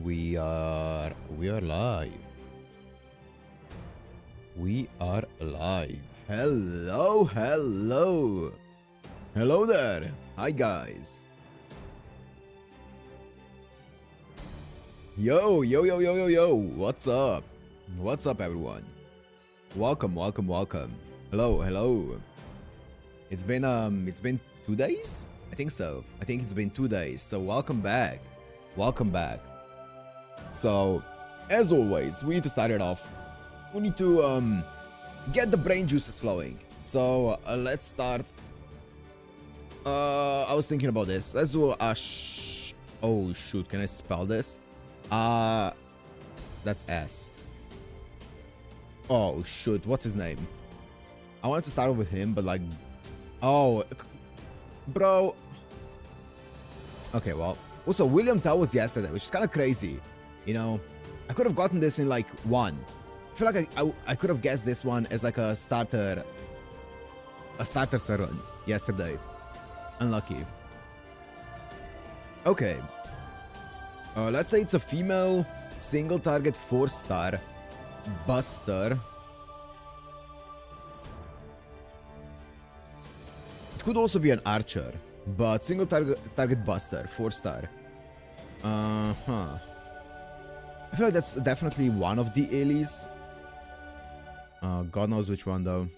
we are live. We are live. Hello, hello. Hello there. Hi guys. Yo, yo, yo, yo, yo, yo. What's up? What's up, everyone? Welcome, welcome, welcome. Hello, hello. It's been 2 days? I think so. I think it's been 2 days. So welcome back. Welcome back. So, as always, we need to start it off. We need to get the brain juices flowing. So let's start. I was thinking about this. Let's do a oh shoot, can I spell this? That's S. Oh shoot, what's his name? I wanted to start off with him, but like, oh, bro. Okay, well, also William Tell was yesterday, which is kind of crazy. You know, I could have gotten this in like one. I feel like I could have guessed this one as like a starter servant yesterday. Unlucky. Okay. Let's say it's a female single target 4-star buster. It could also be an archer, but single target buster 4-star. I feel like that's definitely one of the Ailys. God knows which one though.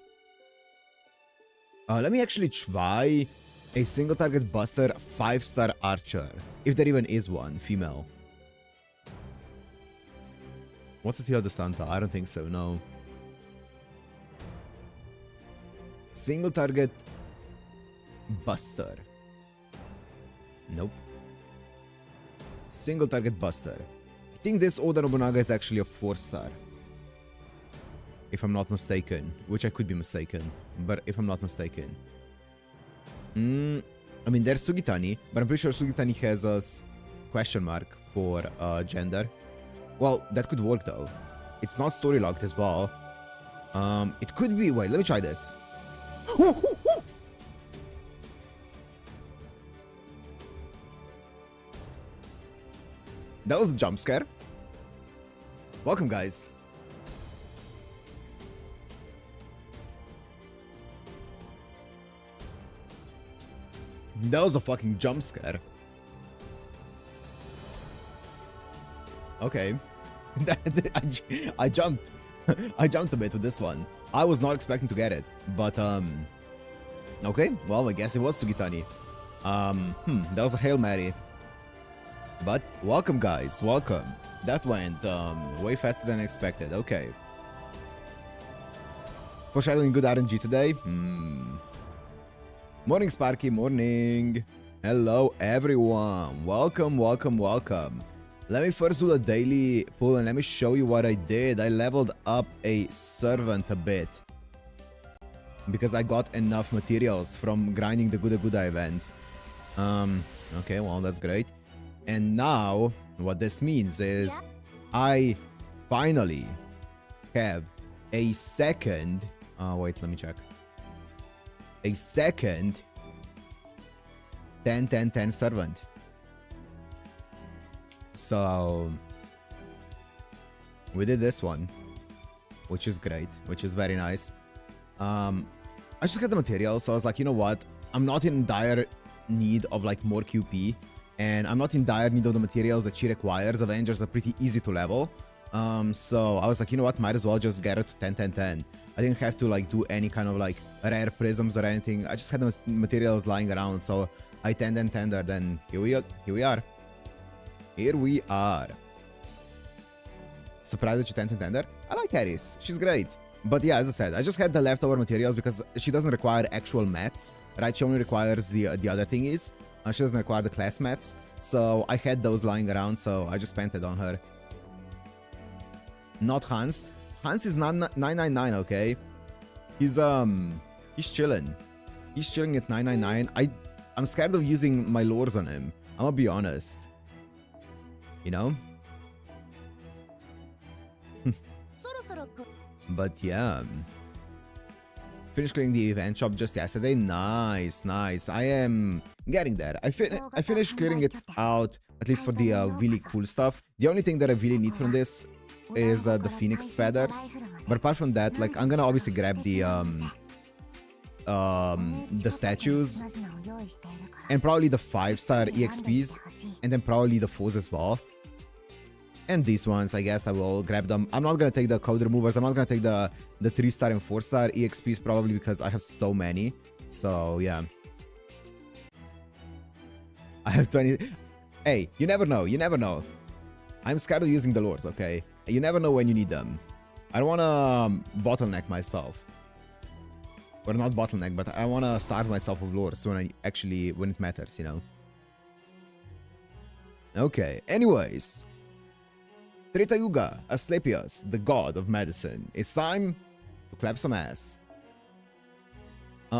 Let me actually try a single target buster 5-star archer, if there even is one female. What's the Tio de Santa? I don't think so, no. Single target buster. Nope. Single target buster. I think this Oda Nobunaga is actually a 4-star. If I'm not mistaken. Which I could be mistaken. But if I'm not mistaken. I mean, there's Sugitani. But I'm pretty sure Sugitani has a question mark for gender. Well, that could work though. It's not story locked as well. It could be... Wait, let me try this. That was a jump scare. Welcome, guys. That was a fucking jump scare. Okay. I jumped. I jumped a bit with this one. I was not expecting to get it. But, okay. Well, I guess it was Sugitani. That was a Hail Mary. But, welcome, guys. Welcome. That went, way faster than expected. Okay. Foreshadowing good RNG today? Morning, Sparky. Morning. Hello, everyone. Welcome, welcome, welcome. Let me first do the daily pull and let me show you what I did. I leveled up a servant a bit. Because I got enough materials from grinding the Guda event. Okay, well, that's great. And now, what this means is I finally have a second... wait, let me check. A second 10-10-10 servant. So we did this one, which is great, which is very nice. I just got the materials, so I was like, you know what? I'm not in dire need of like more QP, and I'm not in dire need of the materials that she requires. Avengers are pretty easy to level. So I was like, you know what? Might as well just get it to 10-10-10. I didn't have to like do any kind of like rare prisms or anything. I just had the materials lying around, so I 10-10-10'd. Then here we are. Here we are. Surprised that you 10-10-10'd. I like Aris. She's great. But yeah, as I said, I just had the leftover materials because she doesn't require actual mats, right? She only requires the other thingies. She doesn't require the class mats. So I had those lying around, so I just spent it on her. Not Hans. Hans is 999, okay? He's chilling. He's chilling at 999. I'm scared of using my lures on him. I'm gonna be honest. You know? But yeah. finished clearing the event shop just yesterday. Nice, nice. I am getting there. I finished clearing it out, at least for the really cool stuff. The only thing that I really need from this is the phoenix feathers. But apart from that, like, I'm gonna obviously grab the statues and probably the 5-star EXPs, and then probably the foes as well. And these ones, I guess I will grab them. I'm not gonna take the code removers. I'm not gonna take the 3-star and 4-star EXPs probably because I have so many. So yeah, I have 20. Hey, you never know. You never know. I'm scared of using the lures. Okay, you never know when you need them. I don't wanna bottleneck myself. Or not bottleneck, but I wanna start myself with lures when it matters, you know. Okay. Anyways. Treta Yuga, Asclepius, the god of medicine. It's time to clap some ass.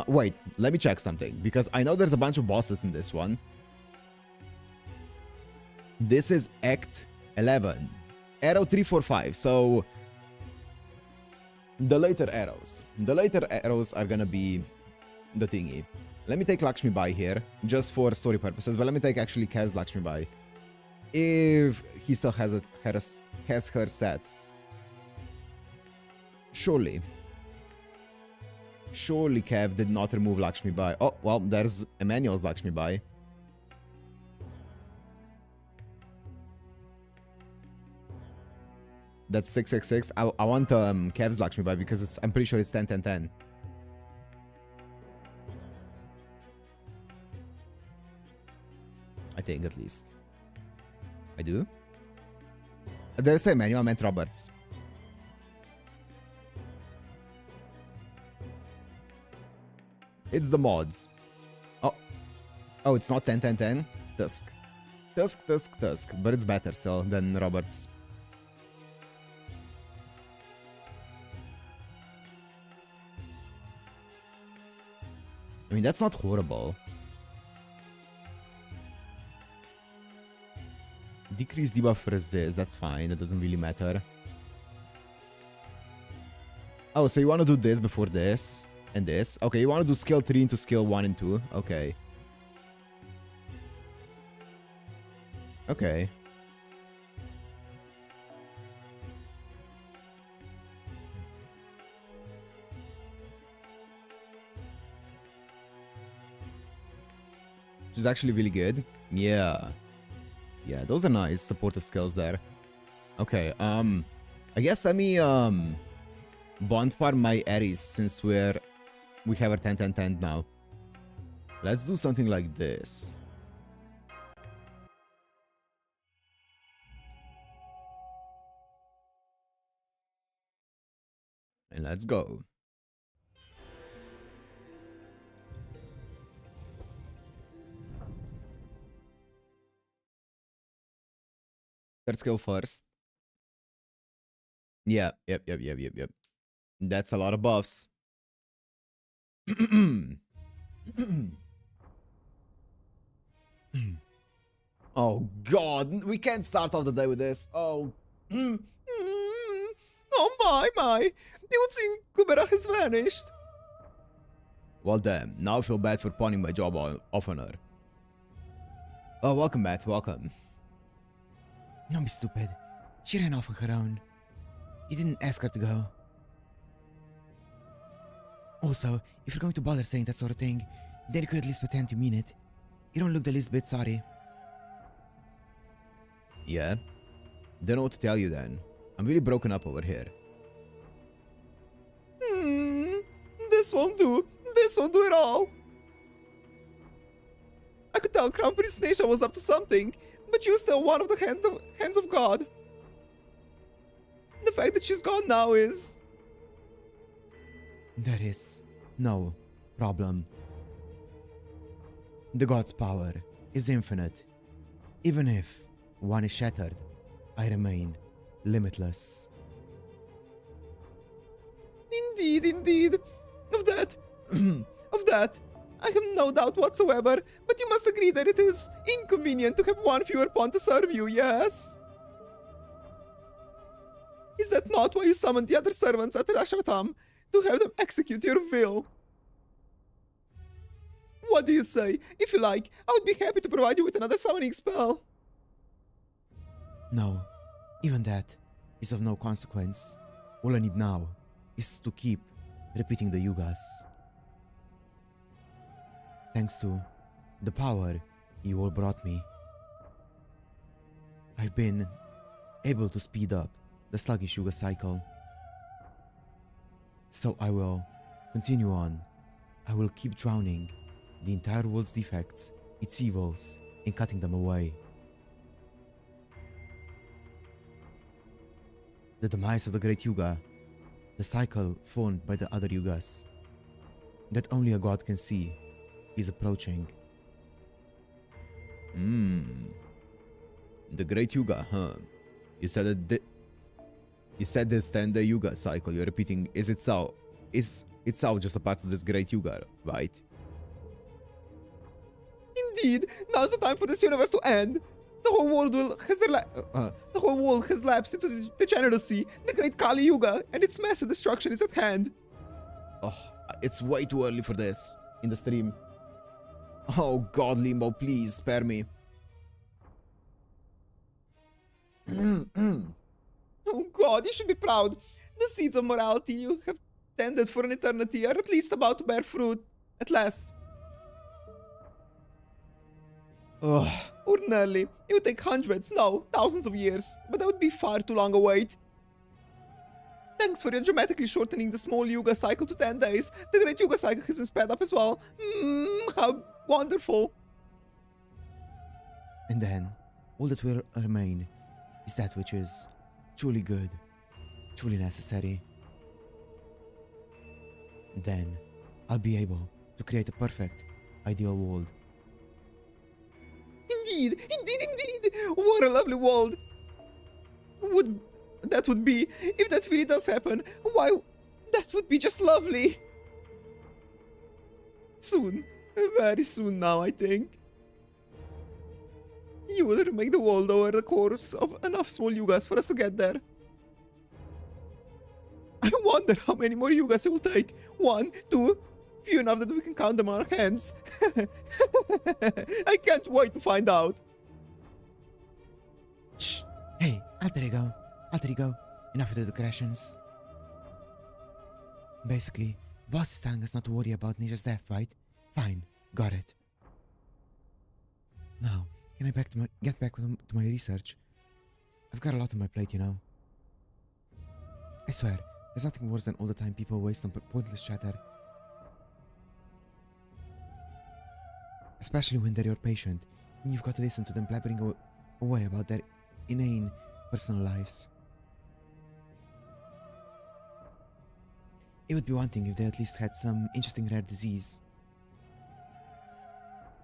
Wait, let me check something, because I know there's a bunch of bosses in this one. This is Act 11. Arrow 345, so... The later arrows are gonna be the thingy. Let me take Lakshmi Bai here, just for story purposes, but let me take actually Kev's Lakshmi Bai. If he still has her set. Surely Kev did not remove Lakshmi Bai. Oh, well, there's Emmanuel's Lakshmi Bai. That's 666. I want Kev's Lakshmi Bai because I'm pretty sure it's 10-10-10. I think, at least. I do? Did I say Emmanuel? I meant Roberts. It's the mods. Oh, it's not 10-10-10? Tusk. But it's better still than Roberts. I mean, that's not horrible. Decrease debuff resist, that's fine, that doesn't really matter. Oh, so you want to do this before this, and this. Okay, you want to do skill 3 into skill 1 and 2. Okay. Okay. Which is actually really good. Yeah. Yeah, those are nice supportive skills there. Okay, I guess let me bonfire my Ares since we have our 10-10-10 now. Let's do something like this. And let's go. Let's go first. Yeah, yep. That's a lot of buffs. Oh god, we can't start off the day with this. Oh. Oh my. The unseen Kubera has vanished. Well damn, now I feel bad for pawning my job off on her. Oh, welcome Matt, welcome. Don't be stupid. She ran off on her own. You didn't ask her to go. Also, if you're going to bother saying that sort of thing, then you could at least pretend you mean it. You don't look the least bit sorry. Yeah? Don't know what to tell you then. I'm really broken up over here. This won't do. This won't do at all. I could tell Crown Prince Nasha was up to something, but she was still one of the hands of God. The fact that she's gone now is... There is no problem. The God's power is infinite. Even if one is shattered, I remain limitless. Indeed. Of that, I have no doubt whatsoever, but you must agree that it is inconvenient to have one fewer pawn to serve you, yes? Is that not why you summoned the other servants at Rashavatam? to have them execute your will. What do you say? If you like, I would be happy to provide you with another summoning spell. No, even that is of no consequence. All I need now is to keep repeating the yugas. Thanks to the power you all brought me, I've been able to speed up the sluggish yuga cycle. So I will continue on. I will keep drowning the entire world's defects, its evils, and cutting them away. The demise of the Great Yuga, the cycle formed by the other yugas, that only a god can see, is approaching. The Great Yuga, huh? You said that you said this 10-day Yuga cycle you're repeating is itself just a part of this Great Yuga, right? Indeed, now's the time for this universe to end. The whole world has lapsed into the degeneracy. The Great Kali Yuga and its massive destruction is at hand. Oh, it's way too early for this in the stream. Oh God, Limbo, please spare me. Oh God, you should be proud. The seeds of morality you have tended for an eternity are at least about to bear fruit. At last. Ordinarily, it would take hundreds, no, thousands of years, but that would be far too long a wait. Thanks for your dramatically shortening the small Yuga cycle to 10 days. The Great Yuga cycle has been sped up as well. How wonderful. And then, all that will remain is that which is truly good, truly necessary. Then, I'll be able to create a perfect, ideal world. Indeed! What a lovely world that would be if that really does happen. Why, that would be just lovely. Soon, very soon now, I think. You will remake the world over the course of enough small yugas for us to get there. I wonder how many more yugas it will take. 1, 2, few enough that we can count them on our hands. I can't wait to find out. Shh. Hey, alter ego, enough of the digressions. Basically, boss is telling us not to worry about Ninja's death, right? Fine, got it. Now, can I get back to my research? I've got a lot on my plate, you know. I swear, there's nothing worse than all the time people waste on pointless chatter. Especially when they're your patient, and you've got to listen to them blabbering away about their inane personal lives. It would be one thing if they at least had some interesting rare disease.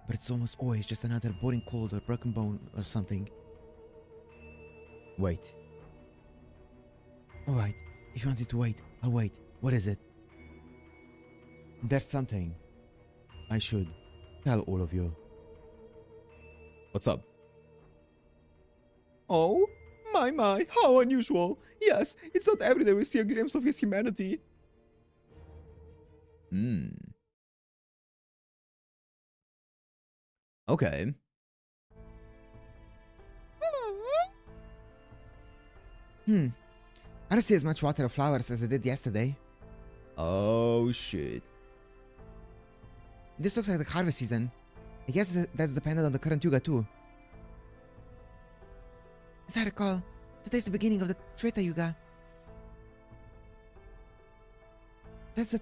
But it's almost always just another boring cold or broken bone or something. Wait. Alright, if you wanted to wait, I'll wait. What is it? There's something I should tell all of you. What's up? Oh, my, how unusual. Yes, it's not every day we see a glimpse of his humanity. Okay. I don't see as much water or flowers as I did yesterday. Oh, shit. This looks like the harvest season. I guess that's dependent on the current Yuga too. As I recall, today's the beginning of the Treta Yuga. That's the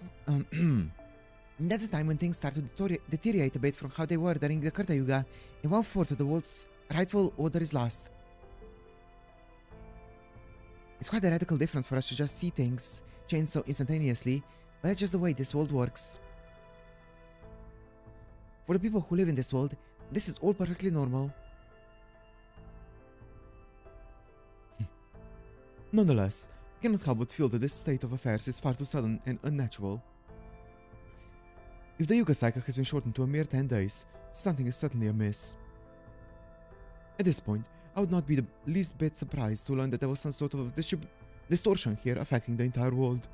time when things start to deteriorate a bit from how they were during the Karta Yuga, and 1/4 of the world's rightful order is lost. It's quite a radical difference for us to just see things change so instantaneously, but that's just the way this world works. For the people who live in this world, this is all perfectly normal. Nonetheless, I cannot help but feel that this state of affairs is far too sudden and unnatural. If the Yuga cycle has been shortened to a mere 10 days, something is certainly amiss. At this point, I would not be the least bit surprised to learn that there was some sort of distortion here affecting the entire world.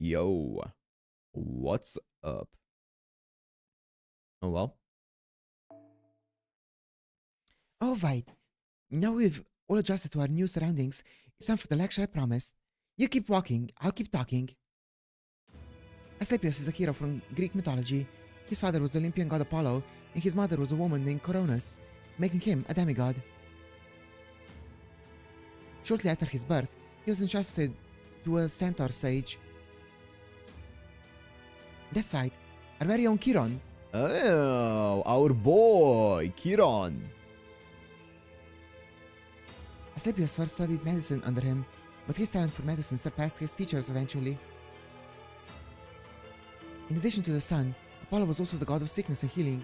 Yo, what's up? Oh well. All right. Now we've all adjusted to our new surroundings. It's time for the lecture I promised. You keep walking, I'll keep talking. Asclepius is a hero from Greek mythology. His father was the Olympian god Apollo, and his mother was a woman named Coronis, making him a demigod. Shortly after his birth, he was entrusted to a centaur sage. That's right, our very own Chiron. Oh, our boy, Chiron. Asclepius first studied medicine under him, but his talent for medicine surpassed his teachers eventually. In addition to the sun, Apollo was also the god of sickness and healing,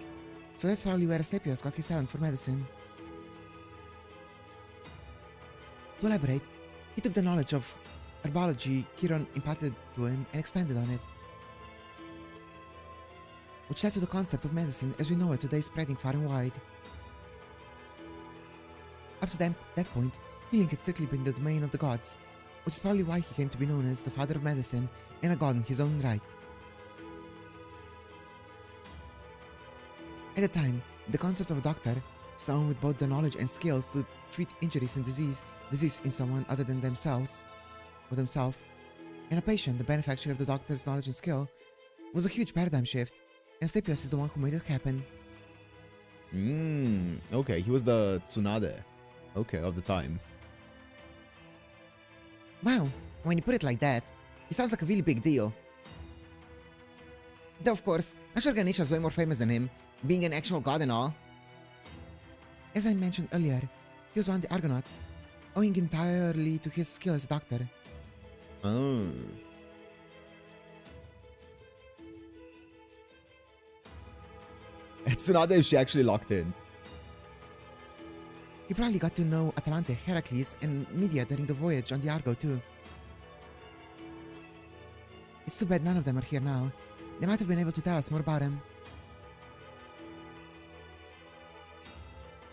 so that's probably where Asclepius got his talent for medicine. To elaborate, he took the knowledge of herbology Chiron imparted to him and expanded on it, which led to the concept of medicine as we know it today spreading far and wide. Up to that point, healing had strictly been the domain of the gods, which is probably why he came to be known as the father of medicine and a god in his own right. At the time, the concept of a doctor, someone with both the knowledge and skills to treat injuries and disease in someone other than themselves, and a patient, the benefactor of the doctor's knowledge and skill, was a huge paradigm shift, and Asclepius is the one who made it happen. Okay, he was the Tsunade. Okay, of the time. Wow, when you put it like that, it sounds like a really big deal. Though of course, I'm sure Ganesha's way more famous than him, being an actual god and all. As I mentioned earlier, he was one of the Argonauts, owing entirely to his skill as a doctor. Oh. Tsunade is she actually locked in? He probably got to know Atalante, Heracles, and Medea during the voyage on the Argo too. It's too bad none of them are here now. They might have been able to tell us more about him.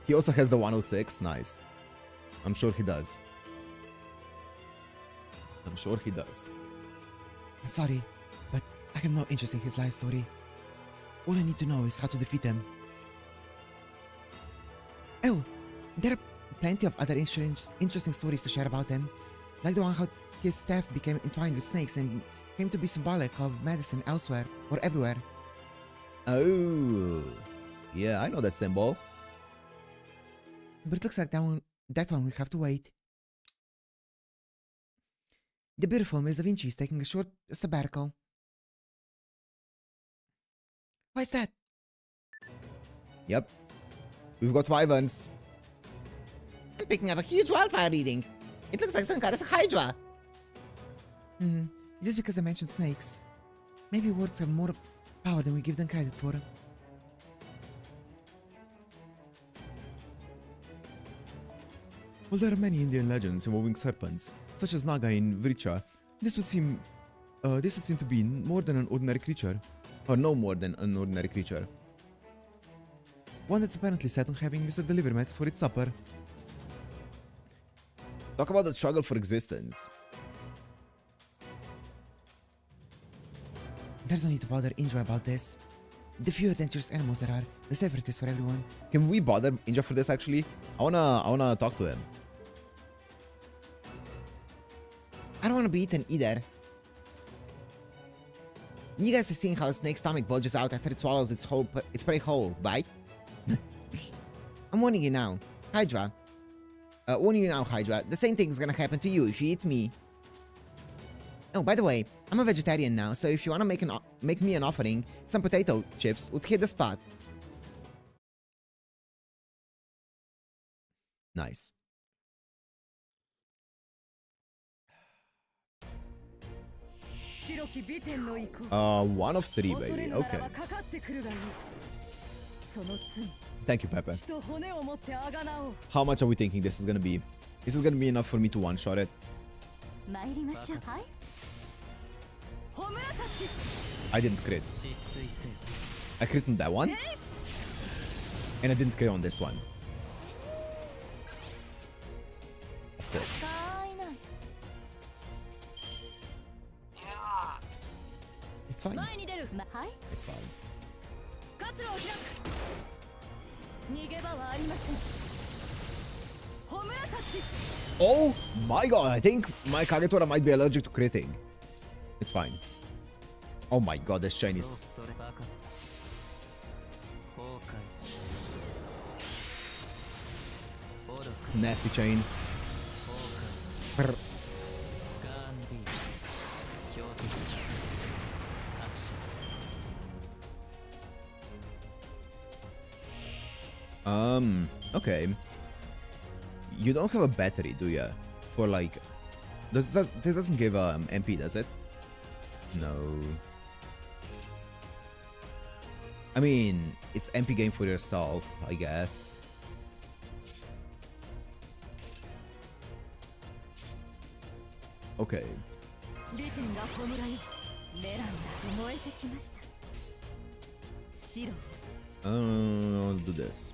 He also has the 106. Nice. I'm sure he does. I'm sure he does. I'm sorry, but I have no interest in his life story. All I need to know is how to defeat him. Oh, there are plenty of other interesting stories to share about him, like the one how his staff became entwined with snakes and came to be symbolic of medicine elsewhere or everywhere. Oh, yeah, I know that symbol. But it looks like that one we have to wait. The beautiful Miss Da Vinci is taking a short sabbatical. Why is that? Yep. We've got wyverns. I'm picking up a huge wildfire reading. It looks like some kind of hydra. Is this because I mentioned snakes? Maybe words have more power than we give them credit for. Well, there are many Indian legends involving serpents, such as Naga in Vricha. This would seem to be more than an ordinary creature, or no more than an ordinary creature. One that's apparently set on having Mr. Delivermet for its supper. Talk about the struggle for existence. There's no need to bother Injo about this. The fewer dangerous animals there are, the safer it is for everyone. Can we bother Inja for this actually? I wanna talk to him. I don't want to be eaten either. You guys have seen how a snake's stomach bulges out after it swallows its prey whole, right? I'm warning you now, Hydra. Warning you now, Hydra. The same thing's gonna happen to you if you eat me. Oh, by the way, I'm a vegetarian now, so if you wanna make me an offering, some potato chips would hit the spot. Nice. One of three, baby. Okay. Thank you, Pepe. How much are we thinking this is gonna be? Is it gonna be enough for me to one-shot it? I didn't crit. I crit on that one. And I didn't crit on this one. Of course. fine. It's fine. Oh my god, I think my Kagetora might be allergic to critting. It's fine. Oh my god, this chain is... nasty chain. Okay. You don't have a battery, do you? For like... This doesn't give MP, does it? No. I mean, it's MP game for yourself, I guess. Okay. I'll do this.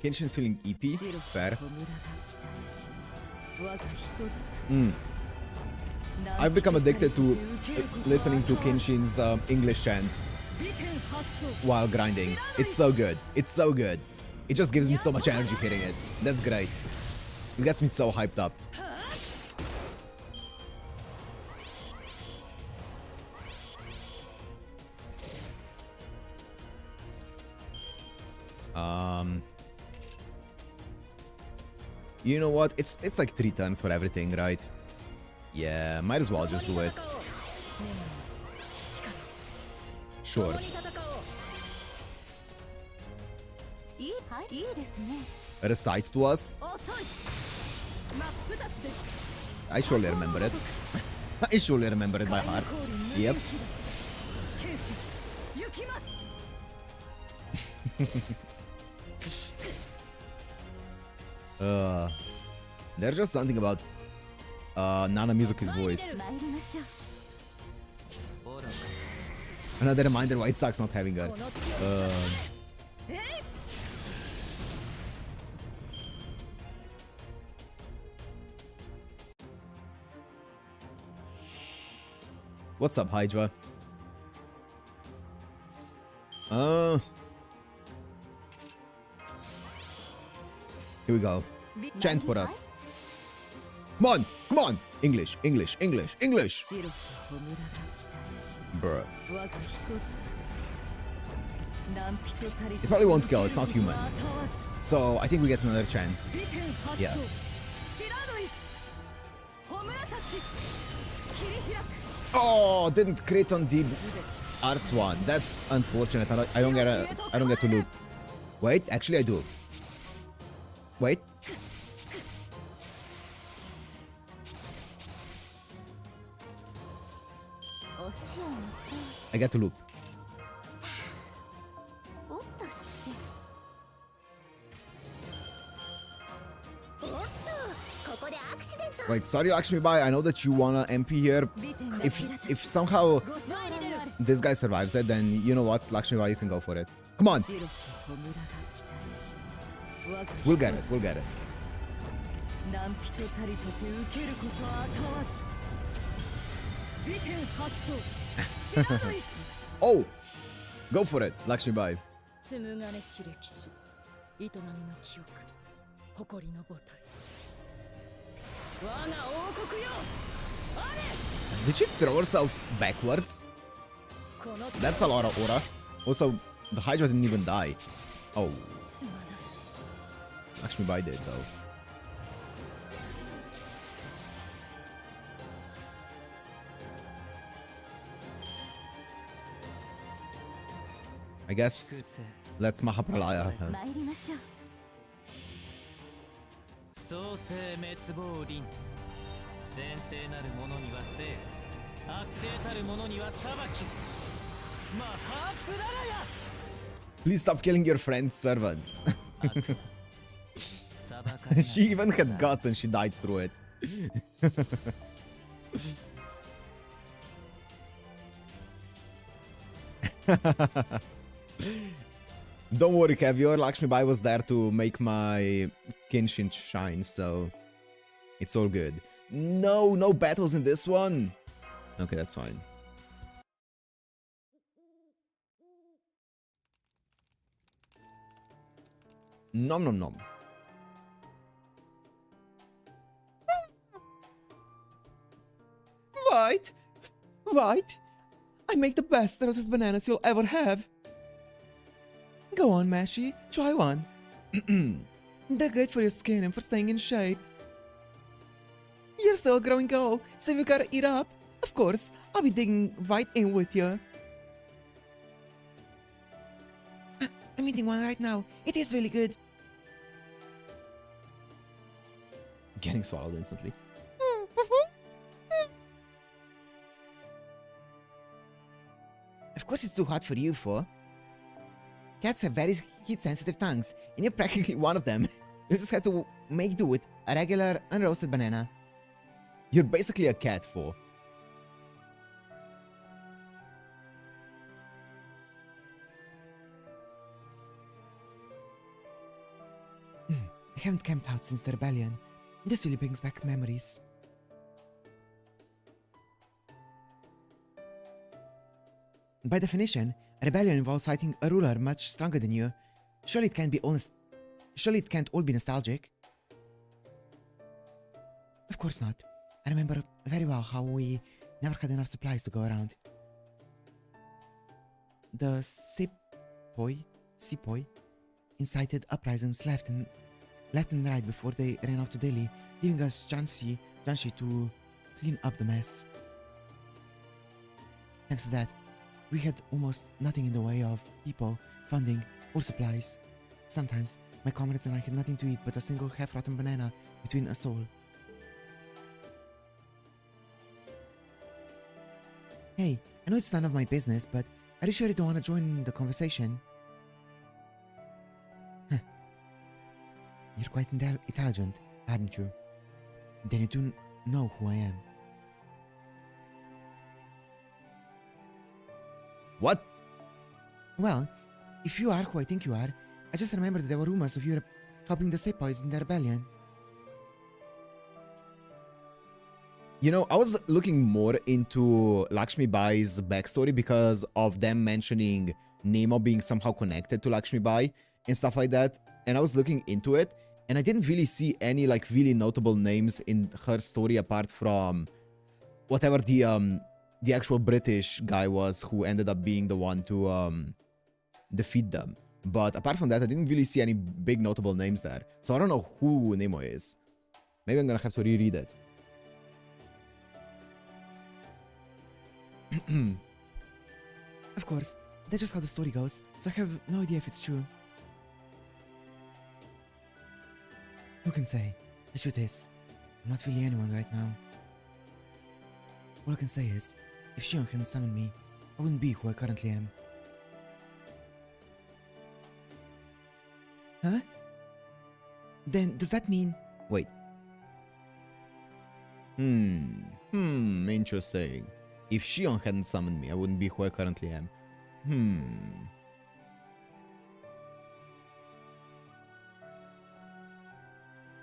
Kenshin's feeling EP? Fair. I've become addicted to listening to Kenshin's English chant while grinding. It's so good. It's so good. It just gives me so much energy hitting it. That's great. It gets me so hyped up. You know what? It's like 3 turns for everything, right? Yeah, might as well just do it. Sure. Recite to us? I surely remember it. I surely remember it by heart. Yep. There's just something about Nana Mizuki's voice. Another reminder why it sucks not having her. What's up, Hydra? Here we go. Chant for us. Come on! Come on! English, English, English, English! Bruh. It probably won't go, it's not human. So, I think we get another chance. Yeah. Oh, didn't crit on the arts one. That's unfortunate. I don't get to loop. Wait, actually I do. Wait. I get to loop. Wait, sorry Lakshmi Bai, I know that you wanna MP here. If somehow this guy survives it, then you know what, Lakshmi Bai, you can go for it. Come on! We'll get it, we'll get it. Oh! Go for it, Lakshmi Bai. Did she throw herself backwards? That's a lot of aura. Also, the Hydra didn't even die. Oh. Lakshmi Bai did though. I guess let's Mahapralaya her. Please stop killing your friend's servants. She even had guts and she died through it. Don't worry, Kev, your Lakshmi Bai was there to make my Kenshin shine, so it's all good. No, no battles in this one. Okay, that's fine. Nom nom nom. Right. Right. I make the best roasted bananas you'll ever have. Go on, Mashi. Try one. They're good for your skin and for staying in shape. You're still a growing girl, so you gotta eat up. Of course, I'll be digging right in with you. I'm eating one right now. It is really good. Getting swallowed instantly. Of course it's too hot for you, four. Cats have very heat-sensitive tongues, and you're practically one of them. You just have to make do with a regular, unroasted banana. You're basically a cat, for. I haven't camped out since the rebellion. This really brings back memories. By definition, a rebellion involves fighting a ruler much stronger than you. Surely it can't all be nostalgic. Of course not. I remember very well how we never had enough supplies to go around. The sepoy incited uprisings left and right before they ran off to Delhi, leaving us Janshi to clean up the mess. Thanks to that, we had almost nothing in the way of people, funding, or supplies. Sometimes, my comrades and I had nothing to eat but a single half-rotten banana between us all. Hey, I know it's none of my business, but are you sure you don't want to join the conversation? Huh. You're quite intelligent, aren't you? Then you do know who I am. What? Well, if you are who I think you are, I just remembered that there were rumors of you helping the sepoys in the rebellion. You know, I was looking more into Lakshmi Bai's backstory because of them mentioning Nemo being somehow connected to Lakshmi Bai and stuff like that. And I was looking into it, and I didn't really see any like really notable names in her story apart from whatever the actual British guy was who ended up being the one to defeat them. But apart from that, I didn't really see any big notable names there. So I don't know who Nemo is. Maybe I'm gonna have to reread it. Of course, that's just how the story goes, so I have no idea if it's true. Who can say? The truth is, I'm not really anyone right now. All I can say is, if Shion hadn't summoned me, I wouldn't be who I currently am. Huh? Then, does that mean... Wait. Interesting. If Shion hadn't summoned me, I wouldn't be who I currently am.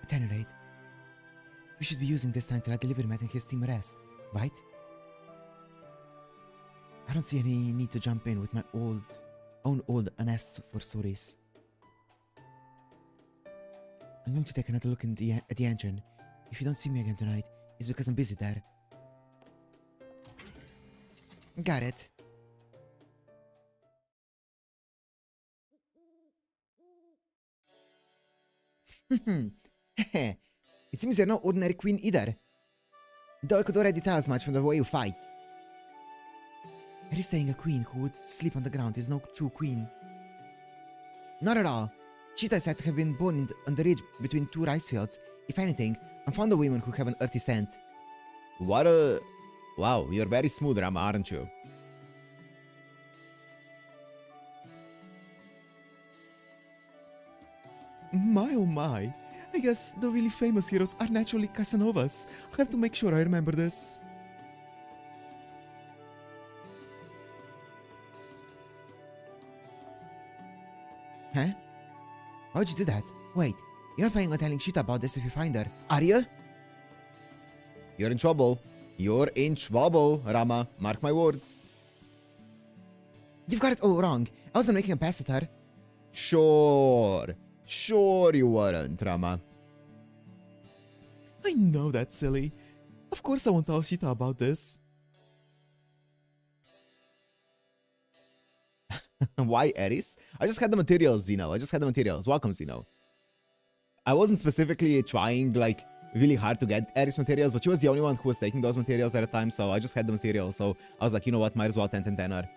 At any rate, we should be using this time to let Delivery and his team rest, right? I don't see any need to jump in with my own old unasked for stories. I'm going to take another look at the engine. If you don't see me again tonight, it's because I'm busy there. Got it. It seems you're no ordinary queen either. Though I could already tell as much from the way you fight. Are you saying a queen who would sleep on the ground is no true queen? Not at all. Cheetah is said to have been born on the ridge between two rice fields. If anything, I'm fond of women who have an earthy scent. What a... Wow, you're very smooth, Rama, aren't you? My oh my. I guess the really famous heroes are naturally Casanovas. I have to make sure I remember this. Huh? Why would you do that? Wait, you're not planning on telling Cheetah about this if you find her, are you? You're in trouble. You're in trouble, Rama. Mark my words. You've got it all wrong. I wasn't making a pass at her. Sure. Sure you weren't, Rama. I know that's silly. Of course I won't tell Cheetah about this. Why Eris? I just had the materials, Zeno. I just had the materials. Welcome, Zeno. I wasn't specifically trying, like, really hard to get Eris materials, but she was the only one who was taking those materials at a time, so I just had the materials. So I was like, you know what, might as well 10 her.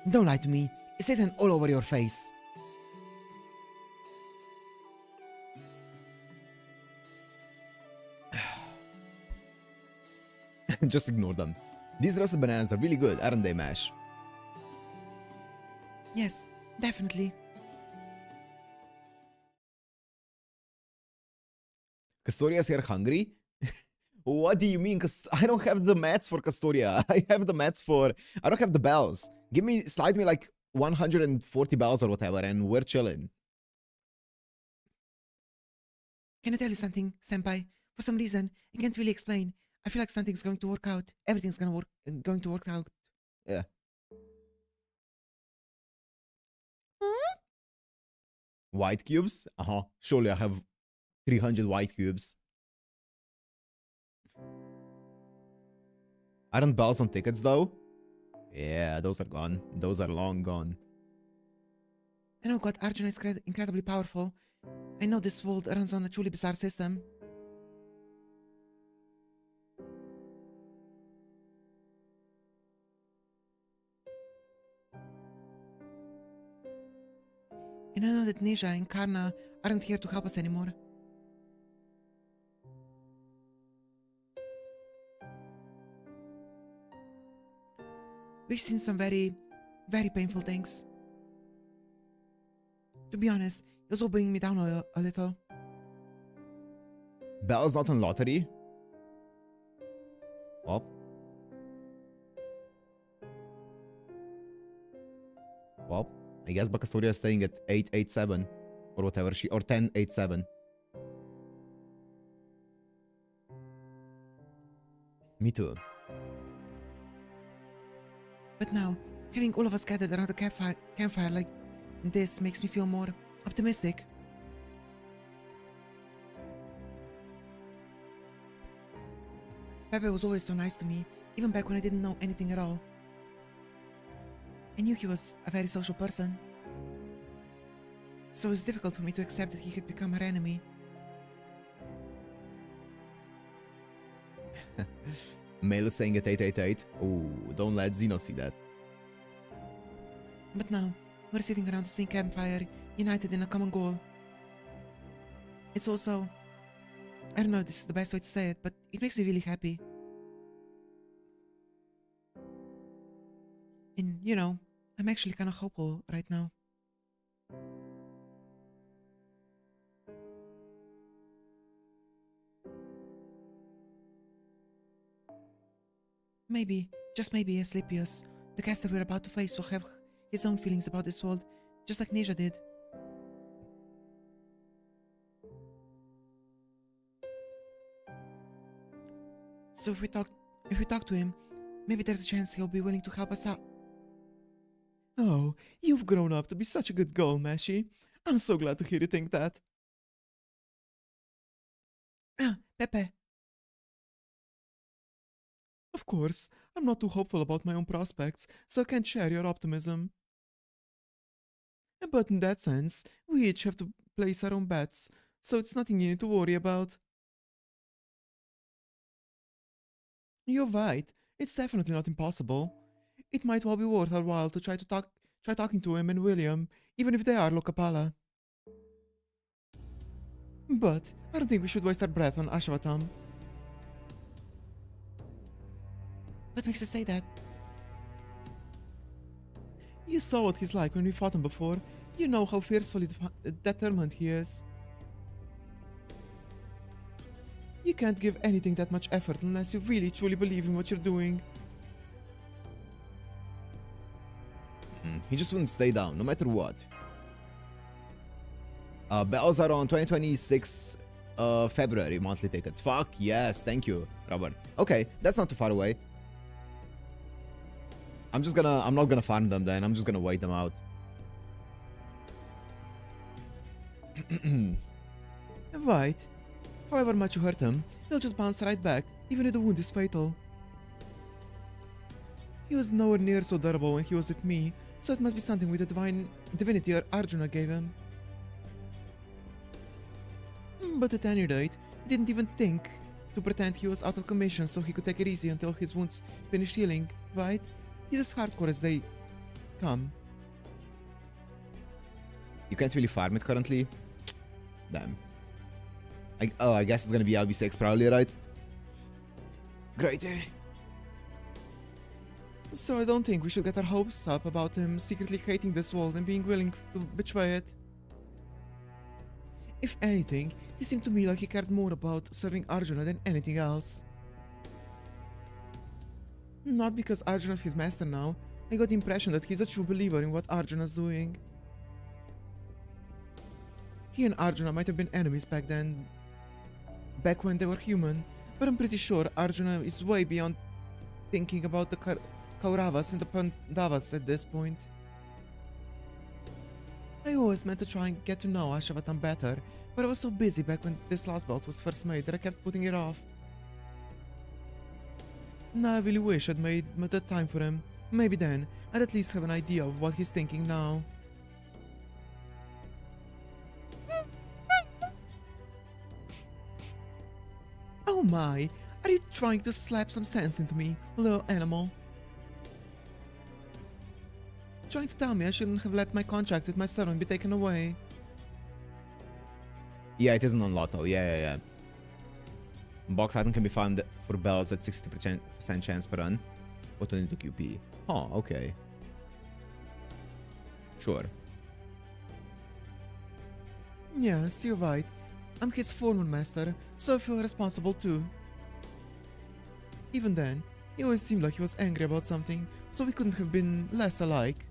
Don't lie to me. It's written all over your face. Just ignore them. These roasted bananas are really good, aren't they, Mash? Yes, definitely. Castoria's here hungry? What do you mean? Cause I don't have the mats for Castoria. I have the mats for... I don't have the bells. Slide me like 140 bells or whatever and we're chilling. Can I tell you something, Senpai? For some reason, I can't really explain. I feel like something's going to work out. Everything's going to work out. Yeah. White cubes? Uh-huh. Surely I have 300 white cubes. Aren't bells on tickets though? Yeah, those are gone. Those are long gone. I know God Arjuna is incredibly powerful. I know this world runs on a truly bizarre system. And I know that Neja and Karna aren't here to help us anymore. We've seen some very, very painful things. To be honest, it was all bringing me down a little. Bells not on lottery? Well. Well, I guess Bacastoria is staying at 887 or whatever or 1087. Me too. But now, having all of us gathered around a campfire like this makes me feel more optimistic. Pepe was always so nice to me, even back when I didn't know anything at all. I knew he was a very social person, so it was difficult for me to accept that he had become our enemy. Melo saying at 888. Ooh, don't let Zeno see that. But now, we're sitting around the same campfire, united in a common goal. It's also... I don't know if this is the best way to say it, but it makes me really happy. And, you know, I'm actually kind of hopeful right now. Maybe, just maybe, Asclepius, the caster we're about to face, will have his own feelings about this world, just like Neja did. So if we talk to him, maybe there's a chance he'll be willing to help us out. Oh, you've grown up to be such a good girl, Mashi. I'm so glad to hear you think that. Ah, Pepe. Of course, I'm not too hopeful about my own prospects, so I can't share your optimism. But in that sense, we each have to place our own bets, so it's nothing you need to worry about. You're right, it's definitely not impossible. It might well be worth our while to try talking to him and William, even if they are Lokapala. But I don't think we should waste our breath on Ashvatam. What makes you say that? You saw what he's like when we fought him before. You know how fiercely determined he is. You can't give anything that much effort unless you really truly believe in what you're doing. He just wouldn't stay down, no matter what. Bells are on 2026 February monthly tickets. Fuck yes, thank you, Robert. Okay, that's not too far away. I'm not gonna farm them then. I'm just gonna wait them out. Right. However much you hurt him, he'll just bounce right back, even if the wound is fatal. He was nowhere near so durable when he was with me, so it must be something with the divinity Arjuna gave him. But at any rate, he didn't even think to pretend he was out of commission so he could take it easy until his wounds finished healing, right? He's as hardcore as they come. You can't really farm it currently. Damn. I guess it's gonna be LB6 probably, right? Great. So I don't think we should get our hopes up about him secretly hating this world and being willing to betray it. If anything, he seemed to me like he cared more about serving Arjuna than anything else. Not because Arjuna's his master now, I got the impression that he's a true believer in what Arjuna's doing. He and Arjuna might have been enemies back then, back when they were human, but I'm pretty sure Arjuna is way beyond thinking about the Kauravas and the Pandavas at this point. I always meant to try and get to know Ashavatam better, but I was so busy back when this last belt was first made that I kept putting it off. Now I really wish I'd made the time for him. Maybe then I'd at least have an idea of what he's thinking now. Oh my, are you trying to slap some sense into me, little animal? Trying to tell me I shouldn't have let my contract with my servant be taken away. Yeah, it isn't on Lotto. Yeah. Box item can be found for bells at 60% chance per run. Put it into QP. Oh, okay. Sure. Yes, you're right. I'm his former master, so I feel responsible too. Even then, he always seemed like he was angry about something, so we couldn't have been less alike.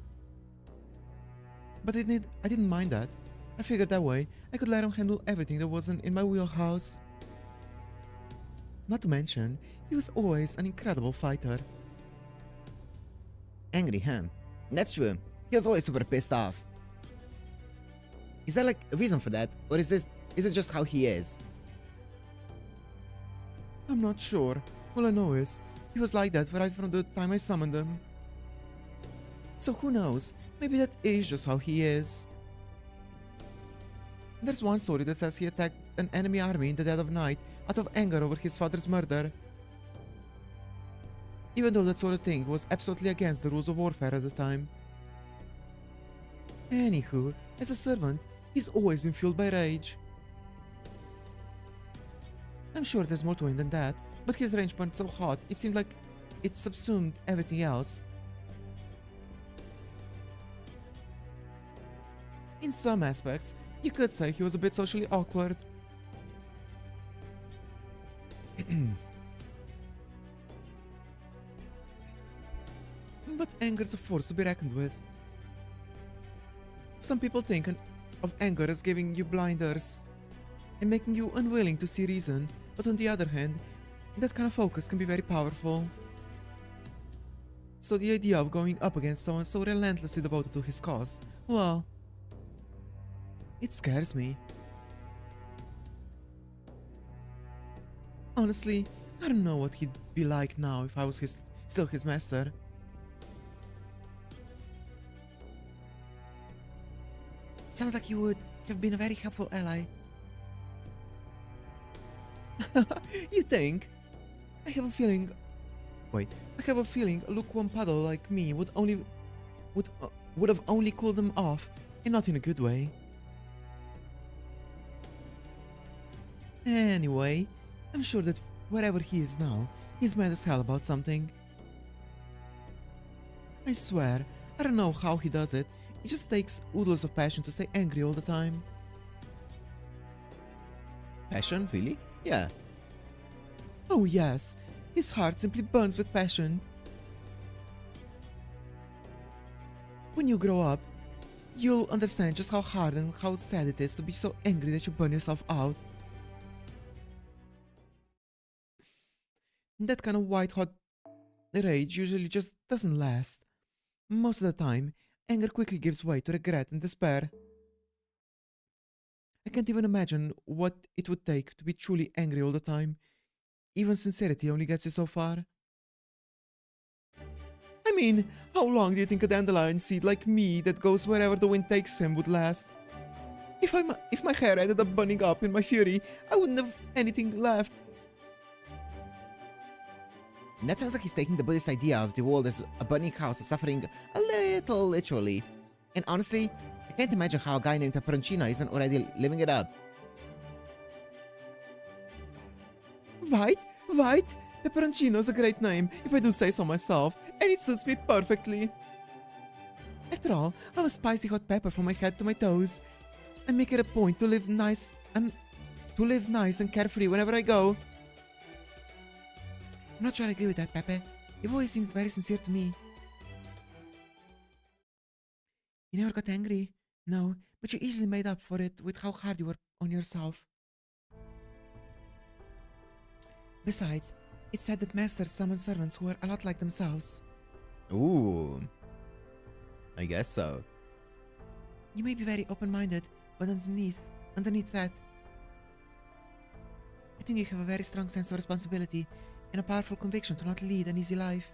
But I didn't mind that. I figured that way I could let him handle everything that wasn't in my wheelhouse. Not to mention, he was always an incredible fighter. Angry, huh? That's true. He was always super pissed off. Is there like a reason for that? Or is it just how he is? I'm not sure. All I know is, he was like that right from the time I summoned him. So who knows, maybe that is just how he is. There's one story that says he attacked an enemy army in the dead of night out of anger over his father's murder. Even though that sort of thing was absolutely against the rules of warfare at the time. Anywho, as a servant, he's always been fueled by rage. I'm sure there's more to him than that, but his rage burned so hot it seemed like it subsumed everything else. In some aspects, you could say he was a bit socially awkward. But anger's a force to be reckoned with. Some people think of anger as giving you blinders and making you unwilling to see reason, but on the other hand, that kind of focus can be very powerful. So the idea of going up against someone so relentlessly devoted to his cause, well, it scares me. Honestly, I don't know what he'd be like now if I was still his master. Sounds like you would have been a very helpful ally. You think? I have a feeling a lukewarm puddle like me would have only cooled them off, and not in a good way. Anyway, I'm sure that wherever he is now, he's mad as hell about something. I swear, I don't know how he does it. It just takes oodles of passion to stay angry all the time. Passion? Really? Yeah. Oh yes, his heart simply burns with passion. When you grow up, you'll understand just how hard and how sad it is to be so angry that you burn yourself out. That kind of white-hot rage usually just doesn't last. Most of the time, anger quickly gives way to regret and despair. I can't even imagine what it would take to be truly angry all the time. Even sincerity only gets you so far. I mean, how long do you think a dandelion seed like me that goes wherever the wind takes him would last? If my hair ended up burning up in my fury, I wouldn't have anything left. That sounds like he's taking the Buddhist idea of the world as a burning house or suffering a little literally. And honestly, I can't imagine how a guy named Alterjuna isn't already living it up. Right? Pepperoncino is a great name, if I do say so myself, and it suits me perfectly. After all, I'm a spicy hot pepper from my head to my toes. I make it a point to live nice and carefree whenever I go. I'm not sure I agree with that, Pepe. You've always seemed very sincere to me. You never got angry? No, but you easily made up for it with how hard you were on yourself. Besides, it's said that masters summon servants who are a lot like themselves. Ooh. I guess so. You may be very open-minded, but underneath that, I think you have a very strong sense of responsibility and a powerful conviction to not lead an easy life.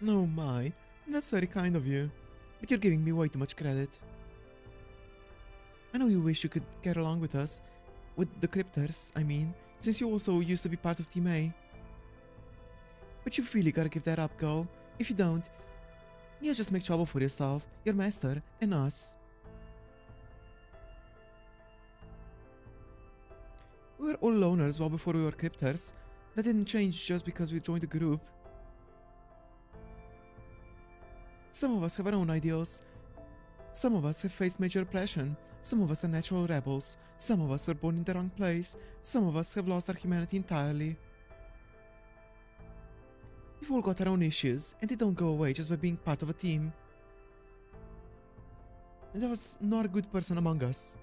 No, my. That's very kind of you. But you're giving me way too much credit. I know you wish you could get along with us. With the Crypters, I mean, since you also used to be part of Team A. But you've really gotta give that up, girl. If you don't, you'll just make trouble for yourself, your master, and us. We were all loners well before we were Crypters. That didn't change just because we joined the group. Some of us have our own ideals. Some of us have faced major oppression. Some of us are natural rebels. Some of us were born in the wrong place. Some of us have lost our humanity entirely. We've all got our own issues, and they don't go away just by being part of a team. And there was not a good person among us.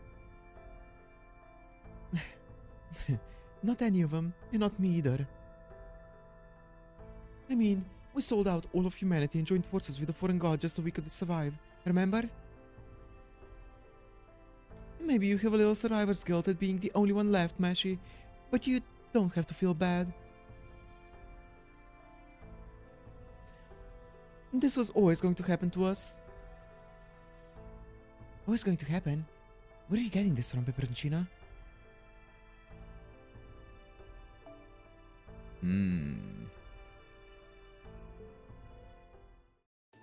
Not any of them, and not me either. I mean, we sold out all of humanity and joined forces with a foreign god just so we could survive, remember? Maybe you have a little survivor's guilt at being the only one left, Mashi, but you don't have to feel bad. This was always going to happen to us. What's going to happen? Where are you getting this from, Pepperoncino?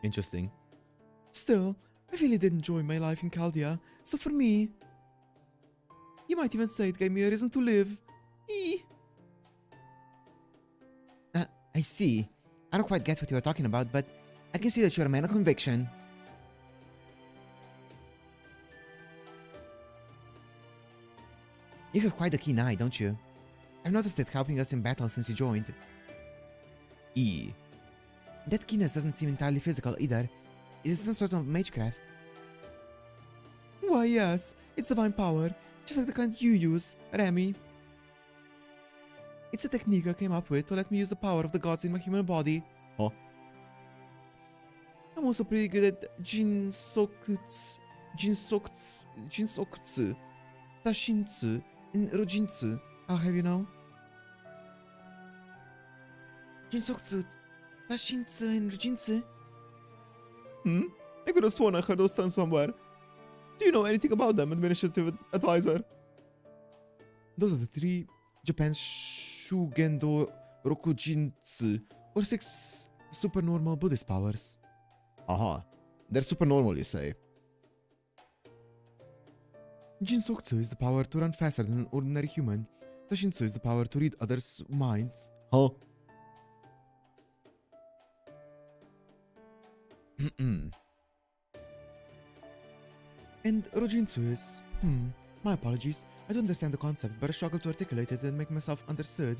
Interesting. Still, I really did enjoy my life in Chaldea, so for me, you might even say it gave me a reason to live. Eee. I see. I don't quite get what you are talking about, but I can see that you're a man of conviction. You have quite a keen eye, don't you? I've noticed it helping us in battle since you joined. That keenness doesn't seem entirely physical either. Is it some sort of magecraft? Why, yes, it's divine power, just like the kind you use, Remy. It's a technique I came up with to let me use the power of the gods in my human body. Huh? I'm also pretty good at Jinsokutsu, Tashinsu, and Rojinsu, I'll have you know. Jinsokutsu, Tashinsu, and Rojinsu? I could have sworn I heard those terms somewhere. Do you know anything about them, Administrative Advisor? Those are the three Japan's Shugendo Rokujinsu, or 6 supernormal Buddhist powers. Aha. They're super normal, you say. Jinsokutsu is the power to run faster than an ordinary human. Tashinsu is the power to read others' minds. Huh? And Rojinsu is... my apologies. I don't understand the concept, but I struggle to articulate it and make myself understood.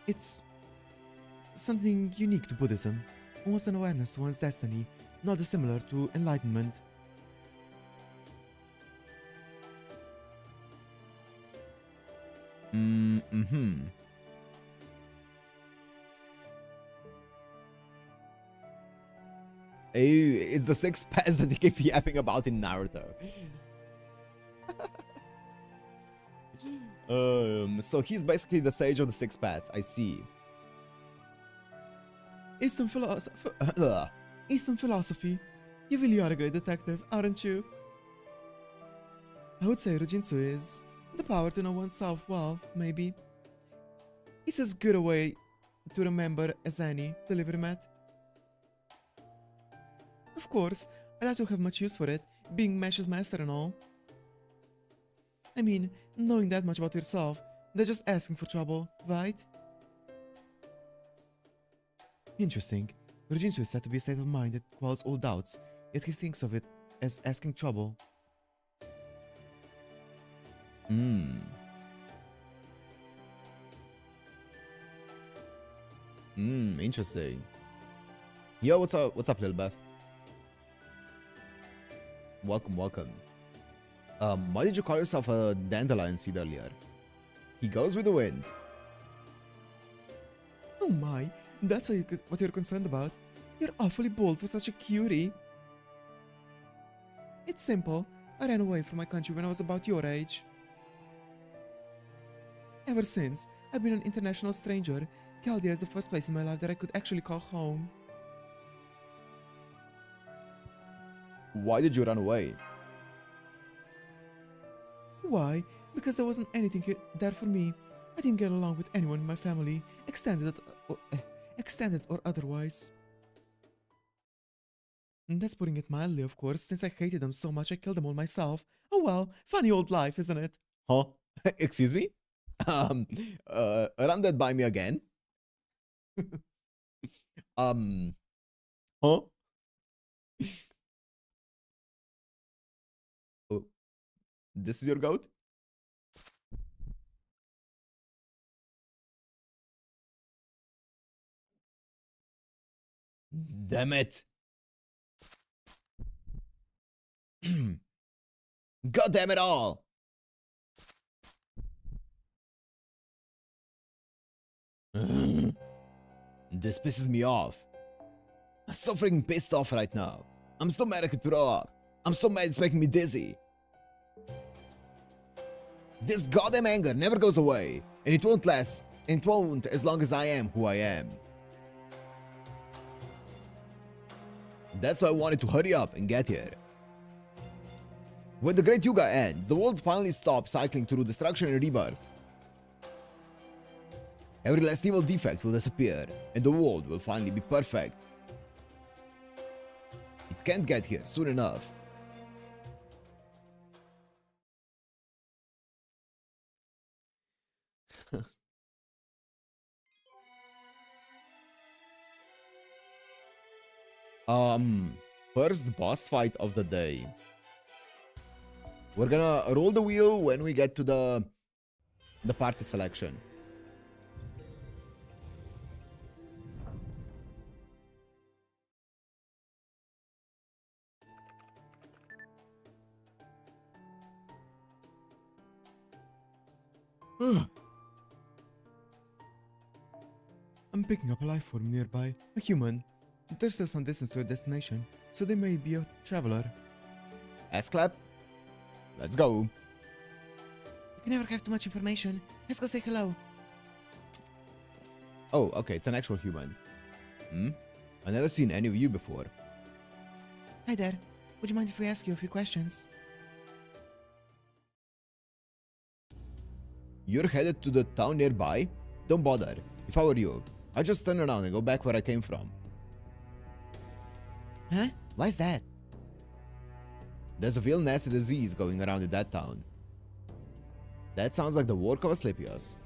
It's something unique to Buddhism, almost an awareness to one's destiny, not dissimilar to enlightenment. Mm-hmm. It's the six paths that they keep yapping about in Naruto. So he's basically the sage of the six paths. I see. Eastern philosophy. You really are a great detective, aren't you? I would say Rujinsu is the power to know oneself well, maybe. It's as good a way to remember as any delivery met. Of course, I doubt you'll have much use for it, being Mesh's master and all. I mean, knowing that much about yourself, they're just asking for trouble, right? Interesting. Rujinsu is said to be a state of mind that quells all doubts, yet he thinks of it as asking trouble. Interesting. Yo, what's up? What's up, Lil Beth? Welcome, welcome. Why did you call yourself a dandelion seed earlier? He goes with the wind. Oh my, that's what you're concerned about? You're awfully bold for such a cutie. It's simple. I ran away from my country when I was about your age. Ever since, I've been an international stranger. Chaldea is the first place in my life that I could actually call home. Why did you run away? Why? Because there wasn't anything there for me. I didn't get along with anyone in my family, extended or otherwise. And that's putting it mildly, of course, since I hated them so much I killed them all myself. Oh well, funny old life, isn't it? Huh? Excuse me? Run that by me again? Huh? Oh, this is your goat? Damn it. God damn it all. This pisses me off. I'm so freaking pissed off right now. I'm so mad I could throw up. I'm so mad it's making me dizzy. This goddamn anger never goes away, and it won't last, and it won't as long as I am who I am. That's why I wanted to hurry up and get here. When the Great Yuga ends, the world finally stops cycling through destruction and rebirth. Every last evil defect will disappear, and the world will finally be perfect. It can't get here soon enough. First boss fight of the day. We're gonna roll the wheel when we get to the party selection. I'm picking up a life form nearby, a human. They're still some distance to a destination, so they may be a traveler. Assclap, let's go. You never have too much information. Let's go say hello. Oh, okay, it's an actual human. I've never seen any of you before. Hi there. Would you mind if we ask you a few questions? You're headed to the town nearby? Don't bother. If I were you, I'd just turn around and go back where I came from. Huh? Why's that? There's a real nasty disease going around in that town. That sounds like the work of Asclepius.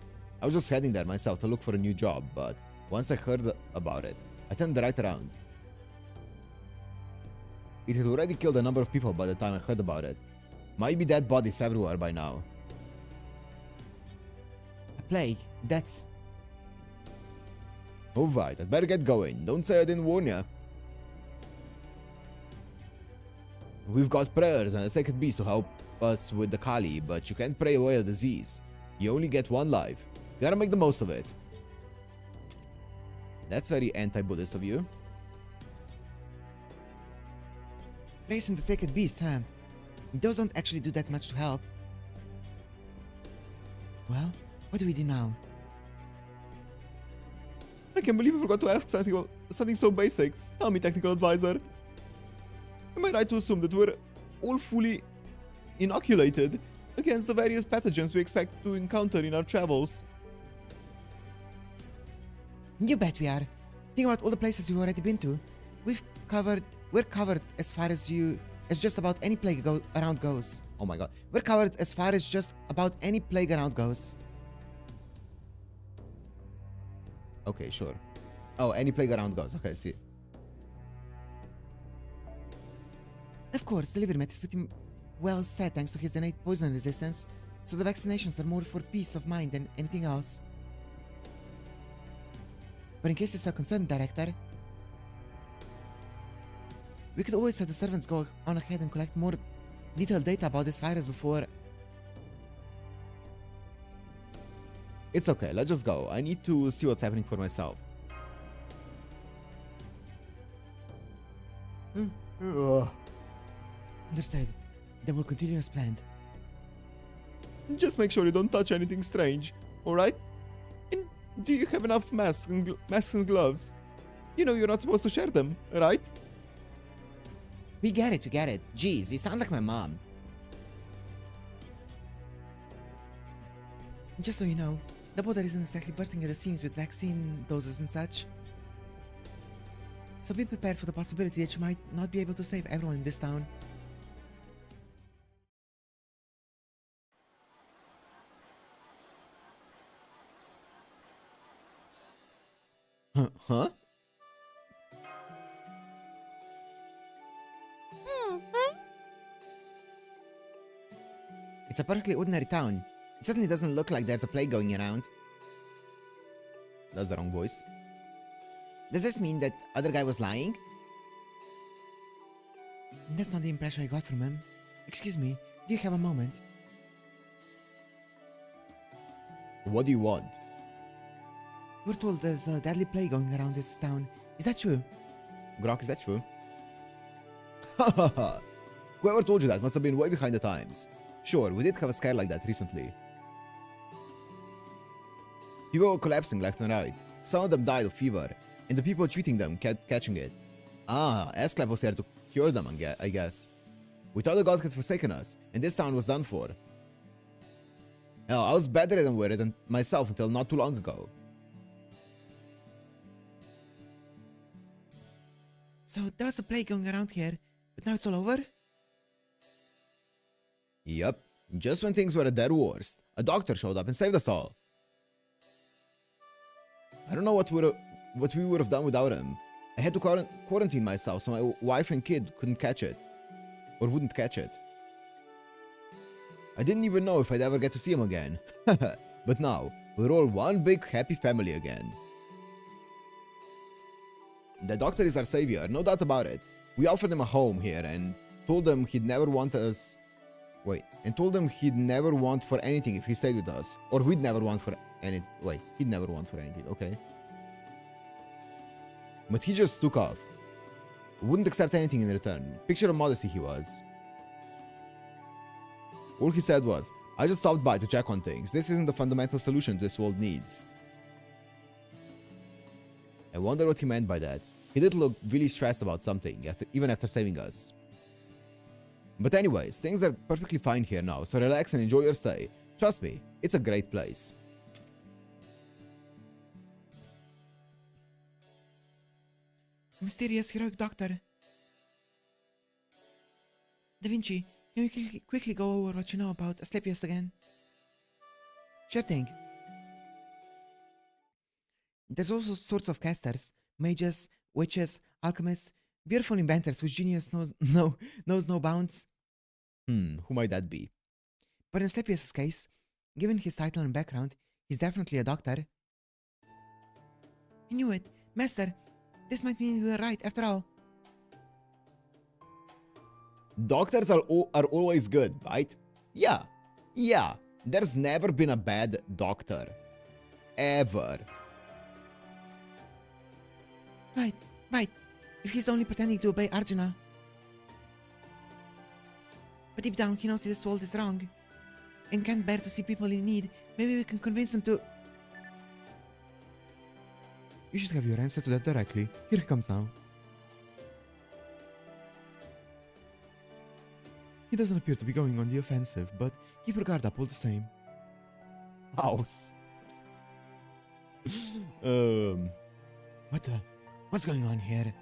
I was just heading there myself to look for a new job, but once I heard about it, I turned right around. It had already killed a number of people by the time I heard about it. Might be dead bodies everywhere by now. A plague? That's... Alright, I'd better get going. Don't say I didn't warn ya. We've got prayers and a sacred beast to help us with the Kali, but you can't pray away a disease. You only get one life. Gotta make the most of it. That's very anti-Buddhist of you. Raising the sacred beast, huh? Those don't actually do that much to help. Well, what do we do now? I can't believe I forgot to ask something so basic. Tell me, technical advisor. Am I right to assume that we're all fully inoculated against the various pathogens we expect to encounter in our travels? You bet we are. Think about all the places we've already been to. We're covered as far as just about any plague around goes. Oh my god. We're covered as far as just about any plague around goes. Okay, sure. Oh, any plague around goes. Okay, see. Of course, the liver met is pretty well set thanks to his innate poison resistance, so the vaccinations are more for peace of mind than anything else. But in case you're so concerned, Director, we could always have the servants go on ahead and collect more detailed data about this virus before... It's okay, let's just go. I need to see what's happening for myself. Understood. Then we'll continue as planned. Just make sure you don't touch anything strange, alright? And do you have enough masks and gloves? You know you're not supposed to share them, right? We get it. Jeez, you sound like my mom. Just so you know, the border isn't exactly bursting at the seams with vaccine doses and such. So be prepared for the possibility that you might not be able to save everyone in this town. Huh? It's a perfectly ordinary town. It certainly doesn't look like there's a plague going around. That's the wrong voice. Does this mean that other guy was lying? That's not the impression I got from him. Excuse me, do you have a moment? What do you want? We're told there's a deadly plague going around this town. Is that true? Grok, is that true? Hahaha. Whoever told you that must have been way behind the times. Sure, we did have a scare like that recently. People were collapsing left and right. Some of them died of fever, and the people treating them kept catching it. Ah, Assclap was here to cure them, I guess. We thought the gods had forsaken us, and this town was done for. Hell, I was bedridden with it myself until not too long ago. So there was a plague going around here, but now it's all over? Yep, just when things were at their worst, a doctor showed up and saved us all. I don't know what we would have done without him. I had to quarantine myself so my wife and kid couldn't catch it. Or wouldn't catch it. I didn't even know if I'd ever get to see him again. But now, we're all one big happy family again. The doctor is our savior, no doubt about it. We offered him a home here and told him he'd never want us... Wait, and told him he'd never want for anything if he stayed with us. Or we'd never want for anything. Wait, he'd never want for anything, okay. But he just took off. Wouldn't accept anything in return. Picture of modesty he was. All he said was, I just stopped by to check on things. This isn't the fundamental solution this world needs. I wonder what he meant by that. He did look really stressed about something, even after saving us. But anyways, things are perfectly fine here now, so relax and enjoy your stay. Trust me, it's a great place. Mysterious heroic doctor. Da Vinci, can you quickly go over what you know about Asclepius again? Sure thing. There's also sorts of casters, mages, witches, alchemists, beautiful inventors whose genius knows no bounds. Who might that be? But in Asclepius' case, given his title and background, he's definitely a doctor. I knew it. Master, this might mean we were right after all. Doctors are always good, right? Yeah. Yeah. There's never been a bad doctor. Ever. Right, right. If he's only pretending to obey Arjuna. But deep down, he knows this world is wrong. And can't bear to see people in need. Maybe we can convince him to... You should have your answer to that directly. Here he comes now. He doesn't appear to be going on the offensive, but keep your guard up all the same. House. What's going on here?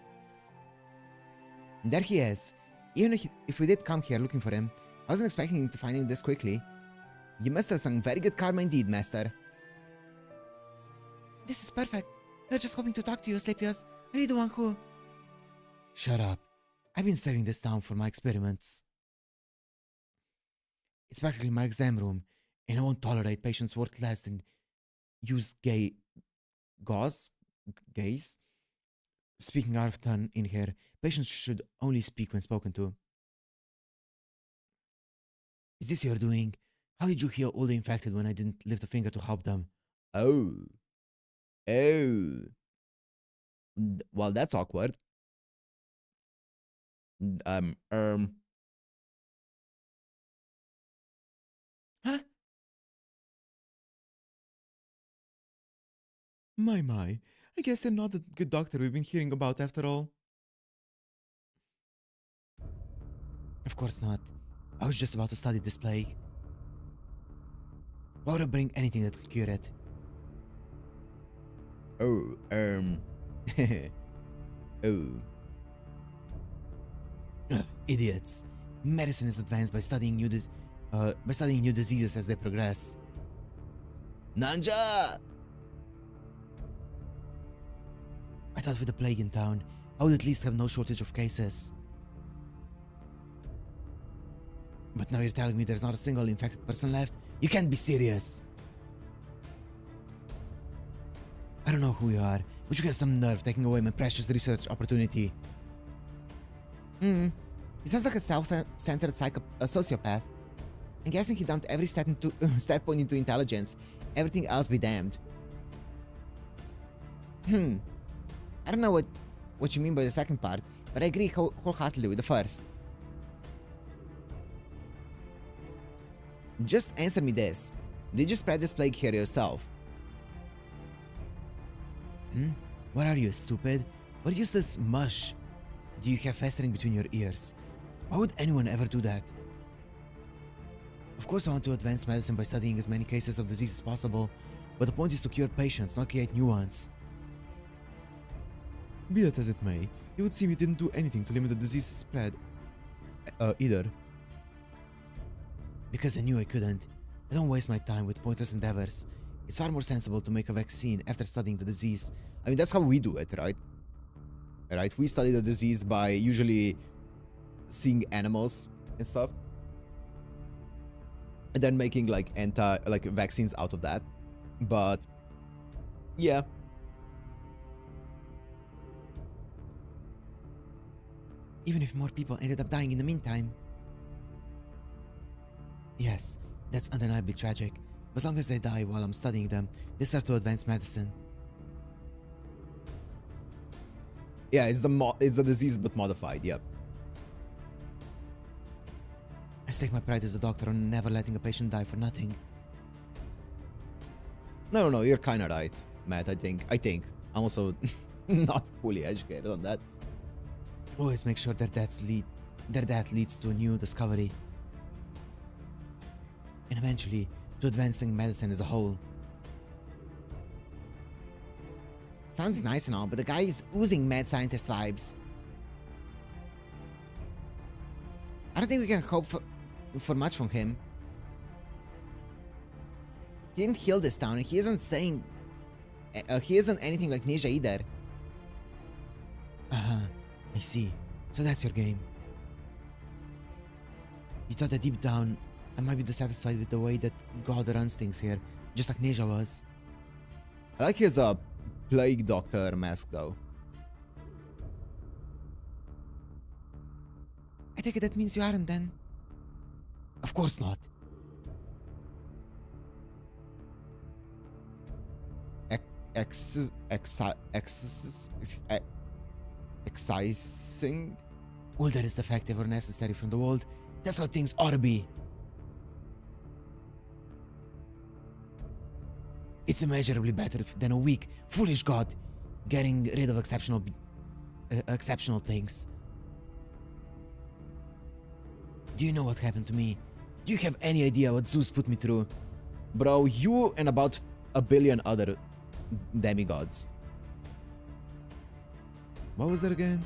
There he is. Even if we did come here looking for him, I wasn't expecting to find him this quickly. You must have some very good karma indeed, Master. This is perfect. I was just hoping to talk to you, Asclepius. Are you the one who... Shut up. I've been saving this town for my experiments. It's practically my exam room, and I won't tolerate patients worth less than used gays. Speaking out of turn in here, patients should only speak when spoken to. Is this your doing? How did you heal all the infected when I didn't lift a finger to help them? Oh. Well, that's awkward. Huh? My. I guess they're not the good doctor we've been hearing about after all. Of course not. I was just about to study this plague. Why would I bring anything that could cure it? Oh. Idiots. Medicine is advanced by studying new diseases as they progress. Nanja! I thought with the plague in town, I would at least have no shortage of cases. But now you're telling me there's not a single infected person left? You can't be serious! I don't know who you are, but you got some nerve taking away my precious research opportunity. He sounds like a self-centered sociopath. I'm guessing he dumped every stat point into intelligence. Everything else be damned. I don't know what you mean by the second part, but I agree wholeheartedly with the first. Just answer me this. Did you spread this plague here yourself? What are you, stupid? What useless mush do you have festering between your ears? Why would anyone ever do that? Of course I want to advance medicine by studying as many cases of disease as possible, but the point is to cure patients, not create new ones. Be that as it may, it would seem you didn't do anything to limit the disease spread. Either. Because I knew I couldn't. I don't waste my time with pointless endeavors. It's far more sensible to make a vaccine after studying the disease. I mean, that's how we do it, right? Right? We study the disease by usually seeing animals and stuff. And then making like vaccines out of that. But yeah. Even if more people ended up dying in the meantime. Yes, that's undeniably tragic. As long as they die while I'm studying them, they start to advance medicine. Yeah, it's the disease but modified, yep. I stake my pride as a doctor on never letting a patient die for nothing. No, you're kinda right, Matt, I think. I'm also not fully educated on that. Always make sure their death leads to a new discovery. And eventually, to advancing medicine as a whole. Sounds nice and all, but the guy is oozing mad scientist vibes. I don't think we can hope for much from him. He didn't heal this town, and he isn't saying... he isn't anything like Ninja either. I see. So that's your game. You thought that deep down, I might be dissatisfied with the way that God runs things here, just like Ninja was. I like his plague doctor mask, though. I take it that means you aren't then. Of course not. Excising? All that is effective or necessary from the world. That's how things ought to be. It's immeasurably better than a weak, foolish god getting rid of exceptional things. Do you know what happened to me? Do you have any idea what Zeus put me through? Bro, you and about a billion other demigods. What was that again?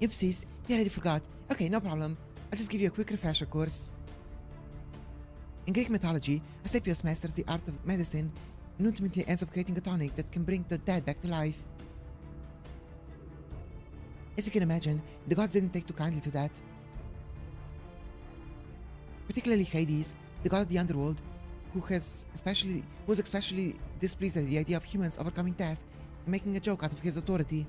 Oopsies, you already forgot. Okay, no problem. I'll just give you a quick refresher course. In Greek mythology, Asclepius masters the art of medicine and ultimately ends up creating a tonic that can bring the dead back to life. As you can imagine, the gods didn't take too kindly to that. Particularly Hades, the god of the underworld, who was especially displeased at the idea of humans overcoming death and making a joke out of his authority.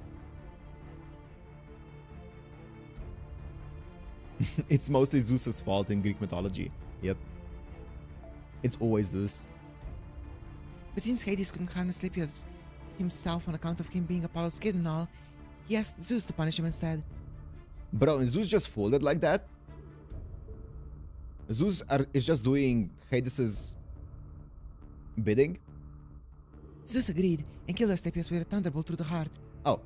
It's mostly Zeus's fault in Greek mythology. Yep. It's always Zeus. But since Hades couldn't harm Asclepius himself on account of him being Apollo's kid and all, he asked Zeus to punish him instead. Bro, and Zeus just folded like that? Zeus is just doing Hades's bidding? Zeus agreed and killed Asclepius with a thunderbolt through the heart. Oh.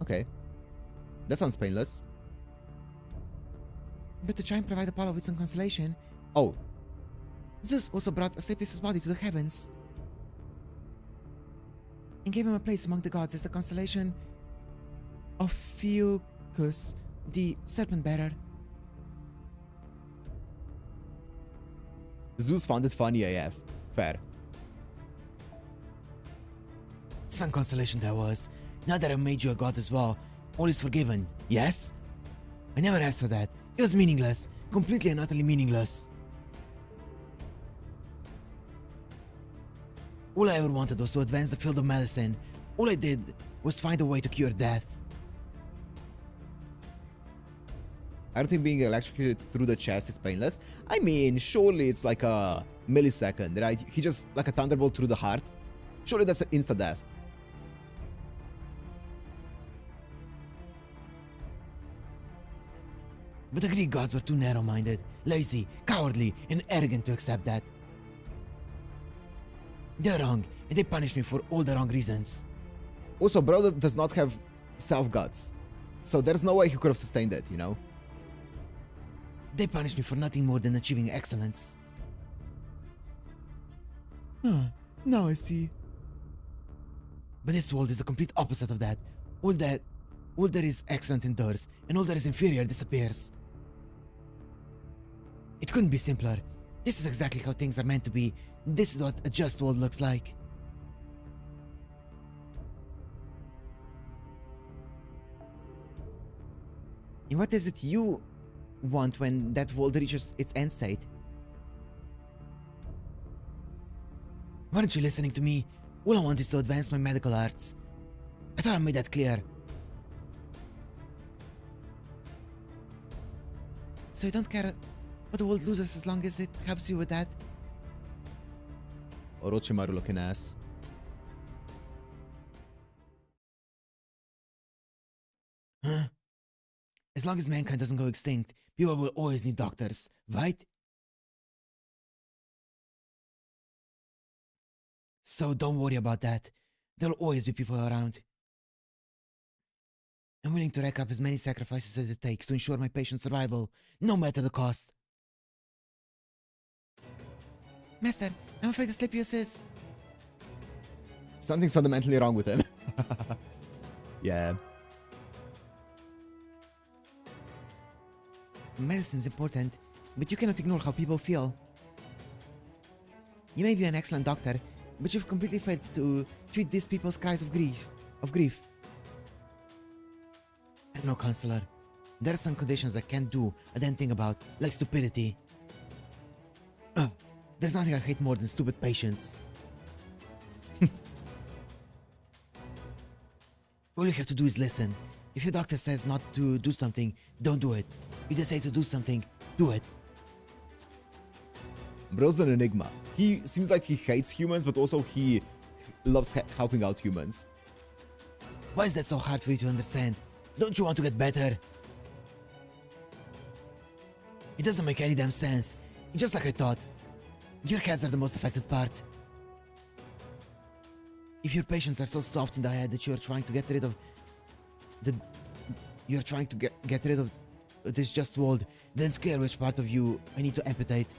Okay. That sounds painless. But to try and provide Apollo with some consolation, Oh. Zeus also brought Asclepius' body to the heavens and gave him a place among the gods as the constellation of Ophiuchus, the serpent bearer. Zeus found it funny AF. Fair. Some consolation there was. Now that I made you a god as well, all is forgiven, yes? I never asked for that. It was meaningless. Completely and utterly meaningless. All I ever wanted was to advance the field of medicine. All I did was find a way to cure death. I don't think being electrocuted through the chest is painless. I mean, surely it's like a millisecond, right? He just, like a thunderbolt through the heart. Surely that's an insta-death. But the Greek gods were too narrow-minded, lazy, cowardly, and arrogant to accept that. They're wrong, and they punished me for all the wrong reasons. Also, bro does not have self-guts. So there's no way he could have sustained it, you know? They punished me for nothing more than achieving excellence. Now I see. But this world is the complete opposite of that. All that is excellent endures, and all that is inferior disappears. It couldn't be simpler. This is exactly how things are meant to be. This is what a just world looks like. And what is it you want when that world reaches its end state? Weren't you listening to me? All I want is to advance my medical arts. I thought I made that clear. So you don't care what the world loses as long as it helps you with that? Orochimaru looking ass. Huh? As long as mankind doesn't go extinct, people will always need doctors, right? So don't worry about that. There'll always be people around. I'm willing to rack up as many sacrifices as it takes to ensure my patient's survival, no matter the cost. Master, I'm afraid Asclepius is... Something's fundamentally wrong with him. Yeah. Medicine's important, but you cannot ignore how people feel. You may be an excellent doctor, but you've completely failed to treat these people's cries of grief. I'm no counselor. There are some conditions I can't do a damn thing about, like stupidity. There's nothing I hate more than stupid patients. All you have to do is listen. If your doctor says not to do something, don't do it. If they say to do something, do it. Bro's an enigma. He seems like he hates humans, but also he loves helping out humans. Why is that so hard for you to understand? Don't you want to get better? It doesn't make any damn sense. It's just like I thought. Your cats are the most affected part. If your patients are so soft in the head that you're trying to get rid of get rid of this just world, then it's clear which part of you I need to amputate.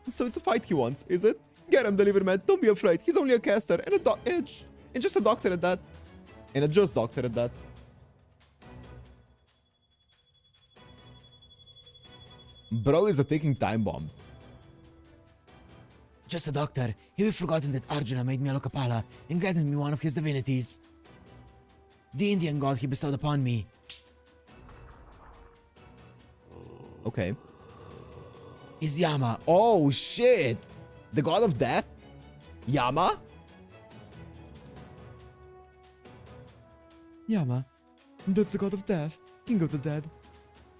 So it's a fight he wants, is it? Get him, deliver man. Don't be afraid. He's only a caster and just a doctor at that. And a just doctor at that. Bro is a ticking time bomb. Just a doctor. Have you forgotten that Arjuna made me a Lokapala and granted me one of his divinities? The Indian god he bestowed upon me. Okay. Is Yama. Oh shit! The god of death? Yama? Yama. That's the god of death, king of the dead,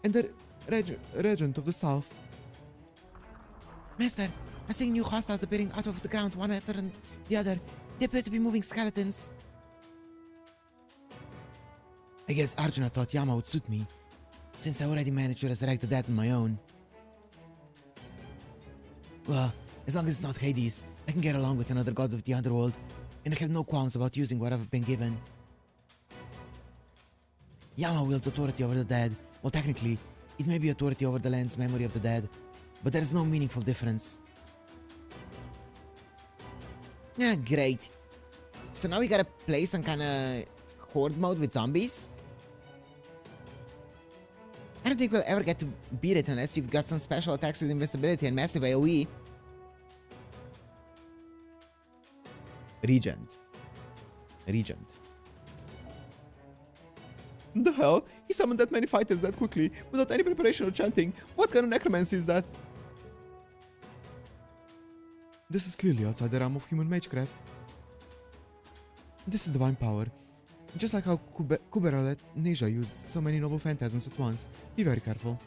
and the regent of the south. Master, I'm seeing new hostiles appearing out of the ground one after the other. They appear to be moving skeletons. I guess Arjuna thought Yama would suit me, since I already managed to resurrect the dead on my own. Well, as long as it's not Hades, I can get along with another god of the underworld, and I have no qualms about using what I've been given. Yama wields authority over the dead. Well, technically, it may be authority over the land's memory of the dead, but there is no meaningful difference. Yeah, great. So now we gotta play some kinda horde mode with zombies? I don't think we'll ever get to beat it unless you've got some special attacks with invincibility and massive AoE. Regent. The hell? He summoned that many fighters that quickly, without any preparation or chanting. What kind of necromancy is that? This is clearly outside the realm of human magecraft. This is divine power. Just like how Kubera let Neja used so many noble phantasms at once. Be very careful.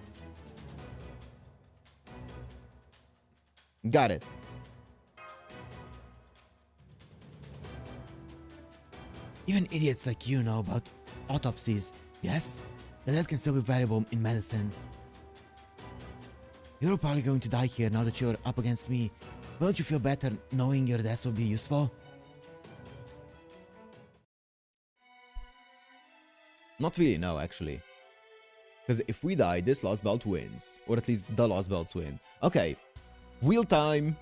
Got it. Even idiots like you know about autopsies, yes? The dead can still be valuable in medicine. You're probably going to die here now that you're up against me. Won't you feel better knowing your deaths will be useful? Not really, no, actually. Because if we die, this Lost Belt wins. Or at least the Lost Belts win. Okay. Wheel time.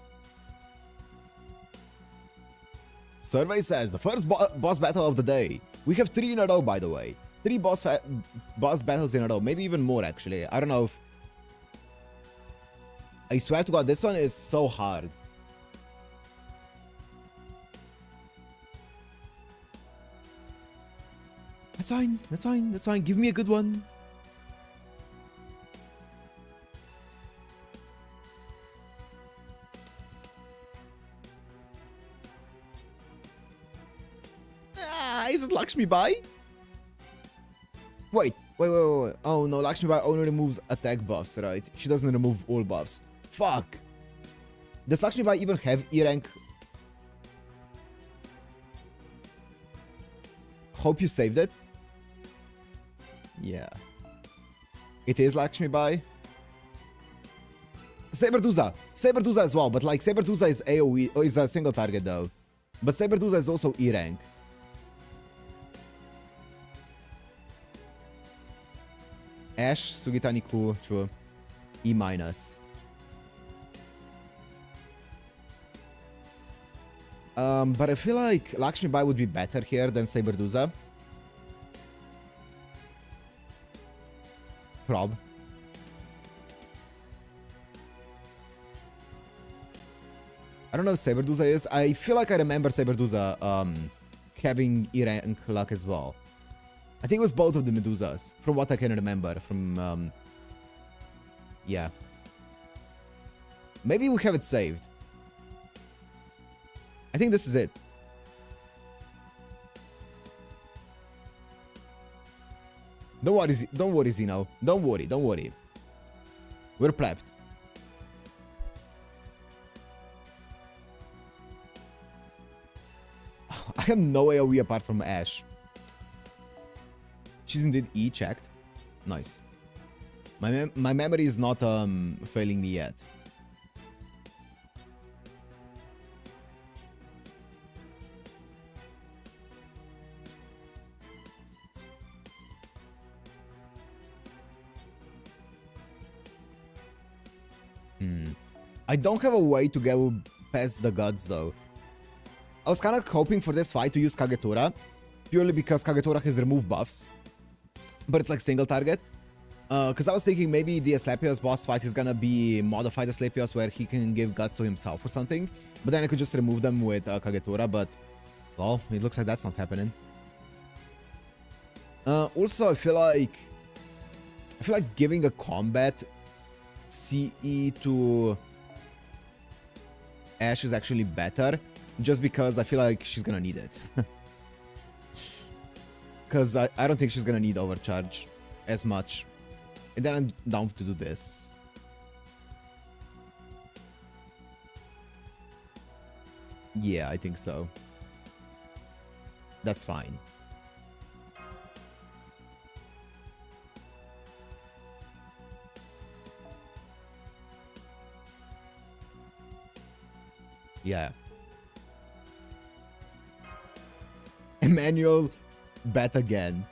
Survey says the first boss battle of the day. We have 3 in a row, by the way. 3 boss battles in a row. Maybe even more, actually. I don't know if... I swear to God, this one is so hard. That's fine, that's fine, that's fine. Give me a good one. Is it Lakshmi Bai? Wait. Oh no, Lakshmi Bai only removes attack buffs, right? She doesn't remove all buffs. Fuck. Does Lakshmi Bai even have E rank? Hope you saved it. Yeah. It is Lakshmi Bai. Saberduza. Saberduza as well, but like Saberduza is AoE, or is a single target though. But Saberduza is also E rank. Ash, Sugitaniku, true. E minus. But I feel like Lakshmi Bai would be better here than Saberduza. Prob. I don't know if Saberduza is. I feel like I remember Saberduza having E rank luck as well. I think it was both of the Medusas, from what I can remember from, yeah. Maybe we have it saved. I think this is it. Don't worry, Zeno. Don't worry. We're prepped. I have no AoE apart from Ashe. She's indeed E-checked. Nice. My memory is not failing me yet. I don't have a way to go past the gods though. I was kind of hoping for this fight to use Kagetora, purely because Kagetora has removed buffs, but it's like single target. Because I was thinking maybe the Asclepios boss fight is gonna be modified Asclepios where he can give guts to himself or something, but then I could just remove them with Kagetora, but well, it looks like that's not happening. Also, I feel like giving a combat CE to Ashe is actually better, just because I feel like she's gonna need it. Because I don't think she's gonna need overcharge as much. And then I'm down to do this. Yeah, I think so. That's fine. Yeah. Emmanuel, bet again.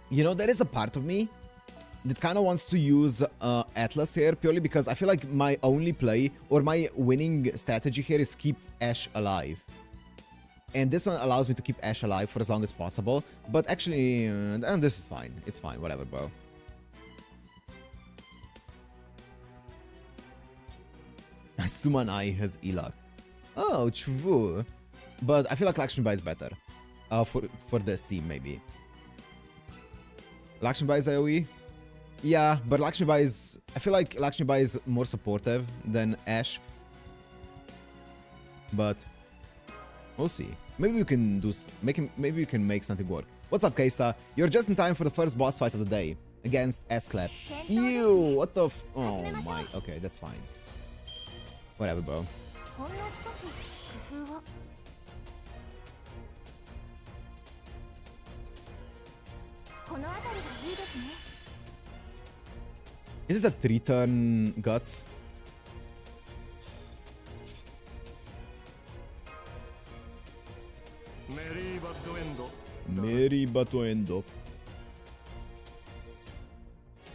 You know, there is a part of me that kind of wants to use Atlas here, purely because I feel like my only play or my winning strategy here is keep Ashe alive. And this one allows me to keep Ashe alive for as long as possible. But actually, and this is fine. It's fine, whatever, bro. Sumanai has Ilak. Oh, true. But I feel like Lakshmi is better. For this team, maybe. Lakshmi is AoE? Yeah, but Lakshmi is... I feel like Lakshmi is more supportive than Ashe. But... we'll see. Maybe we can do... maybe we can make something work. What's up, Keista? You're just in time for the first boss fight of the day. Against Assclap. Ew! What the f... oh my... okay, that's fine. Whatever, bro. Is it a 3-turn guts? Meri batuendo.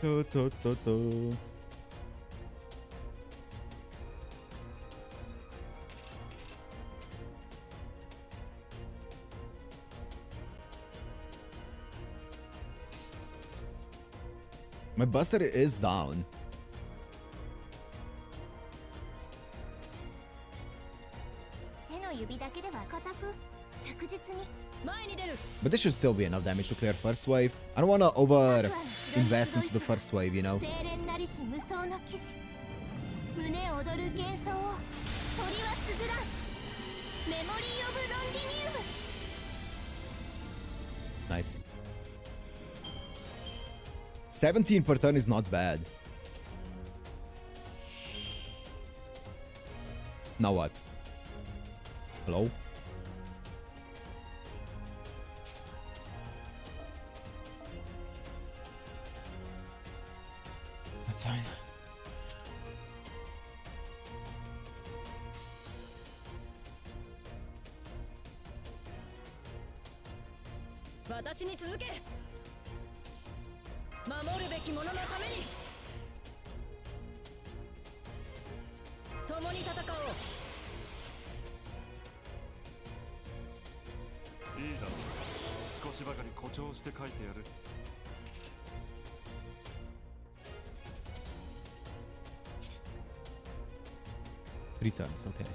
To. My buster is down. But this should still be enough damage to clear first wave. I don't want to over invest into the first wave, you know? Nice. 17 per turn is not bad. Now what? Hello? That's fine. Three turns, okay.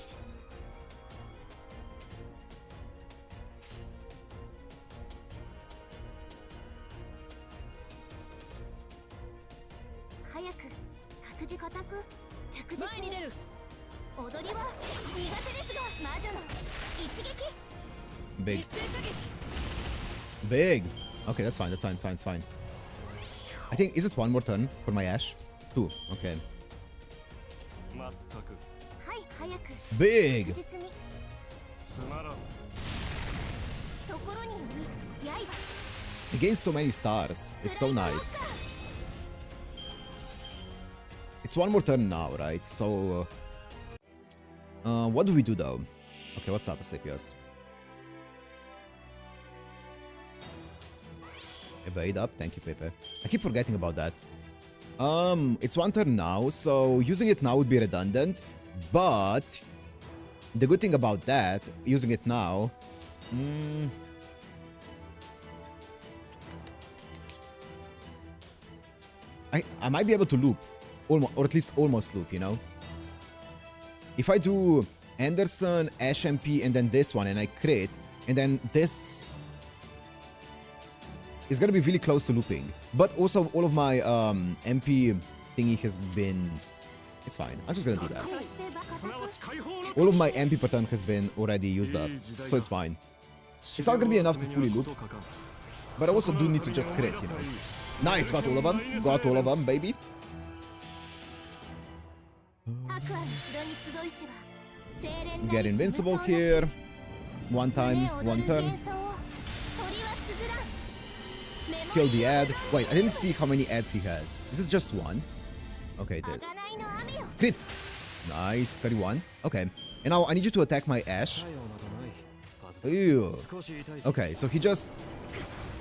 Big. Big. Okay, that's fine. That's fine. It's fine. It's fine. I think, is it one more turn for my Ash? 2. Okay. Big. He gains so many stars. It's so nice. It's one more turn now, right? So, what do we do though? Okay, what's up, Assclap? Evade up. Thank you, Pepe. I keep forgetting about that. It's one turn now, so using it now would be redundant. But the good thing about that, using it now, I might be able to loop, or at least almost loop, you know? If I do Anderson, Ash MP, and then this one, and I crit, and then this is gonna be really close to looping. But also, all of my MP thingy has been... It's fine. I'm just gonna do that. All of my MP per turn has been already used up, so it's fine. It's not gonna be enough to fully loop, but I also do need to just crit, you know? Nice, got all of them. Got all of them, baby. Get invincible here. One time, one turn. Kill the ad. Wait, I didn't see how many ads he has. Is it just one? Okay, it is. Crit! Nice, 31. Okay. And now I need you to attack my Ash. Ew. Okay, so he just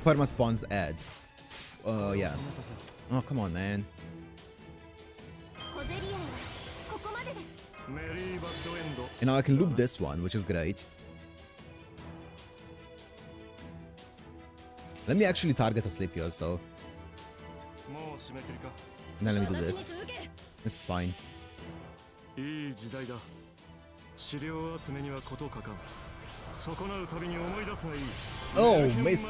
perma-spawns ads. Yeah. Oh, come on, man. And now I can loop this one, which is great. Let me actually target Assclap though. And then let me do this. This is fine. Oh, missed.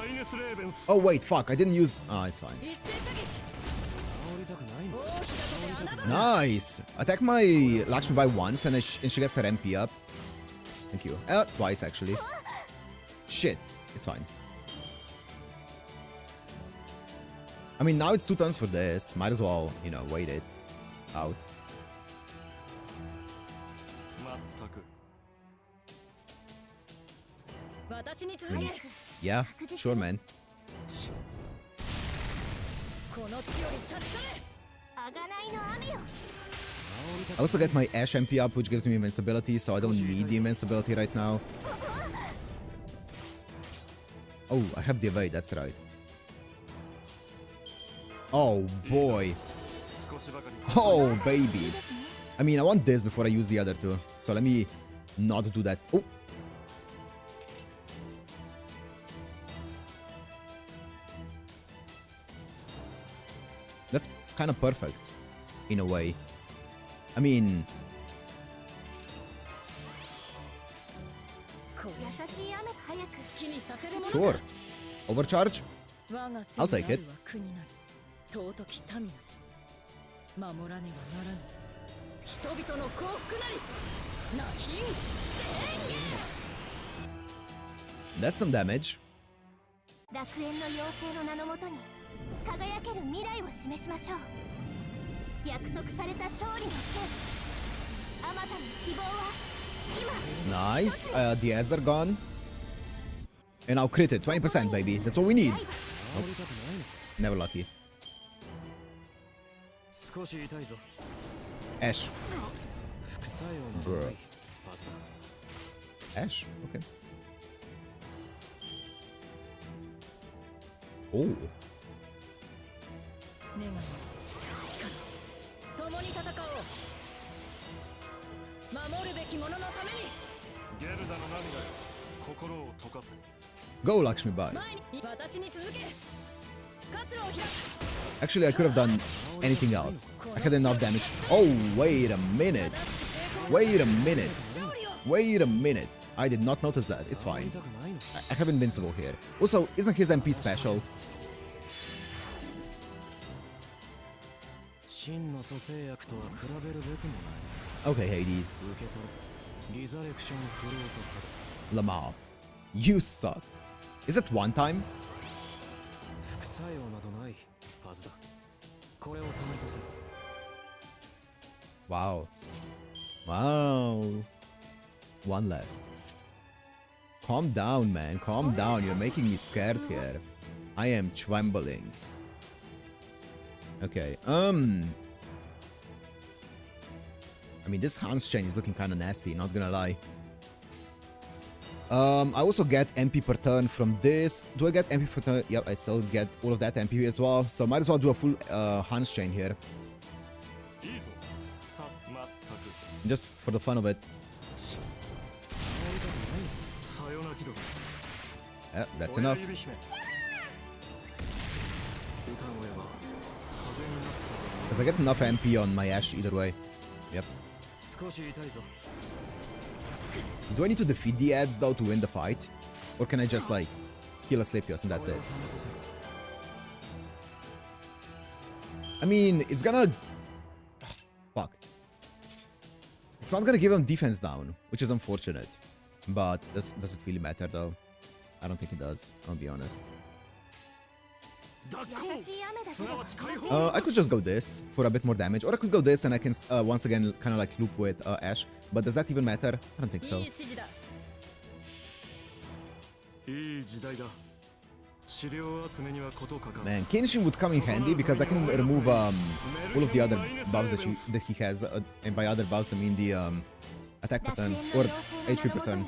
Oh, wait, fuck. I didn't use... Oh, it's fine. Nice. Attack my Lakshmi by once and she gets her MP up. Thank you. Twice, actually. Shit. It's fine. I mean, now it's 2 turns for this. Might as well, you know, wait it out. Yeah, sure, man. I also get my Ash MP up, which gives me invincibility, so I don't need the invincibility right now. Oh, I have the evade, that's right. Oh, boy. Oh, baby. I mean, I want this before I use the other two, so let me not do that. Oh. That's kind of perfect, in a way. I mean... Sure. Overcharge? I'll take it. That's some damage. Nice. The ads are gone. And I'll crit it. 20%, baby. That's all we need. Oh. Never lucky. Ash. Bruh. Ash? Okay. Oh. Go, Lakshmi Bai. Actually, I could have done anything else. I had enough damage. Oh, wait a minute. Wait a minute. Wait a minute. I did not notice that. It's fine. I have invincible here. Also, isn't his MP special? Okay, Hades. Lamar, you suck. Is it one time? Wow. Wow. One left. Calm down, man. Calm down. You're making me scared here. I am trembling. Okay. I mean, this Hans chain is looking kind of nasty, not gonna lie. I also get MP per turn from this. Do I get MP per turn? Yep, I still get all of that MP as well. So might as well do a full Hans chain here. Just for the fun of it. Yeah, that's enough. Because I get enough MP on my Ashe either way. Yep. Do I need to defeat the ads though to win the fight? Or can I just like kill Asclepios and that's it? I mean, it's gonna... Fuck. It's not gonna give him defense down, which is unfortunate. But does it really matter though? I don't think it does, I'll be honest. I could just go this for a bit more damage, or I could go this and I can once again kind of like loop with Ashe. But does that even matter? I don't think so. Man, Kenshin would come in handy because I can remove all of the other buffs that he has, and by other buffs I mean the attack per turn or HP per turn.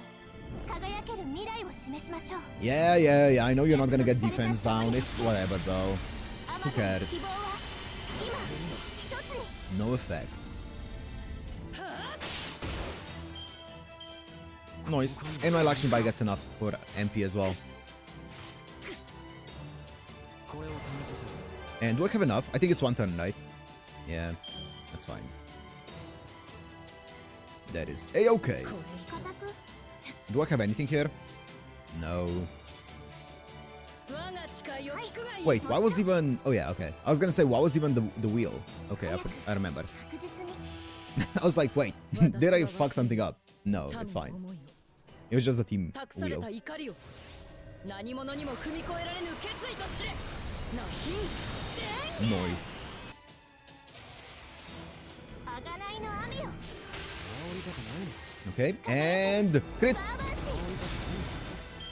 Yeah, I know you're not gonna get defense down. It's whatever, bro. Who cares? No effect. Nice. And my Lakshmi Bai gets enough for MP as well. And do I have enough? I think it's one turn, right? Yeah, that's fine. That is A-okay. Do I have anything here? No. Wait, why was even... Oh yeah, okay. I was gonna say, why was even the wheel? Okay, I remember. I was like, wait, did I fuck something up? No, it's fine. It was just the team wheel. Noise. Okay, and crit.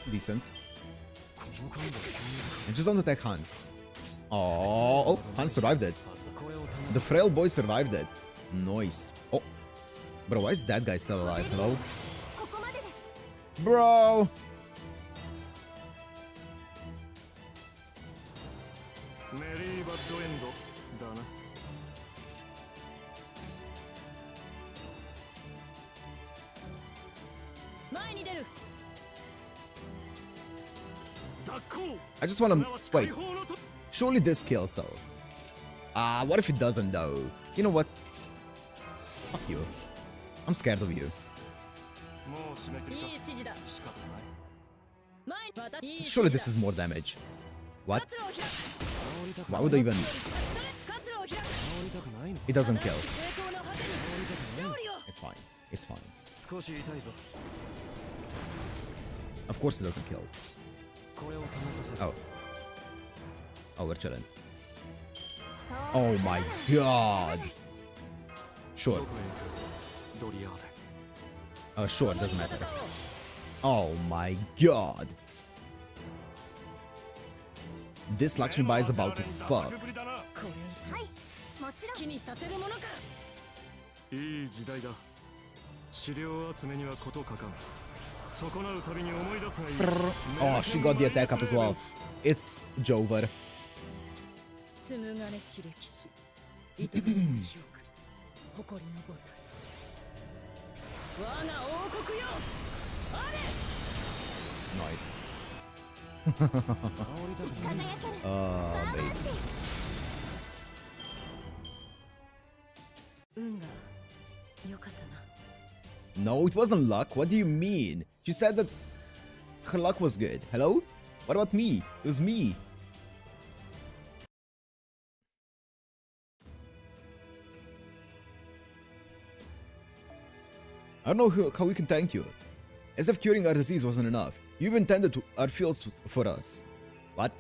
Decent. And just don't attack Hans. Oh, Hans survived it. The frail boy survived it. Nice. Oh, bro, why is that guy still alive? Hello? Bro! I just wanna... Wait. Surely this kills though. What if it doesn't though? You know what? Fuck you. I'm scared of you. Surely this is more damage. What? Why would I even... It doesn't kill. It's fine. It's fine. Of course it doesn't kill. Oh. Oh, we're chilling. Oh my god. Sure. Sure, it doesn't matter. Oh my god. This Lakshmi Bai is about to fuck. Oh, she got the attack up as well. It's Jover. Nice. Baby. No, it wasn't luck. What do you mean? She said that her luck was good. Hello? What about me? It was me. I don't know how we can thank you. As if curing our disease wasn't enough, you even tended to our fields for us. What?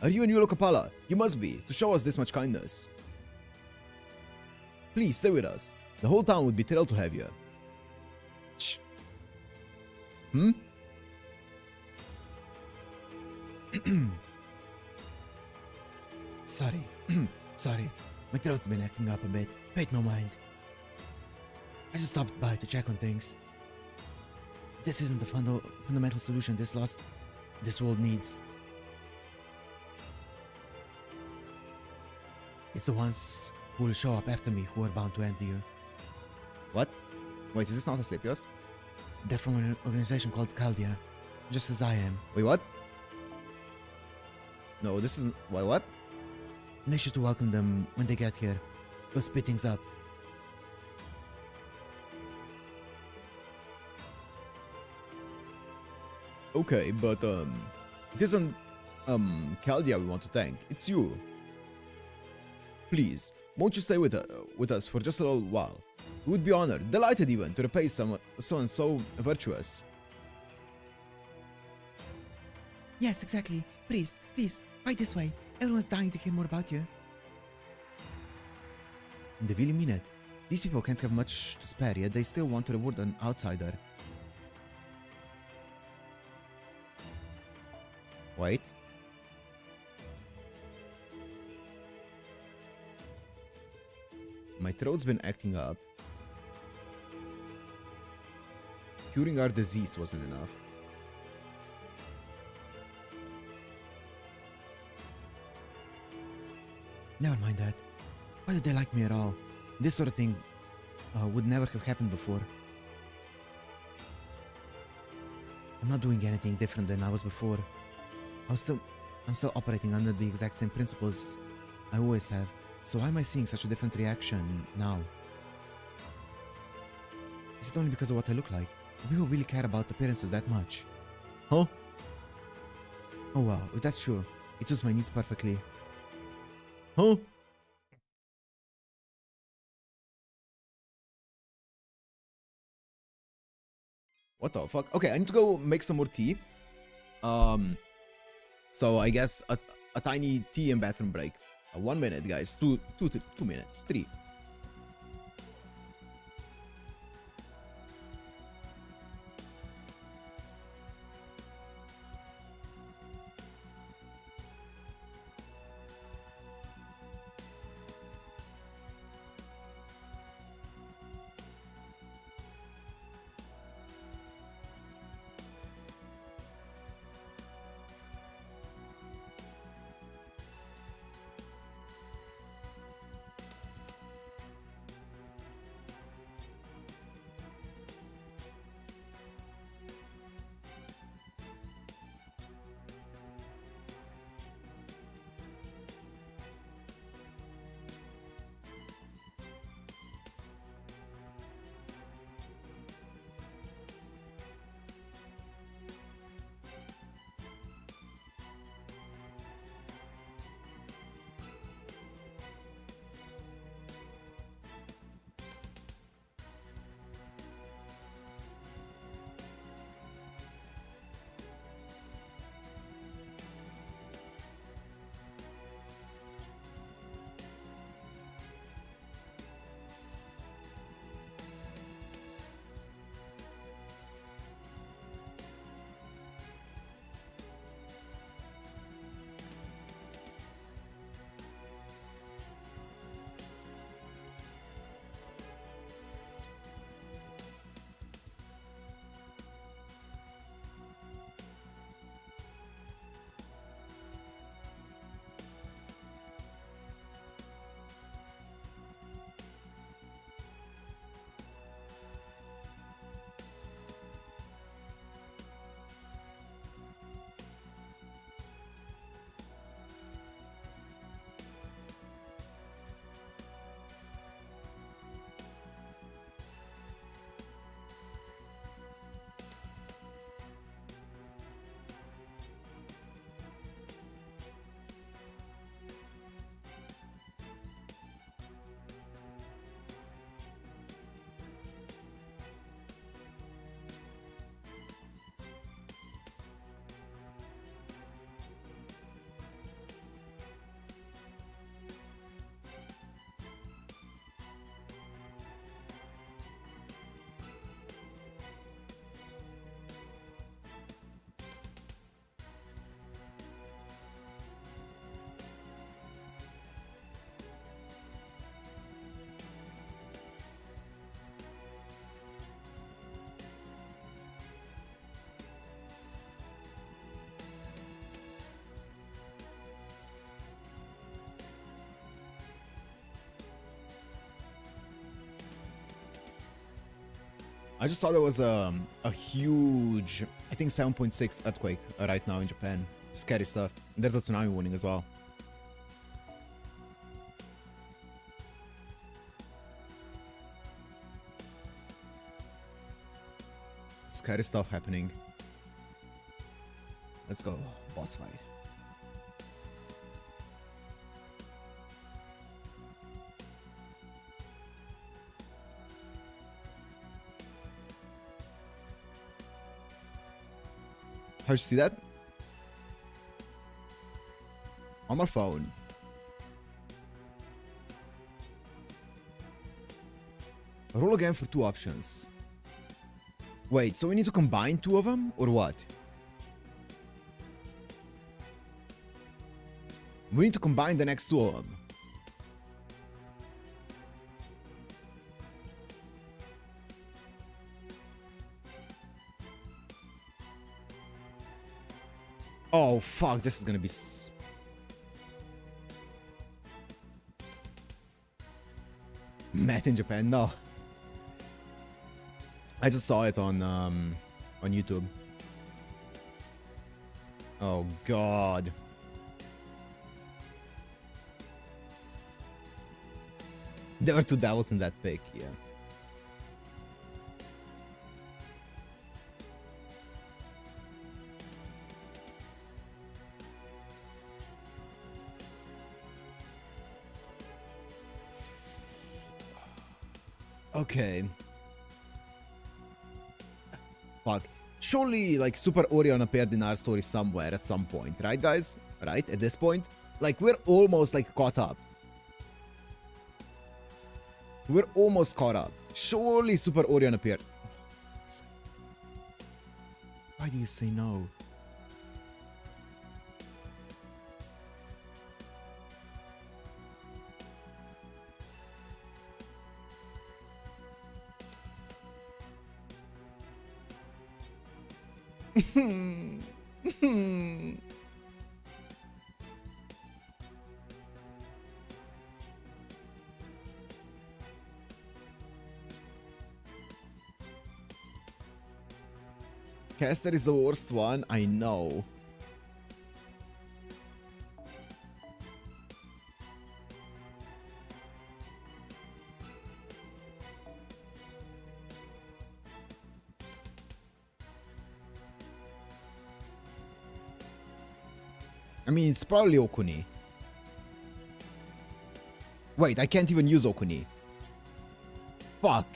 Are you a new Lokapala? You must be, to show us this much kindness. Please stay with us. The whole town would be thrilled to have you. Shh. Hmm? Sorry. Sorry. My throat's been acting up a bit. Pay no mind. I just stopped by to check on things. This isn't the fundamental solution this world needs. It's the ones who will show up after me who are bound to end you. What? Wait, is this not Asclepios? They're from an organization called Caldia, just as I am. Wait, what? No, this isn't... Why, what? Make sure to welcome them when they get here. We'll speed things up. Okay, but, it isn't, Caldia we want to thank. It's you. Please, won't you stay with us for just a little while? We would be honored, delighted even, to repay someone so virtuous. Yes, exactly. Please, right this way. Everyone's dying to hear more about you. They really mean it. These people can't have much to spare, yet they still want to reward an outsider. Wait. My throat's been acting up. Curing our disease wasn't enough. Never mind that. Why do they like me at all? This sort of thing would never have happened before. I'm not doing anything different than I was before. I'm still operating under the exact same principles I always have. So why am I seeing such a different reaction now? Is it only because of what I look like? Do people really care about appearances that much? Huh? Oh wow, if that's true, it suits my needs perfectly. Huh? What the fuck? Okay, I need to go make some more tea. So I guess a tiny tea and bathroom break. 1 minute, guys. 2 minutes. 3. I just saw there was a huge, I think 7.6 earthquake right now in Japan. Scary stuff. There's a tsunami warning as well. Scary stuff happening. Let's go. Boss fight. How'd you see that? On my phone. Roll again for 2 options. Wait, so we need to combine 2 of them, or what? We need to combine the next 2 of them. Oh, fuck, this is gonna be... Met in Japan? No. I just saw it on YouTube. Oh, God. There were 2 devils in that pic, yeah. Okay. Fuck. Surely, like, Super Orion appeared in our story somewhere at some point, right, guys? Right? At this point? Like, we're almost, like, caught up. We're almost caught up. Surely Super Orion appeared. Why do you say no? Caster is the worst one, I know. I mean, it's probably Okuni. Wait, I can't even use Okuni. Fuck.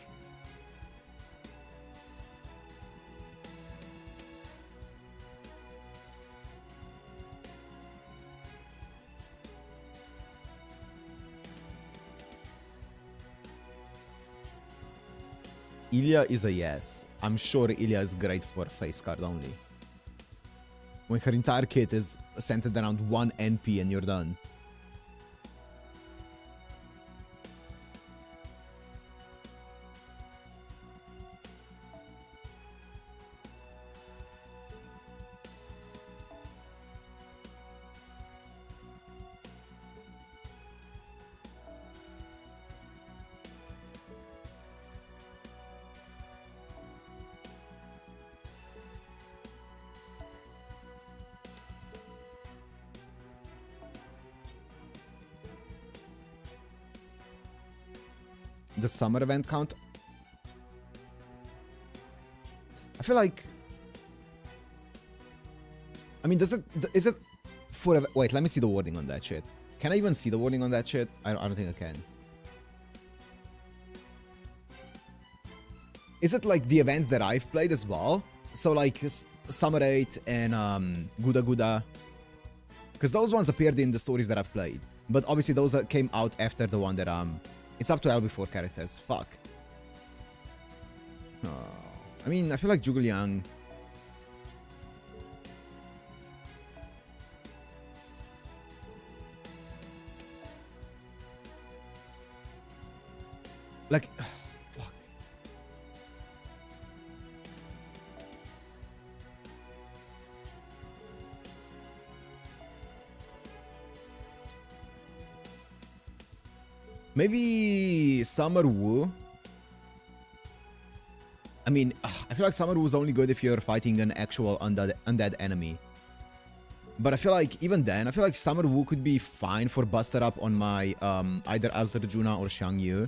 Ilya is a yes. I'm sure Ilya is great for face card only. When her entire kit is centered around 1 NP and you're done. The summer event count? I feel like... I mean, is it for... Wait, let me see the wording on that shit. Can I even see the wording on that shit? I don't think I can. Is it like the events that I've played as well? So like Summer 8 and Guda Guda. Because those ones appeared in the stories that I've played. But obviously those came out after the one that it's up to LB4 characters. Fuck. Oh. I mean, I feel like Zhuge Liang... Like... Fuck. Maybe Summer Wu. I mean, I feel like Summer was only good if you're fighting an actual undead enemy. But I feel like even then, I feel like Summer Wu could be fine for Buster Up on my either Alterjuna or Xiangyu.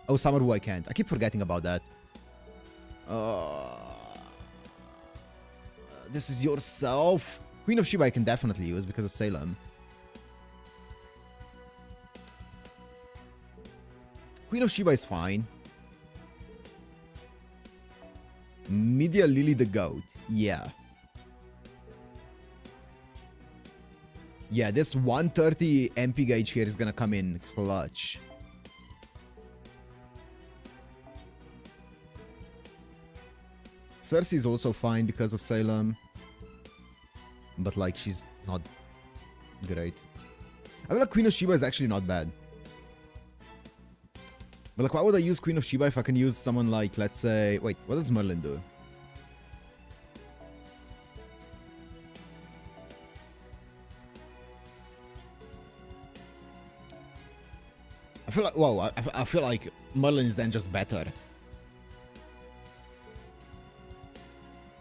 Oh, Summer Wu I can't. I keep forgetting about that. This is yourself. Queen of Sheba I can definitely use because of Salem. Queen of Sheba is fine. Media Lily the Goat. Yeah. Yeah, this 130 MP gauge here is gonna come in clutch. Cersei is also fine because of Salem. But, like, she's not great. I feel like Queen of Sheba is actually not bad. But, like, why would I use Queen of Sheba if I can use someone like, let's say... Wait, what does Merlin do? I feel like... Whoa, I feel like Merlin is then just better.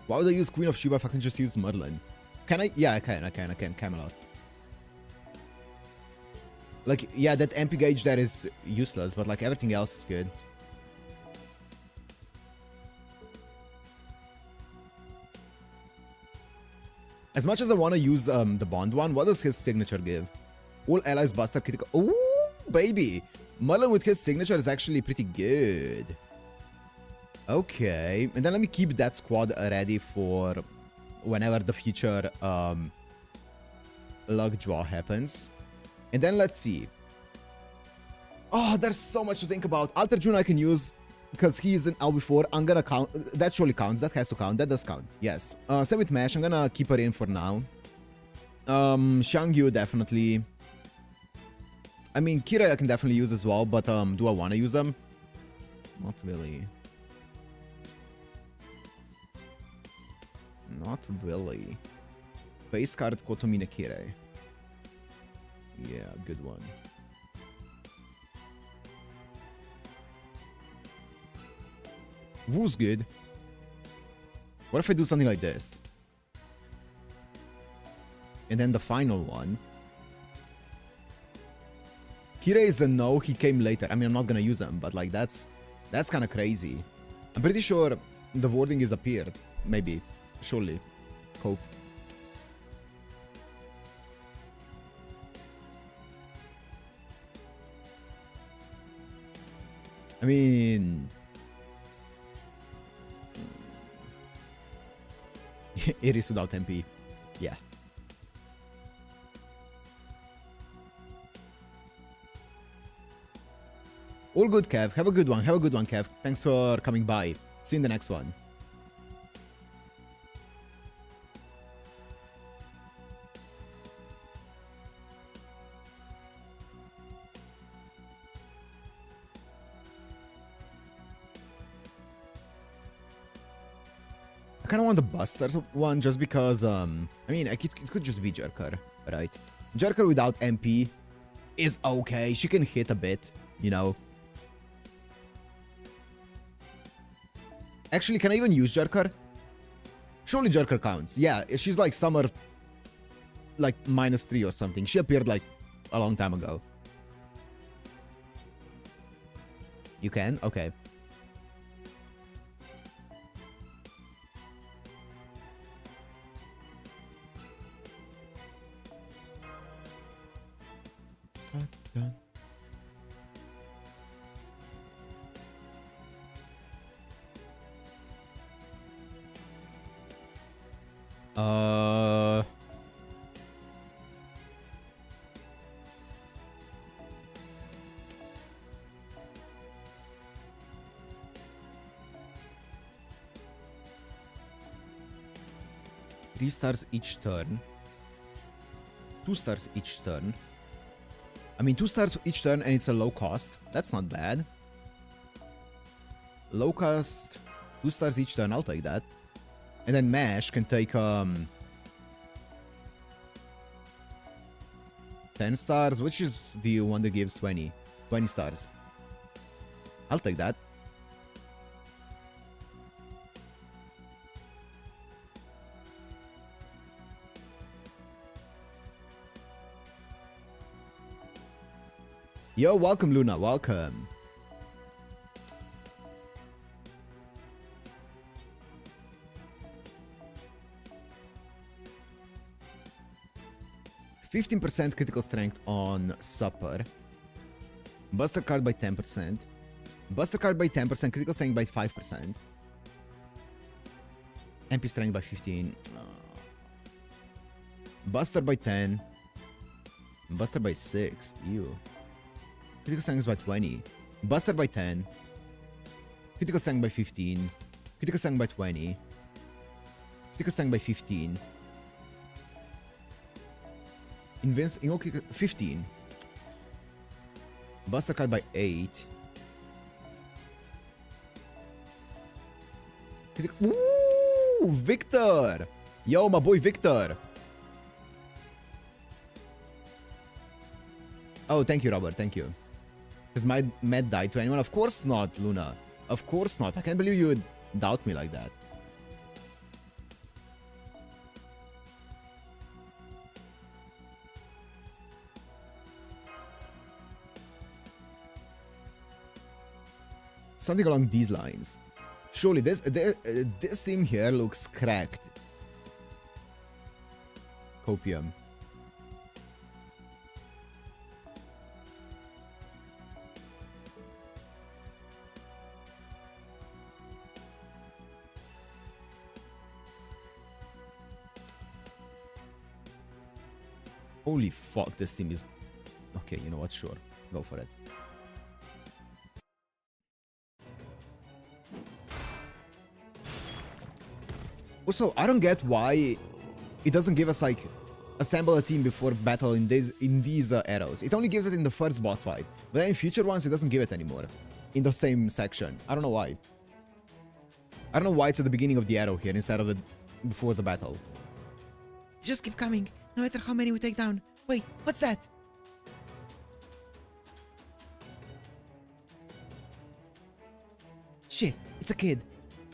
Why would I use Queen of Sheba if I can just use Merlin? Can I? Yeah, I can. Camelot. Like, yeah, that MP gauge there is useless, but, like, everything else is good. As much as I want to use the Bond one, what does his signature give? All allies buster critical... Ooh, baby! Merlin with his signature is actually pretty good. Okay, and then let me keep that squad ready for whenever the future luck draw happens. And then let's see. Oh, there's so much to think about. Alterjuna I can use because he is an LB4. I'm gonna count. That surely counts. That has to count. That does count. Yes. Same with Mesh. I'm gonna keep her in for now. Xiangyu definitely. I mean, Kira I can definitely use as well, but do I want to use them? Not really. Not really. Base card Kotomine Kirei. Yeah, good one. Wu's good. What if I do something like this? And then the final one. Kirei is a no, he came later. I mean, I'm not gonna use him, but like that's kind of crazy. I'm pretty sure the wording is appeared. Maybe. Surely. Cope. I mean... it is without MP. Yeah. All good, Kev. Have a good one. Have a good one, Kev. Thanks for coming by. See you in the next one. I kind of want the Busters one just because, I mean, it could just be Jerker, right? Jerker without MP is okay. She can hit a bit, you know. Actually, can I even use Jerker? Surely Jerker counts. Yeah, she's like Summer, like -3 or something. She appeared like a long time ago. You can? Okay. Done. Three stars each turn. 2 stars each turn. I mean, 2 stars each turn and it's a low cost. That's not bad. Low cost, 2 stars each turn, I'll take that. And then Mash can take 10 stars, which is the one that gives 20 stars. I'll take that. Yo, welcome, Luna. Welcome. %15% critical strength on Supper. Buster card by 10%. Buster card by 10%, critical strength by 5%. MP strength by 15. Buster by 10. Buster by 6. Ew. Critical strength by 20. Buster by 10. Critical strength by 15. Critical strength by 20. Critical strength by 15. Invoke 15. Buster card by 8. Ooh, Victor! Yo, my boy Victor! Oh, thank you, Robert, thank you. Has my Matt died to anyone? Of course not, Luna. Of course not. I can't believe you would doubt me like that. Something along these lines. Surely this team here looks cracked. Copium. Holy fuck, this team is... Okay, you know what? Sure. Go for it. Also, I don't get why it doesn't give us, like, assemble a team before battle in these arrows. It only gives it in the first boss fight. But then in future ones, it doesn't give it anymore. In the same section. I don't know why. I don't know why it's at the beginning of the arrow here instead of before the battle. They just keep coming, no matter how many we take down. Wait, what's that? Shit, it's a kid.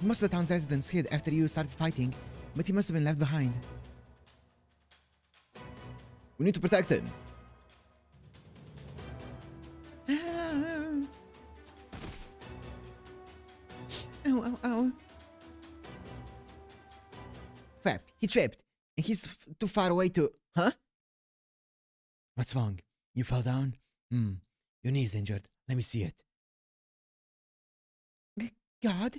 Most of the town's residents hid after you started fighting, but he must have been left behind. We need to protect him. Ow, ow, ow. Crap, he tripped, and he's too far away to... Huh? What's wrong? You fell down? Your knee's injured. Let me see it. God?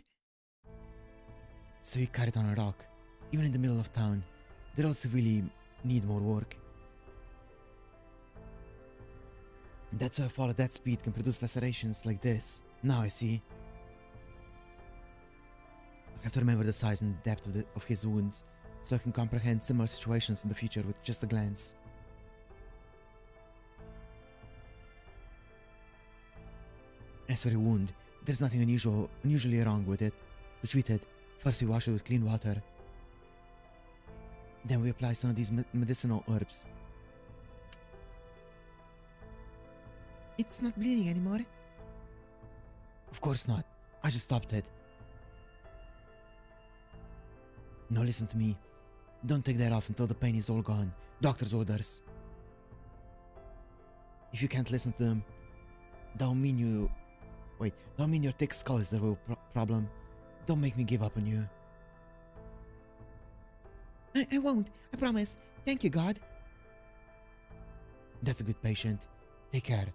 So you cut it on a rock, even in the middle of town. The roads really need more work. That's why a fall at that speed can produce lacerations like this. Now I see. I have to remember the size and depth of his wounds, so I can comprehend similar situations in the future with just a glance. As for a wound, there's nothing unusually wrong with it. To treat it, first we wash it with clean water. Then we apply some of these medicinal herbs. It's not bleeding anymore. Of course not. I just stopped it. Now listen to me. Don't take that off until the pain is all gone. Doctor's orders. If you can't listen to them, that'll mean you... Wait, that'll mean your thick skull is the real problem. Don't make me give up on you. I won't. I promise. Thank you, God. That's a good patient. Take care.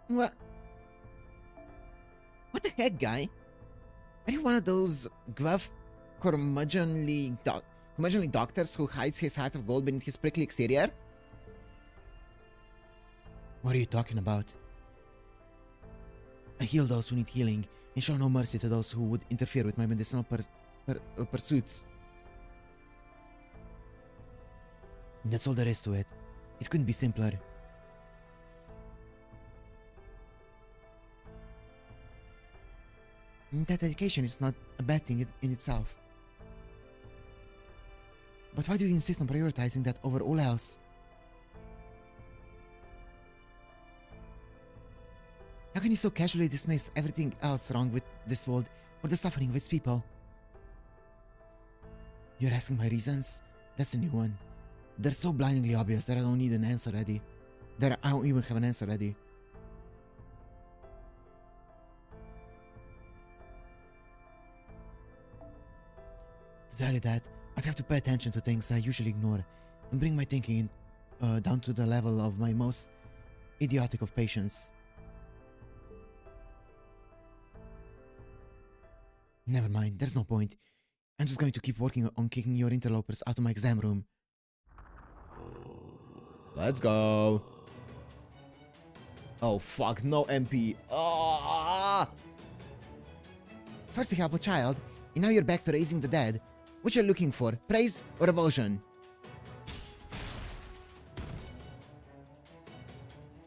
What? What the heck, guy? Are you one of those gruff, curmudgeonly doctors who hides his heart of gold beneath his prickly exterior? What are you talking about? I heal those who need healing and show no mercy to those who would interfere with my medicinal pursuits. That's all there is to it. It couldn't be simpler. That dedication is not a bad thing in itself. But why do you insist on prioritizing that over all else? How can you so casually dismiss everything else wrong with this world or the suffering of its people? You're asking my reasons? That's a new one. They're so blindingly obvious that I don't need an answer ready. That I don't even have an answer ready. To tell you that, I'd have to pay attention to things I usually ignore and bring my thinking down to the level of my most idiotic of patience. Never mind, there's no point. I'm just going to keep working on kicking your interlopers out of my exam room. Let's go. Oh fuck, no MP. Ah! First you help a child, and now you're back to raising the dead. What you're looking for, praise or revulsion?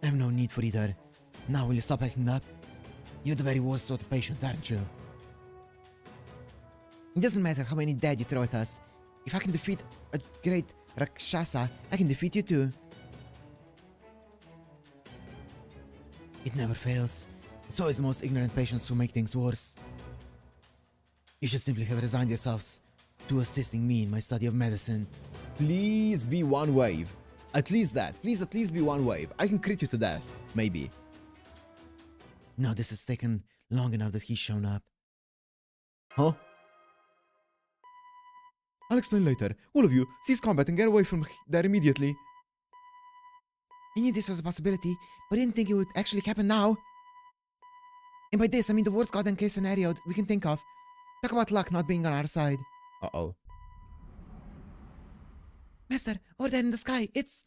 I have no need for either. Now will you stop acting up? You're the very worst sort of patient, aren't you? It doesn't matter how many dead you throw at us. If I can defeat a great Rakshasa, I can defeat you too. It never fails. It's always the most ignorant patients who make things worse. You should simply have resigned yourselves to assisting me in my study of medicine. Please be one wave. At least that. Please at least be one wave. I can crit you to death. Maybe. No, this has taken long enough that he's shown up. Huh? I'll explain later. All of you, cease combat and get away from there immediately. I knew this was a possibility, but I didn't think it would actually happen now. And by this, I mean the worst goddamn case scenario we can think of. Talk about luck not being on our side. Uh-oh. Master, over there in the sky, it's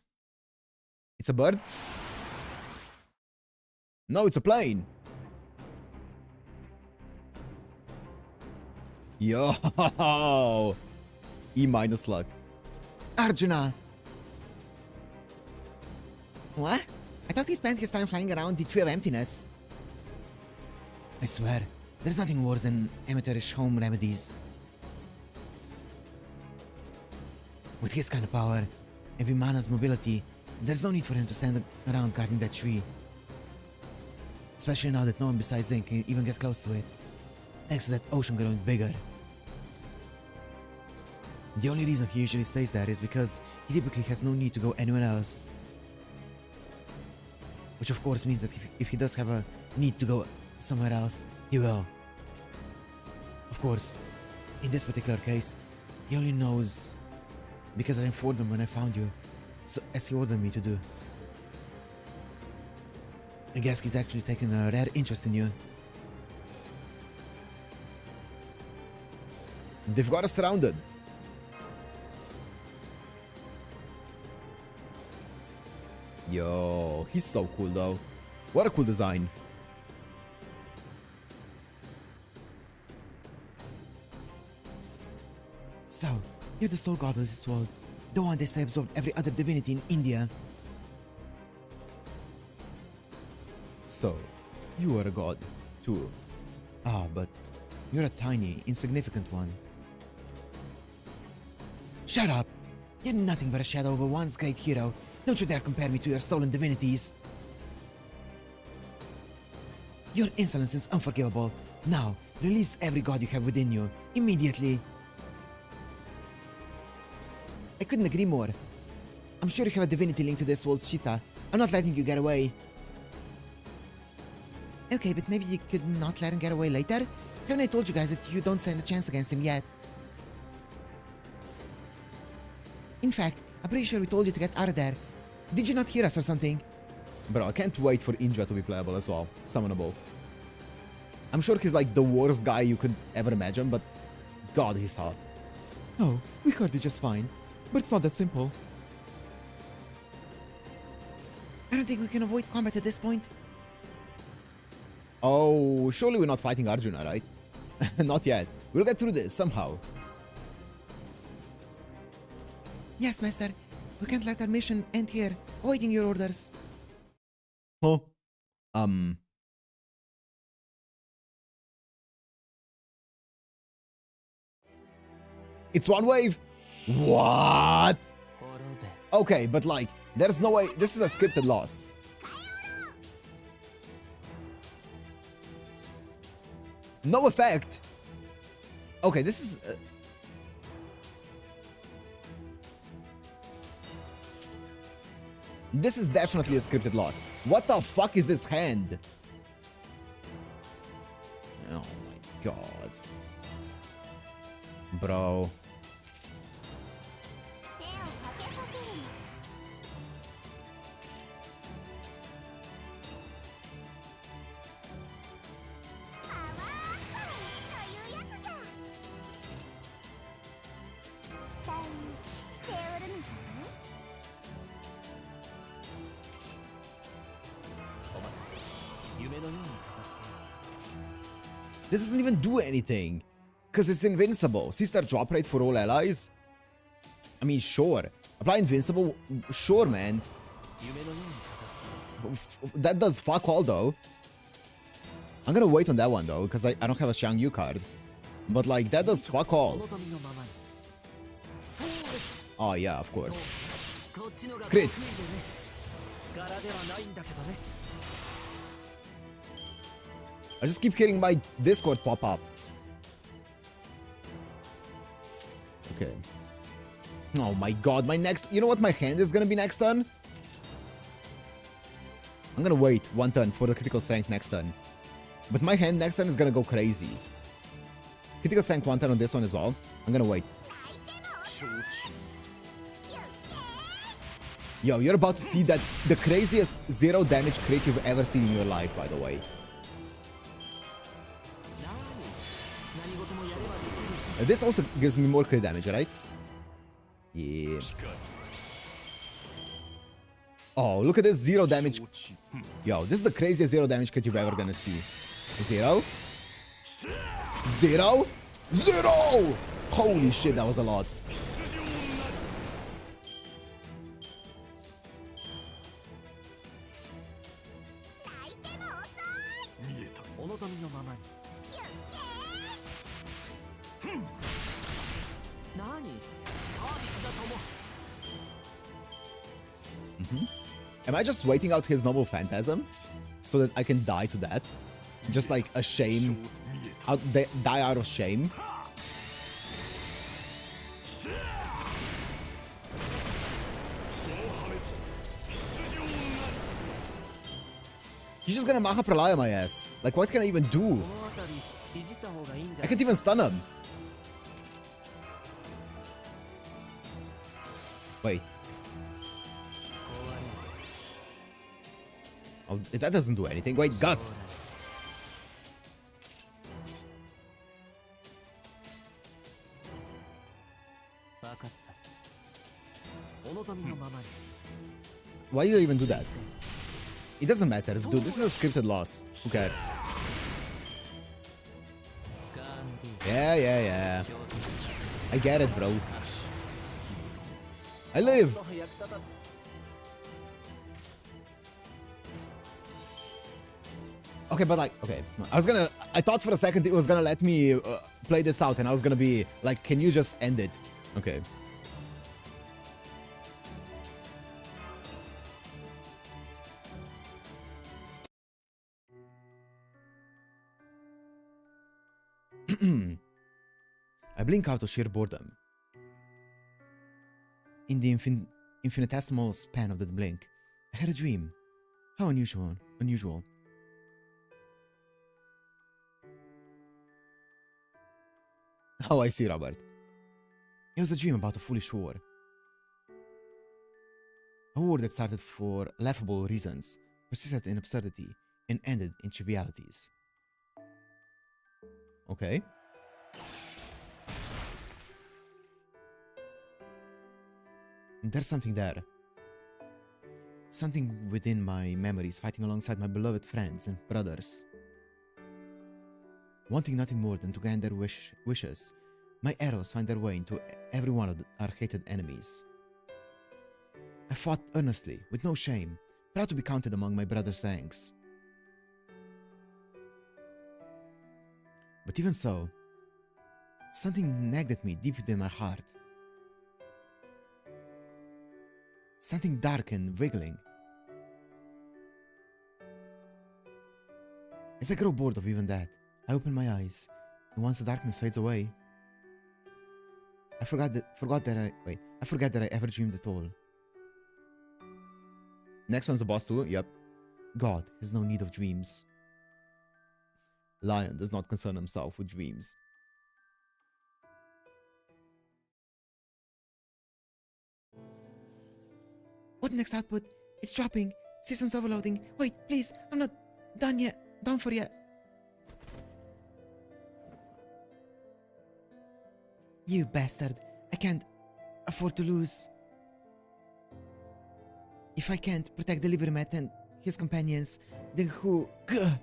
It's a bird? No, it's a plane. Yo! E minus luck. Arjuna. What? I thought he spent his time flying around the Tree of Emptiness. I swear, there's nothing worse than amateurish home remedies. With his kind of power, and Vimana's mobility, there's no need for him to stand around guarding that tree. Especially now that no one besides Zane can even get close to it, thanks to that ocean growing bigger. The only reason he usually stays there is because he typically has no need to go anywhere else. Which of course means that if he does have a need to go somewhere else, he will. Of course, in this particular case, he only knows because I informed him when I found you, so as he ordered me to do. I guess he's actually taken a rare interest in you. They've got us surrounded. Yo, he's so cool though. What a cool design. So, you're the sole god of this world, the one they say absorbed every other divinity in India. So, you are a god, too. Ah, but you're a tiny, insignificant one. Shut up! You're nothing but a shadow of a once great hero. Don't you dare compare me to your stolen divinities. Your insolence is unforgivable. Now, release every god you have within you, immediately. I couldn't agree more. I'm sure you have a divinity linked to this world's Shita. I'm not letting you get away. Okay, but maybe you could not let him get away later? Haven't I told you guys that you don't stand a chance against him yet? In fact, I'm pretty sure we told you to get out of there. Did you not hear us or something? Bro, I can't wait for Indra to be playable as well. Summonable. I'm sure he's like the worst guy you could ever imagine, but god, he's hot. Oh, we heard it just fine. But it's not that simple. I don't think we can avoid combat at this point. Oh, surely we're not fighting Arjuna, right? Not yet. We'll get through this somehow. Yes, Master. We can't let our mission end here, awaiting your orders. Huh? It's one wave? What? Okay, but like, there's no way. This is a scripted loss. No effect. Okay, this is... This is definitely a scripted loss. What the fuck is this hand? Oh my god. Bro. This doesn't even do anything. Because it's invincible. C-star drop rate for all allies? I mean, sure. Apply invincible? Sure, man. That does fuck all, though. I'm gonna wait on that one, though, because I don't have a Xiang Yu card. But, like, that does fuck all. Oh, yeah, of course. Crit. I just keep hearing my Discord pop up. Okay. Oh my god, my next... You know what my hand is gonna be next turn? I'm gonna wait one turn for the critical strength next turn. But my hand next turn is gonna go crazy. Critical strength one turn on this one as well. I'm gonna wait. Yo, you're about to see that the craziest 0 damage crit you've ever seen in your life, by the way. This also gives me more crit damage, right? Yeah. Oh, look at this 0 damage. Yo, this is the craziest 0 damage crit you're ever gonna see. 0? 0? 0! Holy shit, that was a lot. Am I just waiting out his noble phantasm so that I can die to that? Just like a shame, die out of shame. He's just gonna Maha Pralaya my ass. Like, what can I even do? I can't even stun him. Wait. Oh, that doesn't do anything. Wait, guts. Why do you even do that? It doesn't matter. Dude, this is a scripted loss. Who cares? Yeah. I get it, bro. I live. Okay, but like, okay. I thought for a second it was gonna let me play this out and I was gonna be like, can you just end it? Okay. I blink out of sheer boredom. In the infinitesimal span of that blink, I had a dream. How unusual. Oh, I see, Robert. It was a dream about a foolish war. A war that started for laughable reasons, persisted in absurdity, and ended in trivialities. Okay. There's something there. Something within my memories fighting alongside my beloved friends and brothers. Wanting nothing more than to grant their wishes, my arrows find their way into every one of our hated enemies. I fought earnestly, with no shame, proud to be counted among my brother's ranks. But even so, something nagged at me deep within my heart. Something dark and wriggling. As I grow bored of even that, I open my eyes, and once the darkness fades away, I forget that I ever dreamed at all. Next one's a boss too. Yep. God has no need of dreams. Lion does not concern himself with dreams. What next output? It's dropping. Systems overloading. Wait, please. I'm not done yet. Done for yet. You bastard. I can't afford to lose. If I can't protect the Livermet and his companions, then who? Gah!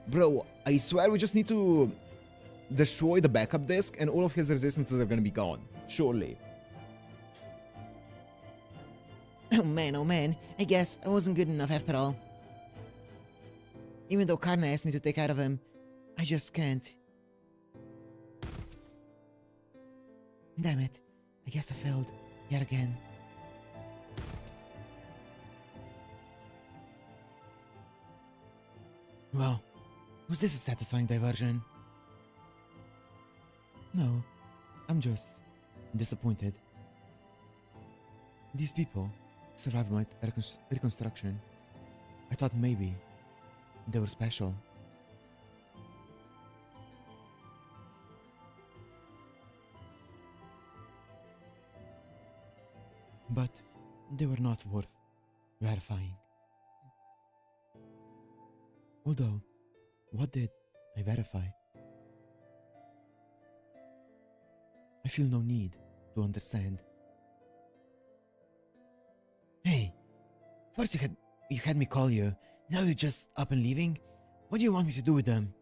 Bro, I swear we just need to destroy the backup disk and all of his resistances are gonna be gone. Surely. Oh man, I guess I wasn't good enough after all. Even though Karna asked me to take care of him, I just can't. Damn it, I guess I failed yet again. Well, was this a satisfying diversion? No, I'm just disappointed. These people survived my reconstruction. I thought maybe they were special. But they were not worth verifying. Although, what did I verify? I feel no need to understand. Hey, first you had me call you, now you're just up and leaving? What do you want me to do with them?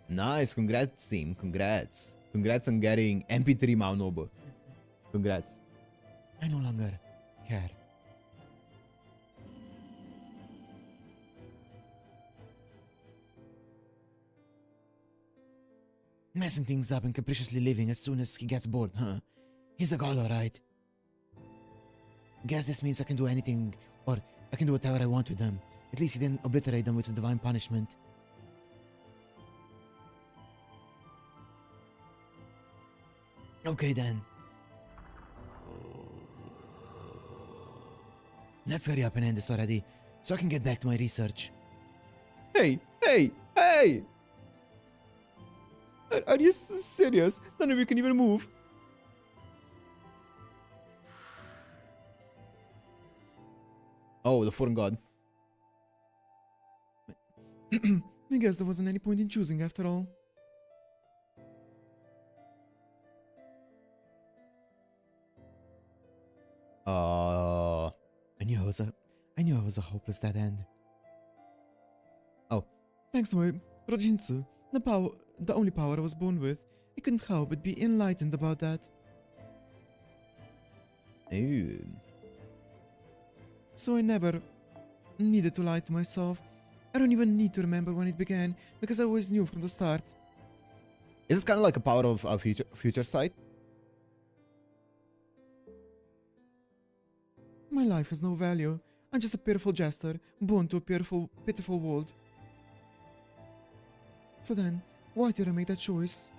Nice, congrats team, congrats. Congrats on getting MP3 Mount Nobu. Congrats. I no longer care. Messing things up and capriciously leaving as soon as he gets bored, huh? He's a god, alright. Guess this means I can do anything, or I can do whatever I want with them. At least he didn't obliterate them with a divine punishment. Okay then. Let's hurry up and end this already, so I can get back to my research. Hey, hey, hey! Are you serious? None of you can even move. Oh, the foreign god. I guess there wasn't any point in choosing after all. I knew I was a hopeless dead end. Oh. Thanks to my Rojinsu, the only power I was born with, I couldn't help but be enlightened about that. Ew. So I never needed to lie to myself. I don't even need to remember when it began, because I always knew from the start. Is it kind of like a power of our future sight? My life has no value. I'm just a pitiful jester, born to a pitiful world. So then, why did I make that choice?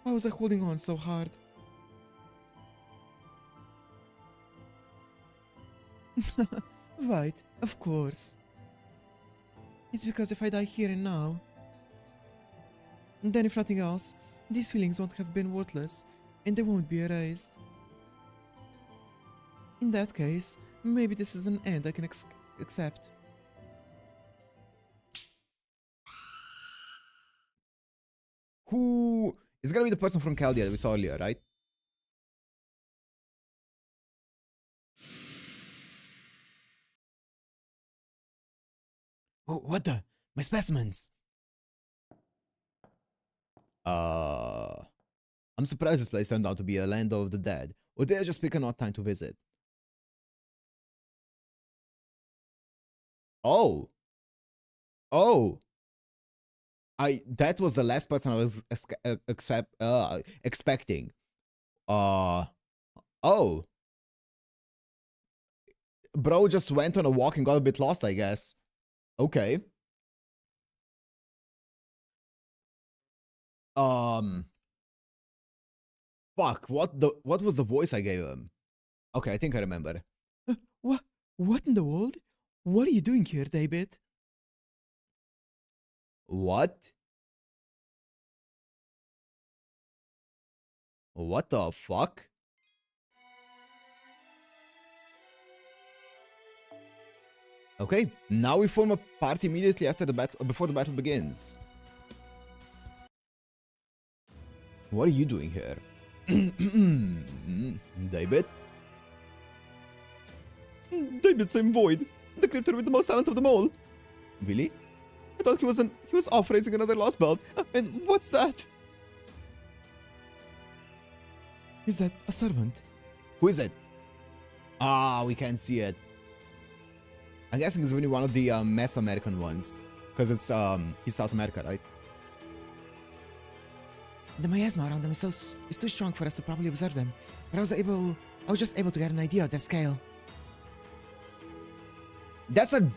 Why was I holding on so hard? Right, of course. It's because if I die here and now, then if nothing else, these feelings won't have been worthless, and they won't be erased. In that case, maybe this is an end I can accept. Who? It's gonna be the person from Chaldea that we saw earlier, right? Oh, what the? My specimens! I'm surprised this place turned out to be a land of the dead. Or did I just pick an odd time to visit? Oh. Oh. That was the last person I was expecting. Oh. Bro just went on a walk and got a bit lost, I guess. Okay. Fuck, what was the voice I gave him? Okay, I think I remember. What in the world? What are you doing here, David? What? What the fuck? Okay, now we form a party immediately after the battle, before the battle begins. What are you doing here? David? David Sim Void, the crypter with the most talent of them all. Really? I thought he was off raising another lost belt. And what's that? Is that a servant? Who is it? Ah, we can't see it. I'm guessing it's really one of the Mesoamerican ones. Because it's, he's South America, right? The miasma around them is too strong for us to properly observe them. But I was just able to get an idea of their scale. That's a...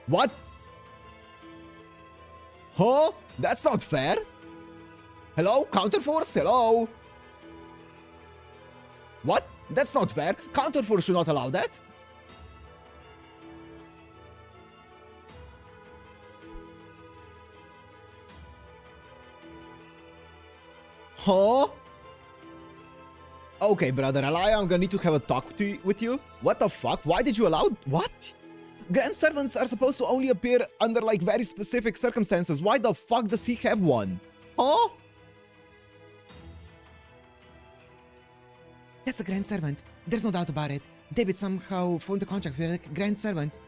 What? Huh? That's not fair. Hello? Counterforce? Hello? What? That's not fair. Counterforce should not allow that. Huh? Okay, brother Alaya, I'm gonna need to have a talk with you. What the fuck? Why did you allow... What? Grand servants are supposed to only appear under, like, very specific circumstances. Why the fuck does he have one? Huh? That's a Grand Servant. There's no doubt about it. David somehow formed a contract with a Grand Servant.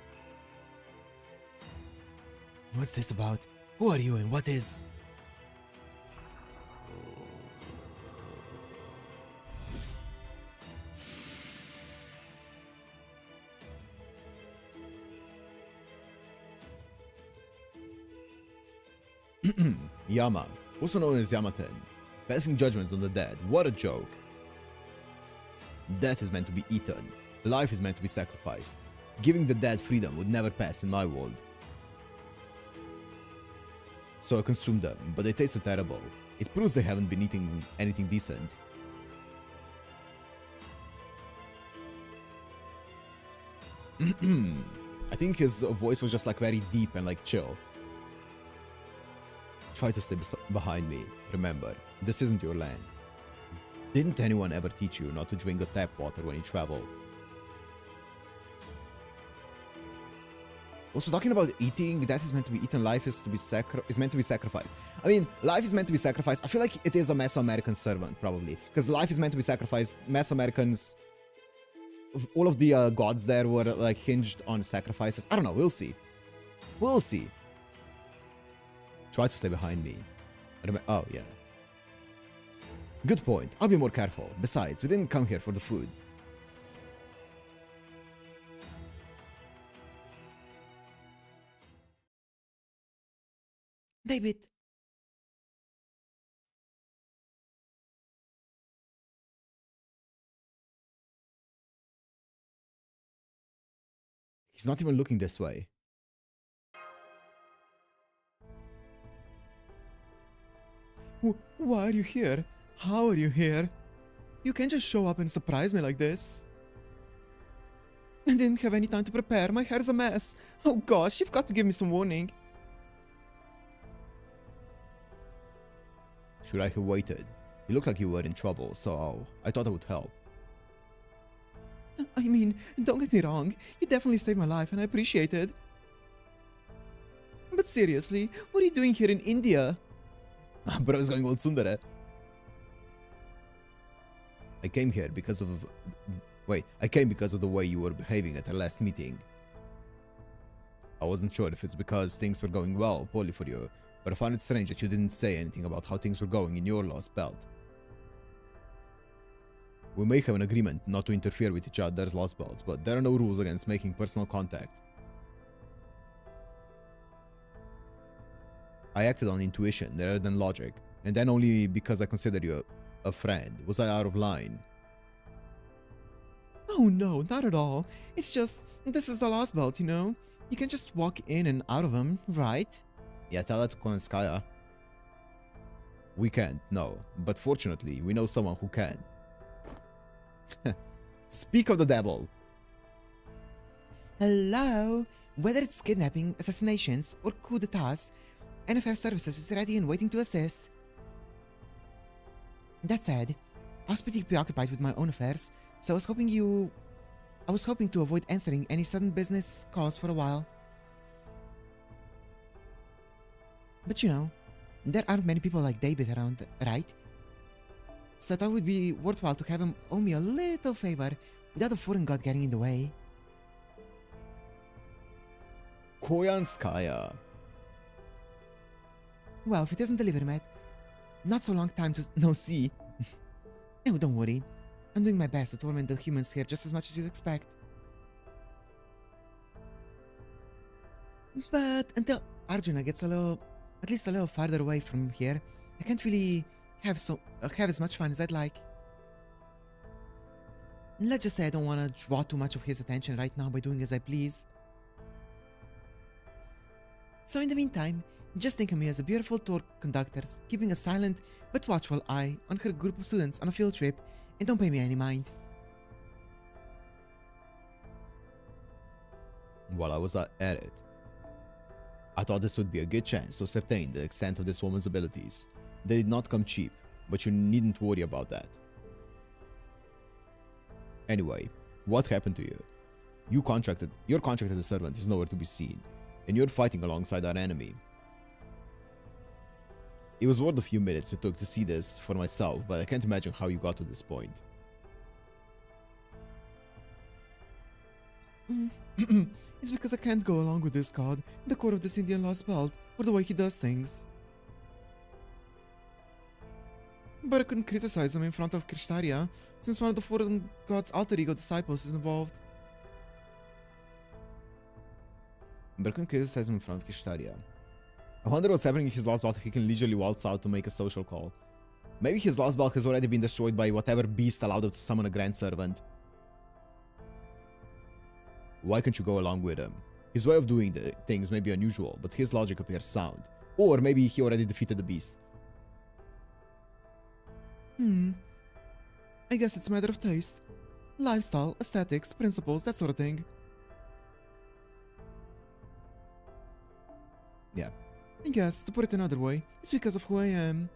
What's this about? Who are you and what is... Yama, also known as Yamaten, passing judgment on the dead. What a joke. Death is meant to be eaten. Life is meant to be sacrificed. Giving the dead freedom would never pass in my world. So I consumed them, but they tasted terrible. It proves they haven't been eating anything decent. I think his voice was just like very deep and like chill. Try to stay behind me. Remember, this isn't your land. Didn't anyone ever teach you not to drink the tap water when you travel? Also, talking about eating, that is meant to be eaten. Life is meant to be sacrificed. I mean, life is meant to be sacrificed. I feel like it is a Mesoamerican servant, probably. Because life is meant to be sacrificed. Mesoamericans... all of the gods there were, like, hinged on sacrifices. I don't know. We'll see. We'll see. Try to stay behind me. Oh, yeah. Good point. I'll be more careful. Besides, we didn't come here for the food. David. He's not even looking this way. Why are you here? How are you here? You can't just show up and surprise me like this. I didn't have any time to prepare. My hair's a mess. Oh gosh, you've got to give me some warning. Should I have waited? You looked like you were in trouble, so I thought I would help. I mean, don't get me wrong. You definitely saved my life and I appreciate it. But seriously, what are you doing here in India? Bro is going all tsundere. I came here because of... Wait, I came because of the way you were behaving at our last meeting. I wasn't sure if it's because things were going well or poorly for you, but I found it strange that you didn't say anything about how things were going in your lost belt. We may have an agreement not to interfere with each other's lost belts, but there are no rules against making personal contact. I acted on intuition rather than logic, and then only because I considered you a friend. Was I out of line? Oh no, not at all. It's just, this is a lost belt, you know? You can just walk in and out of them, right? Yeah, tell that to Konskaya. We can't, no. But fortunately, we know someone who can. Speak of the devil. Hello? Whether it's kidnapping, assassinations, or coup d'etats, NFS Services is ready and waiting to assist. That said, I was pretty preoccupied with my own affairs, so I was hoping to avoid answering any sudden business calls for a while. But you know, there aren't many people like David around, right? So I thought it would be worthwhile to have him owe me a little favor without a foreign god getting in the way. Koyanskaya. Well, if it isn't delivered, Matt, not so long time to no see. Oh, don't worry. I'm doing my best to torment the humans here just as much as you'd expect. But until Arjuna gets at least a little farther away from here, I can't really have as much fun as I'd like. Let's just say I don't want to draw too much of his attention right now by doing as I please. So in the meantime, just think of me as a beautiful tour conductor keeping a silent but watchful eye on her group of students on a field trip, and don't pay me any mind. While I was at it, I thought this would be a good chance to ascertain the extent of this woman's abilities. They did not come cheap, but you needn't worry about that. Anyway, what happened to you? Your contracted servant is nowhere to be seen, and you're fighting alongside our enemy. It was worth the few minutes it took to see this for myself, but I can't imagine how you got to this point. It's because I can't go along with this god, the core of this Indian lost belt, or the way he does things. But I couldn't criticize him in front of Krishtaria, since one of the foreign god's alter ego disciples is involved. But I couldn't criticize him in front of Krishtaria. I wonder what's happening in his last battle. He can leisurely waltz out to make a social call. Maybe his last bulk has already been destroyed by whatever beast allowed him to summon a grand servant. Why can't you go along with him? His way of doing things may be unusual, but his logic appears sound. Or maybe he already defeated the beast. I guess it's a matter of taste. Lifestyle, aesthetics, principles, that sort of thing. Yeah. I guess, to put it another way, it's because of who I am.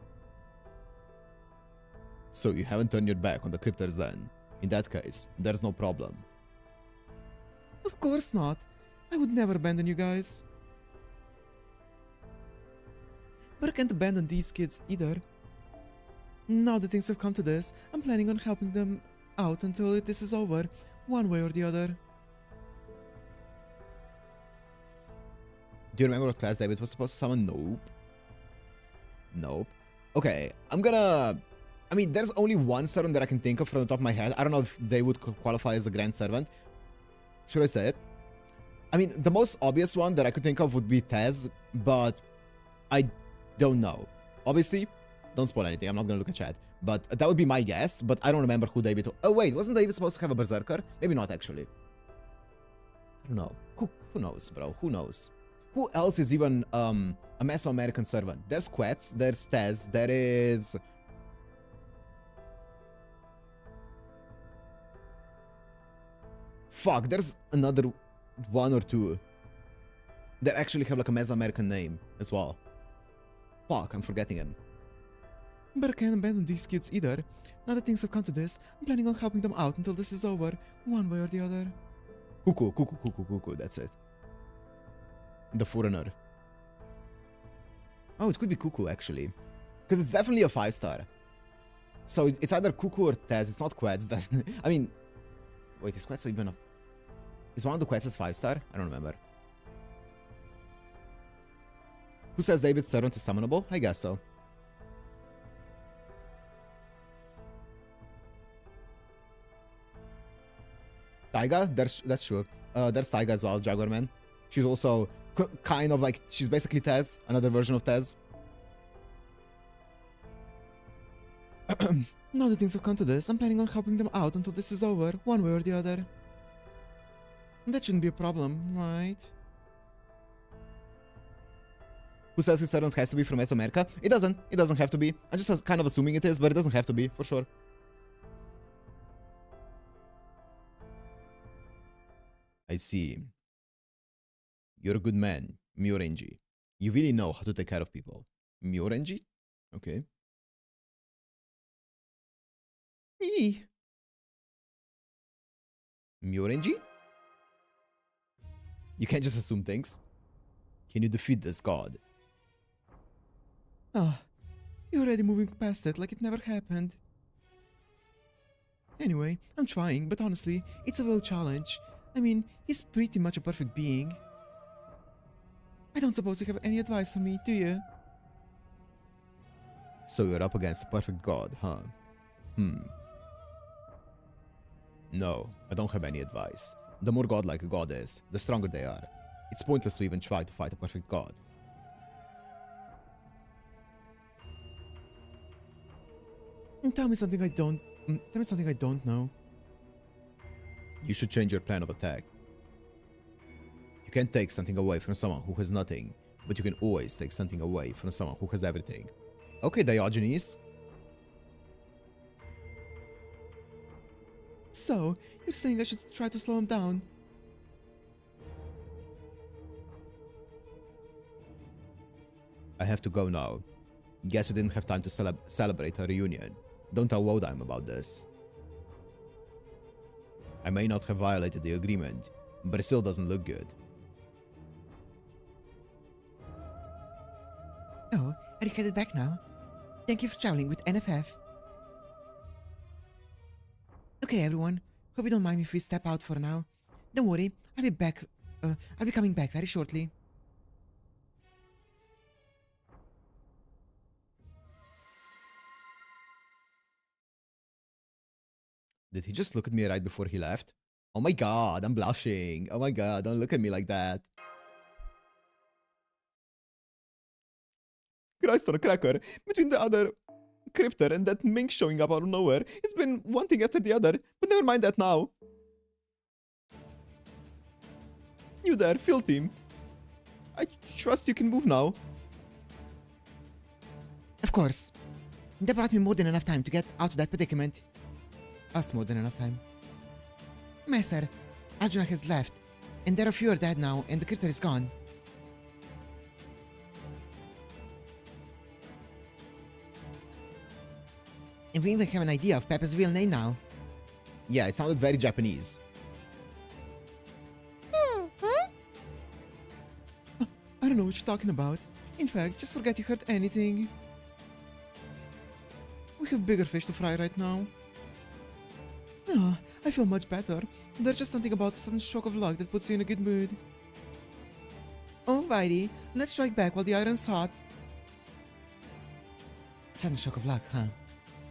So you haven't turned your back on the cryptors then? In that case, there's no problem. Of course not. I would never abandon you guys. But I can't abandon these kids either. Now that things have come to this, I'm planning on helping them out until this is over, one way or the other. Do you remember what class David was supposed to summon? Nope. Nope. Okay, I mean, there's only one servant that I can think of from the top of my head. I don't know if they would qualify as a grand servant. Should I say it? I mean, the most obvious one that I could think of would be Tez, but I don't know. Obviously, don't spoil anything. I'm not gonna look at chat. But that would be my guess, but I don't remember who David... Oh, wait, wasn't David supposed to have a Berserker? Maybe not, actually. I don't know. Who knows, bro? Who knows? Who else is even a Mesoamerican servant? There's Quetz, there's Tez, there is... Fuck, there's another one or two that actually have like a Mesoamerican name as well. Fuck, I'm forgetting him. But I can't abandon these kids either. Now that things have come to this, I'm planning on helping them out until this is over, one way or the other. Cuckoo, that's it. The foreigner. Oh, it could be Cuckoo, actually. Because it's definitely a 5-star. So it's either Cuckoo or Tez, it's not Quetz. I mean... Wait, is Quetz even a... Is one of the Quetzes 5-star? I don't remember. Who says David's servant is summonable? I guess so. Taiga? That's true. There's Taiga as well, Jaguar Man. She's also kind of like... She's basically Tez, another version of Tez. Now that things have come to this, I'm planning on helping them out until this is over, one way or the other. That shouldn't be a problem, right? who says his servant has to be from Mesoamerica. It doesn't. It doesn't have to be. I'm just kind of assuming it is, but it doesn't have to be, for sure. I see. You're a good man, Myorenji. You really know how to take care of people. Myorenji? Okay. Eee. Myorenji? You can't just assume things. Can you defeat this god? Ah, you're already moving past it like it never happened. Anyway, I'm trying, but honestly, it's a real challenge. I mean, he's pretty much a perfect being. I don't suppose you have any advice for me, do you? So you're up against a perfect god, huh? No, I don't have any advice. The more godlike a god is, the stronger they are. It's pointless to even try to fight a perfect god. Tell me something I don't know. You should change your plan of attack. You can't take something away from someone who has nothing, but you can always take something away from someone who has everything. Okay, Diogenes. So, you're saying I should try to slow him down? I have to go now. Guess we didn't have time to celebrate our reunion. Don't tell Wodheim about this. I may not have violated the agreement, but it still doesn't look good. Oh, are you headed back now? Thank you for traveling with NFF. Okay, everyone. Hope you don't mind if we step out for now. Don't worry, I'll be back. I'll be coming back very shortly. Did he just look at me right before he left? Oh my god, I'm blushing. Oh my god, don't look at me like that. Christ on a cracker. Between the other crypter and that mink showing up out of nowhere, it's been one thing after the other, but never mind that now. You there, field team. I trust you can move now. Of course. That brought me more than enough time to get out of that predicament. Us more than enough time. Master, Arjuna has left, and there are fewer dead now, and the crypter is gone. And we even have an idea of Pepper's real name now. Yeah, it sounded very Japanese. I don't know what you're talking about. In fact, just forget you heard anything. We have bigger fish to fry right now. Ah, I feel much better. There's just something about a sudden stroke of luck that puts you in a good mood. Alrighty, let's strike back while the iron's hot. Sudden shock of luck, huh?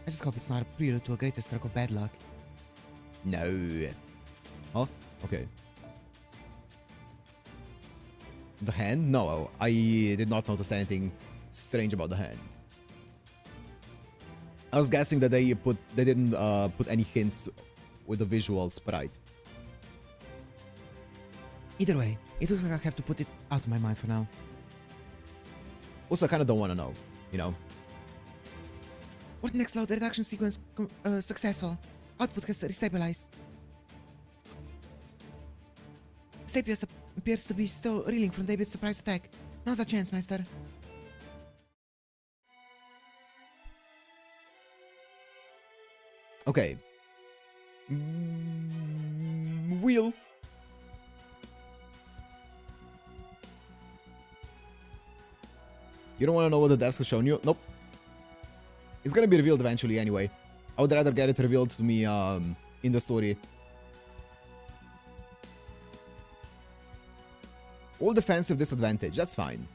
I just hope it's not a prelude to a greater stroke of bad luck. No. Oh, okay. The hand? No, I did not notice anything strange about the hand. I was guessing that they didn't put any hints with the visual sprite. Either way, it looks like I have to put it out of my mind for now. Also, I kind of don't want to know, you know. What next load reduction sequence successful? Output has restabilized. Stapius appears to be still reeling from David's surprise attack. Now's our chance, Master. Okay. Wheel. You don't want to know what the devs have shown you? Nope. It's gonna be revealed eventually anyway. I would rather get it revealed to me in the story. All defensive disadvantage, that's fine.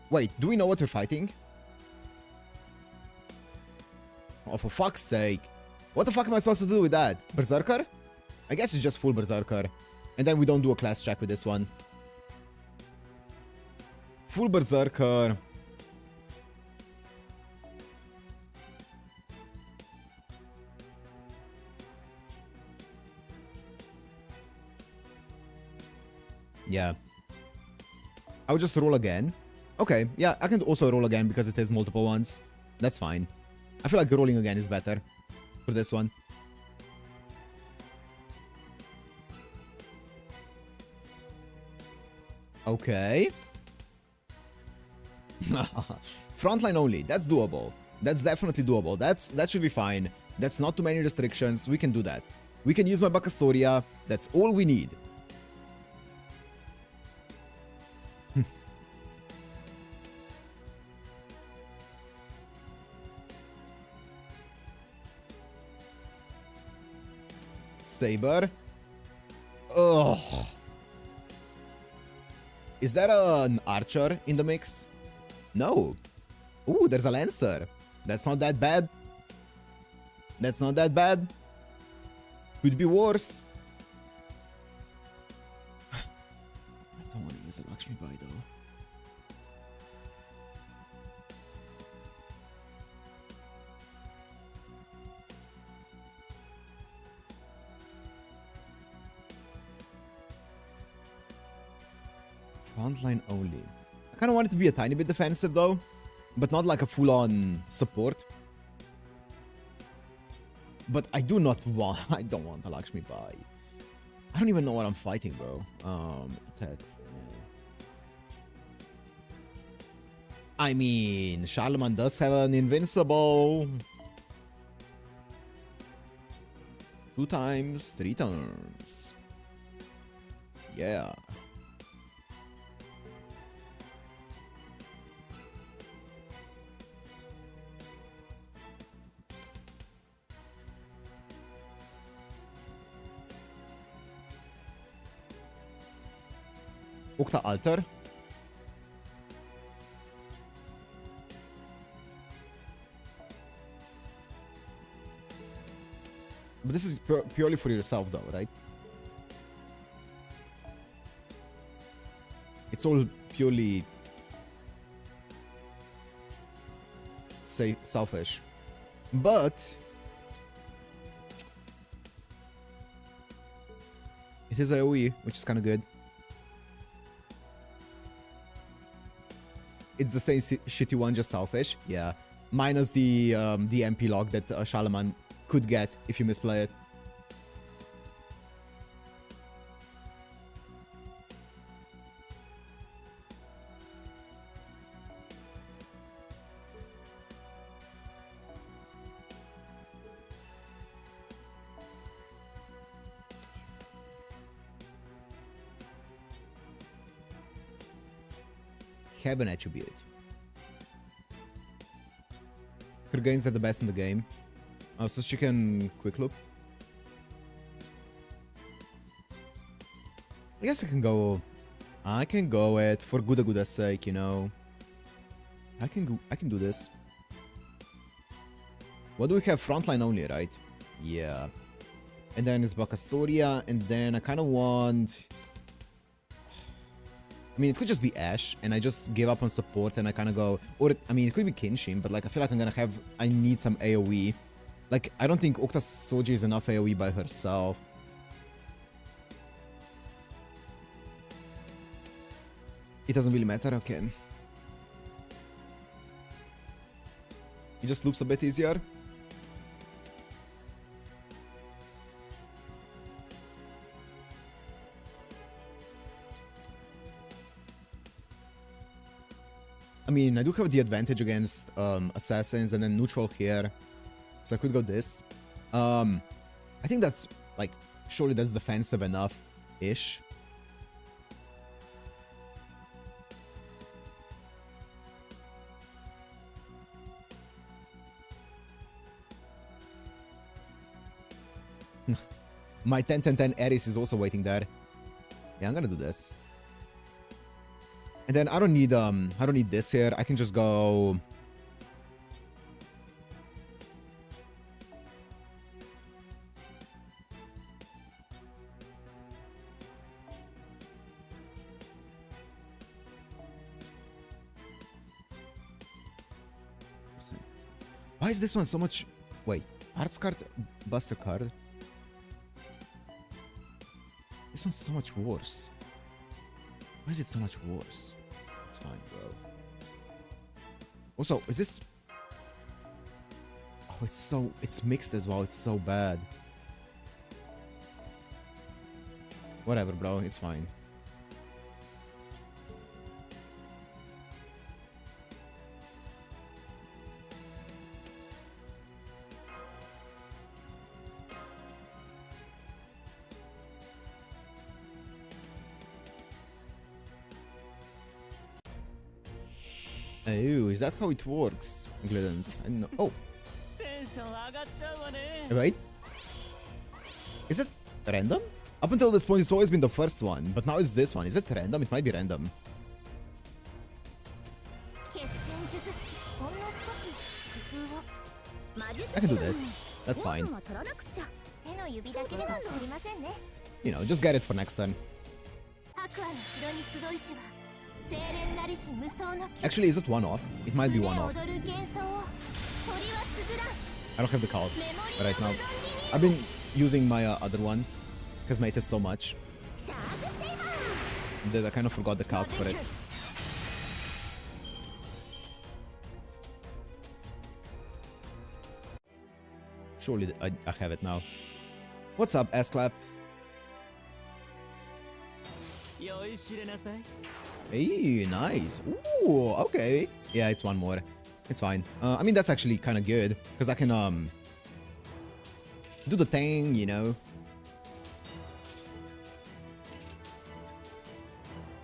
Wait, do we know what we're fighting? Oh, for fuck's sake. What the fuck am I supposed to do with that? Berserker? I guess it's just full Berserker. And then we don't do a class check with this one. Full Berserker. Yeah. I would just roll again. Okay, yeah, I can also roll again because it is multiple ones. That's fine. I feel like rolling again is better for this one. Okay. Frontline only. That's doable. That's definitely doable. That should be fine. That's not too many restrictions. We can do that. We can use my Bacastoria. That's all we need. Saber. Ugh. Is there an archer in the mix? No. Ooh, there's a lancer. That's not that bad. That's not that bad. Could be worse. I don't want to use a Lakshmi Bai though. Frontline only. I kind of want it to be a tiny bit defensive though, but not like a full-on support. But I do not want... I don't want a Lakshmi Bai. I don't even know what I'm fighting, bro. Attack. I mean, Charlemagne does have an invincible. 2 times, 3 turns. Yeah. Ukta Alter. But this is purely for yourself though, right? It's all purely say selfish. But it is AoE, which is kind of good. It's the same shitty one, just selfish. Yeah. Minus the MP lock that Charlemagne could get if you misplay it. Have an attribute. Her gains are the best in the game. Oh, so she can quick loop. I guess I can go it for Guda's sake, you know. I can do this. What do we have? Frontline only, right? Yeah. And then it's Bacastoria, and then I kind of want... I mean, it could just be Ash, and I just give up on support, and I kind of go... Or, I mean, it could be Kenshin, but, like, I feel like I'm gonna have... I need some AoE. Like, I don't think Okta Soji is enough AoE by herself. It doesn't really matter? Okay. It just loops a bit easier. I mean, I do have the advantage against assassins and then neutral here. So I could go this. I think that's, like, surely that's defensive enough-ish. My 10-10-10 Ares is also waiting there. Yeah, I'm gonna do this. And then I don't need this here. I can just go... Why is this one so much... Wait, Arts card, Buster card? This one's so much worse. Why is it so much worse? It's fine, bro. Also, is this... Oh, it's mixed as well. It's so bad. Whatever, bro. It's fine. Oh, is that how it works, Glidens? I don't know. Oh. Wait. Is it random? Up until this point, it's always been the first one, but now it's this one. Is it random? It might be random. I can do this. That's fine. You know, just get it for next turn. Actually, is it one off? It might be one off. I don't have the calcs right now. I've been using my other one because mate is so much that I kind of forgot the calcs for it. Surely I have it now. What's up, Assclap? Hey, nice. Ooh, okay. Yeah, it's one more. It's fine. I mean, that's actually kind of good because I can do the thing, you know.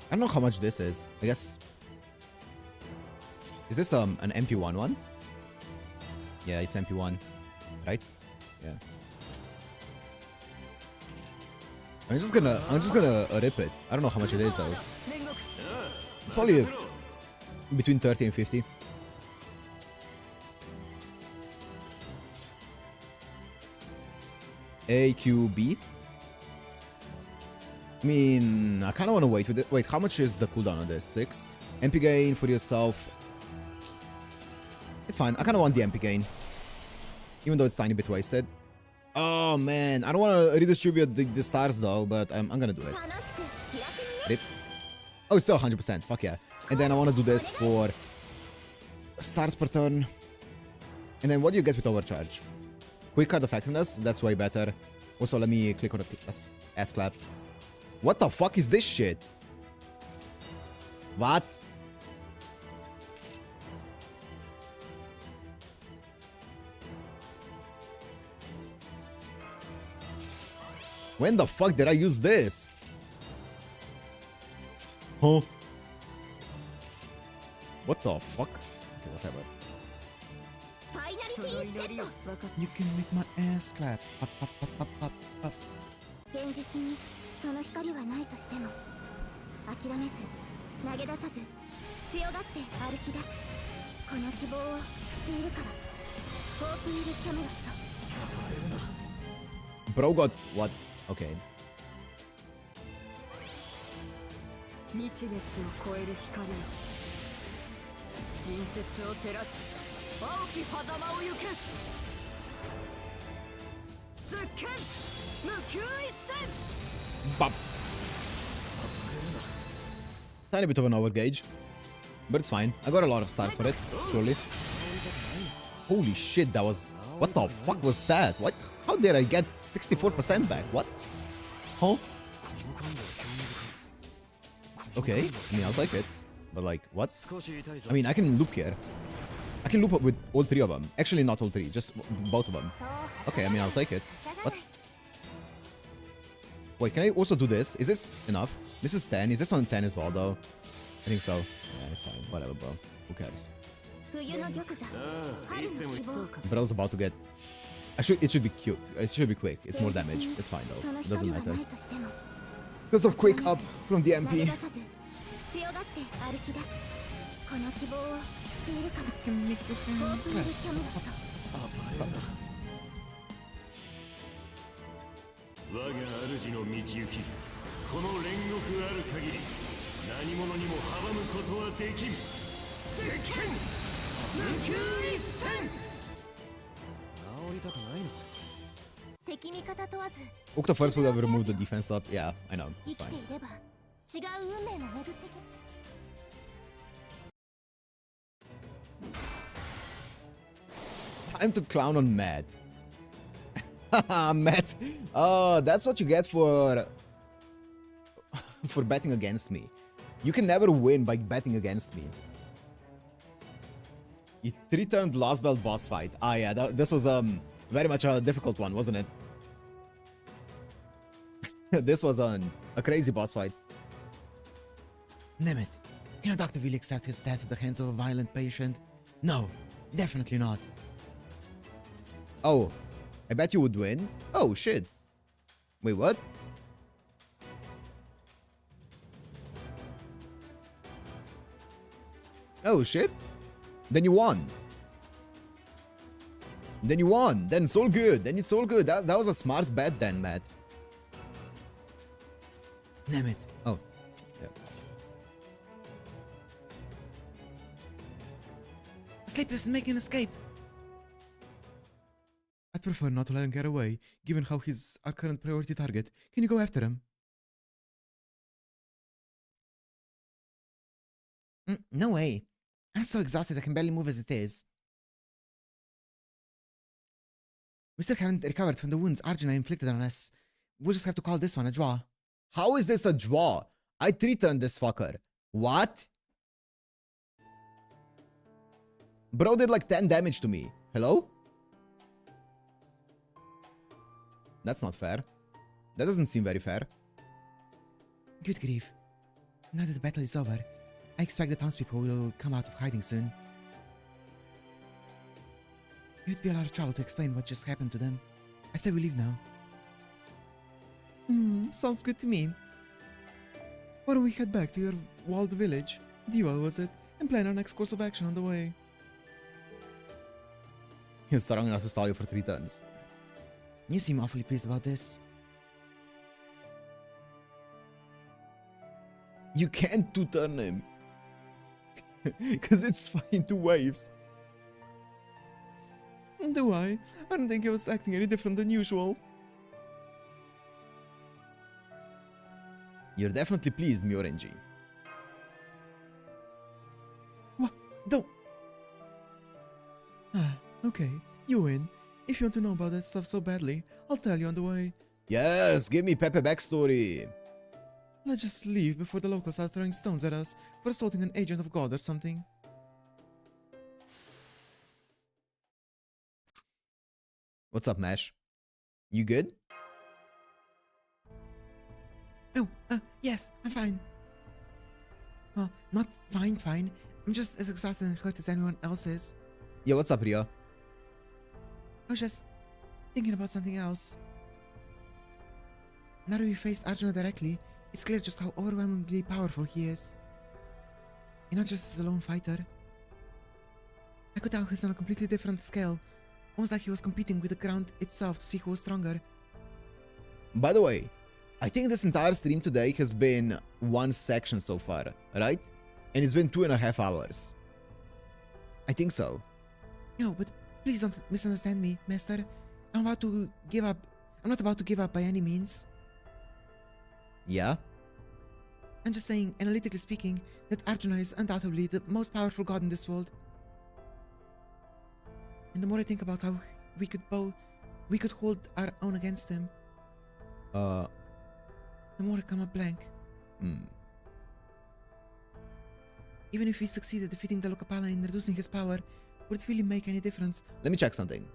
I don't know how much this is. I guess. Is this an MP1 one? Yeah, it's MP1, right? Yeah. I'm just gonna rip it. I don't know how much it is though. It's probably between 30 and 50. AQB. I mean, I kind of want to wait with it. Wait, how much is the cooldown on this? 6? MP gain for yourself. It's fine. I kind of want the MP gain. Even though it's a tiny bit wasted. Oh, man. I don't want to redistribute the stars, though, but I'm going to do it. Rip. Oh, it's still 100%. Fuck yeah. And then I want to do this for stars per turn. And then what do you get with overcharge? Quick card effectiveness. That's way better. Also, let me click on the Assclap. What the fuck is this shit? What? When the fuck did I use this? Huh? What the fuck? Okay, whatever. You can make my ass clap. Up, up, up, up, up, up. Bro got what? Okay. Bop. Tiny bit of an overgauge, but it's fine. I got a lot of stars for it, surely. Holy shit, that was... What the fuck was that? What? How did I get 64% back? What? Huh? Okay, I mean, I'll take it. But like, what? I mean, I can loop here. I can loop up with all three of them. Actually, not all three, just both of them. Okay, I mean, I'll take it. What? Wait, can I also do this? Is this enough? This is 10. Is this one 10 as well, though? I think so. Yeah, it's fine. Whatever, bro. Who cares? Bro's about to get... It should be cute. It should be quick. It's more damage. It's fine, though. It doesn't matter. Because of quick up from the MP. Okta first would have removed the defense up. Yeah, I know. It's fine. Time to clown on Matt. Haha, Matt. Oh, that's what you get for betting against me. You can never win by betting against me. You 3-turned last belt boss fight. Ah, yeah, this was very much a difficult one, wasn't it? This was a crazy boss fight. Nemeth, can a doctor really accept his death at the hands of a violent patient? No, definitely not. Oh, I bet you would win. Oh, shit. Wait, what? Oh, shit. Then you won. Then you won. Then it's all good. Then it's all good. That was a smart bet then, Matt. Nemeth. Oh. Yeah. Assclap is making an escape. I'd prefer not to let him get away, given how he's our current priority target. Can you go after him? No way. I'm so exhausted I can barely move as it is. We still haven't recovered from the wounds Arjuna inflicted on us. We'll just have to call this one a draw. How is this a draw? I 3-turned this fucker. What? Bro did like 10 damage to me. Hello? That's not fair. That doesn't seem very fair. Good grief. Now that the battle is over, I expect the townspeople will come out of hiding soon. It would be a lot of trouble to explain what just happened to them. I say we leave now. Sounds good to me. Why don't we head back to your walled village? Diva, was it? And plan our next course of action on the way. He's strong enough to stall you for 3 turns. You seem awfully pleased about this. You can't 2-turn him. Because it's fine 2 waves. Do I? I don't think I was acting any different than usual. You're definitely pleased, Myorenji. What? Don't... Okay, you win. If you want to know about that stuff so badly, I'll tell you on the way. Yes, give me Pepe backstory. Let's just leave before the locals start throwing stones at us for assaulting an agent of God or something. What's up, Mash? You good? Oh, yes, I'm fine. Well, not fine. I'm just as exhausted and hurt as anyone else is. Yeah, what's up, Ria? I was just thinking about something else. Now that we faced Arjuna directly, it's clear just how overwhelmingly powerful he is. And not just as a lone fighter. I could tell he's on a completely different scale, almost like he was competing with the ground itself to see who was stronger. By the way, I think this entire stream today has been one section so far, right? And it's been 2.5 hours. I think so. No, but please don't misunderstand me, Master. I'm about to give up. I'm not about to give up by any means. Yeah? I'm just saying, analytically speaking, that Arjuna is undoubtedly the most powerful god in this world. And the more I think about how we could hold our own against him, the more I come up blank. Even if we succeeded defeating the Lokapala and reducing his power, would it really make any difference? Let me check something.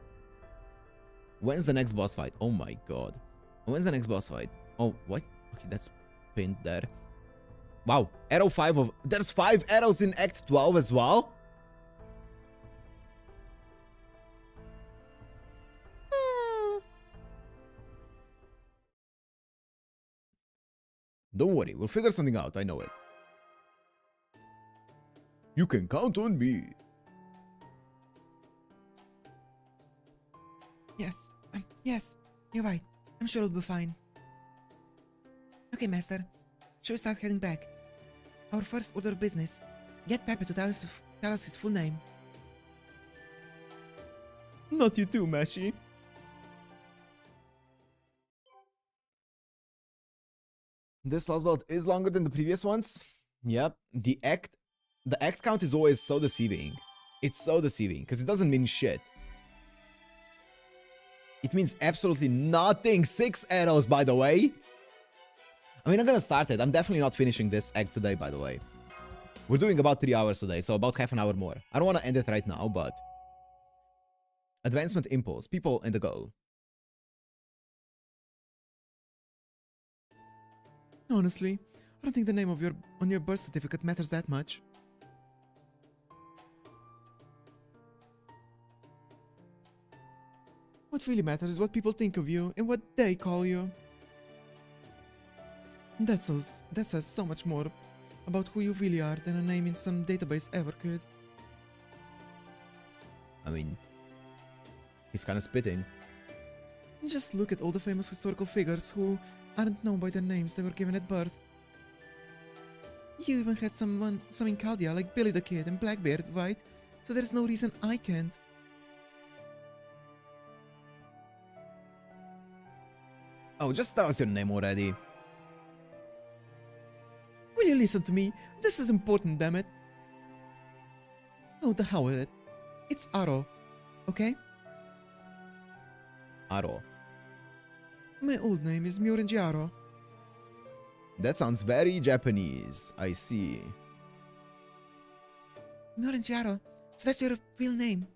When's the next boss fight? Oh my god. When's the next boss fight? Oh, what? Okay, that's pinned there. Wow, arrow 5 of... There's 5 arrows in Act 12 as well? Don't worry, we'll figure something out, I know it. You can count on me. Yes, you're right. I'm sure it'll be fine. Okay, Master. Shall we start heading back? Our first order of business. Get Pepe to tell us his full name. Not you too, Mashi. This last belt is longer than the previous ones. Yep, the act count is always so deceiving. It's so deceiving, because it doesn't mean shit. It means absolutely nothing. 6 arrows, by the way. I mean, I'm gonna start it. I'm definitely not finishing this egg today, by the way. We're doing about 3 hours today, so about half an hour more. I don't want to end it right now, but... Advancement impulse. People and the goal. Honestly, I don't think the name of on your birth certificate matters that much. What really matters is what people think of you and what they call you. That says so much more about who you really are than a name in some database ever could. I mean... He's kind of spitting. Just look at all the famous historical figures who aren't known by their names they were given at birth. You even had some in Chaldea like Billy the Kid and Blackbeard, right? So there's no reason I can't. Oh, just tell us your name already. Will you listen to me? This is important, damn it. Oh, the hell with it. It's Aro, okay? Aro. My old name is Myorenji Aro. That sounds very Japanese. I see. Myorenji Aro. So that's your real name?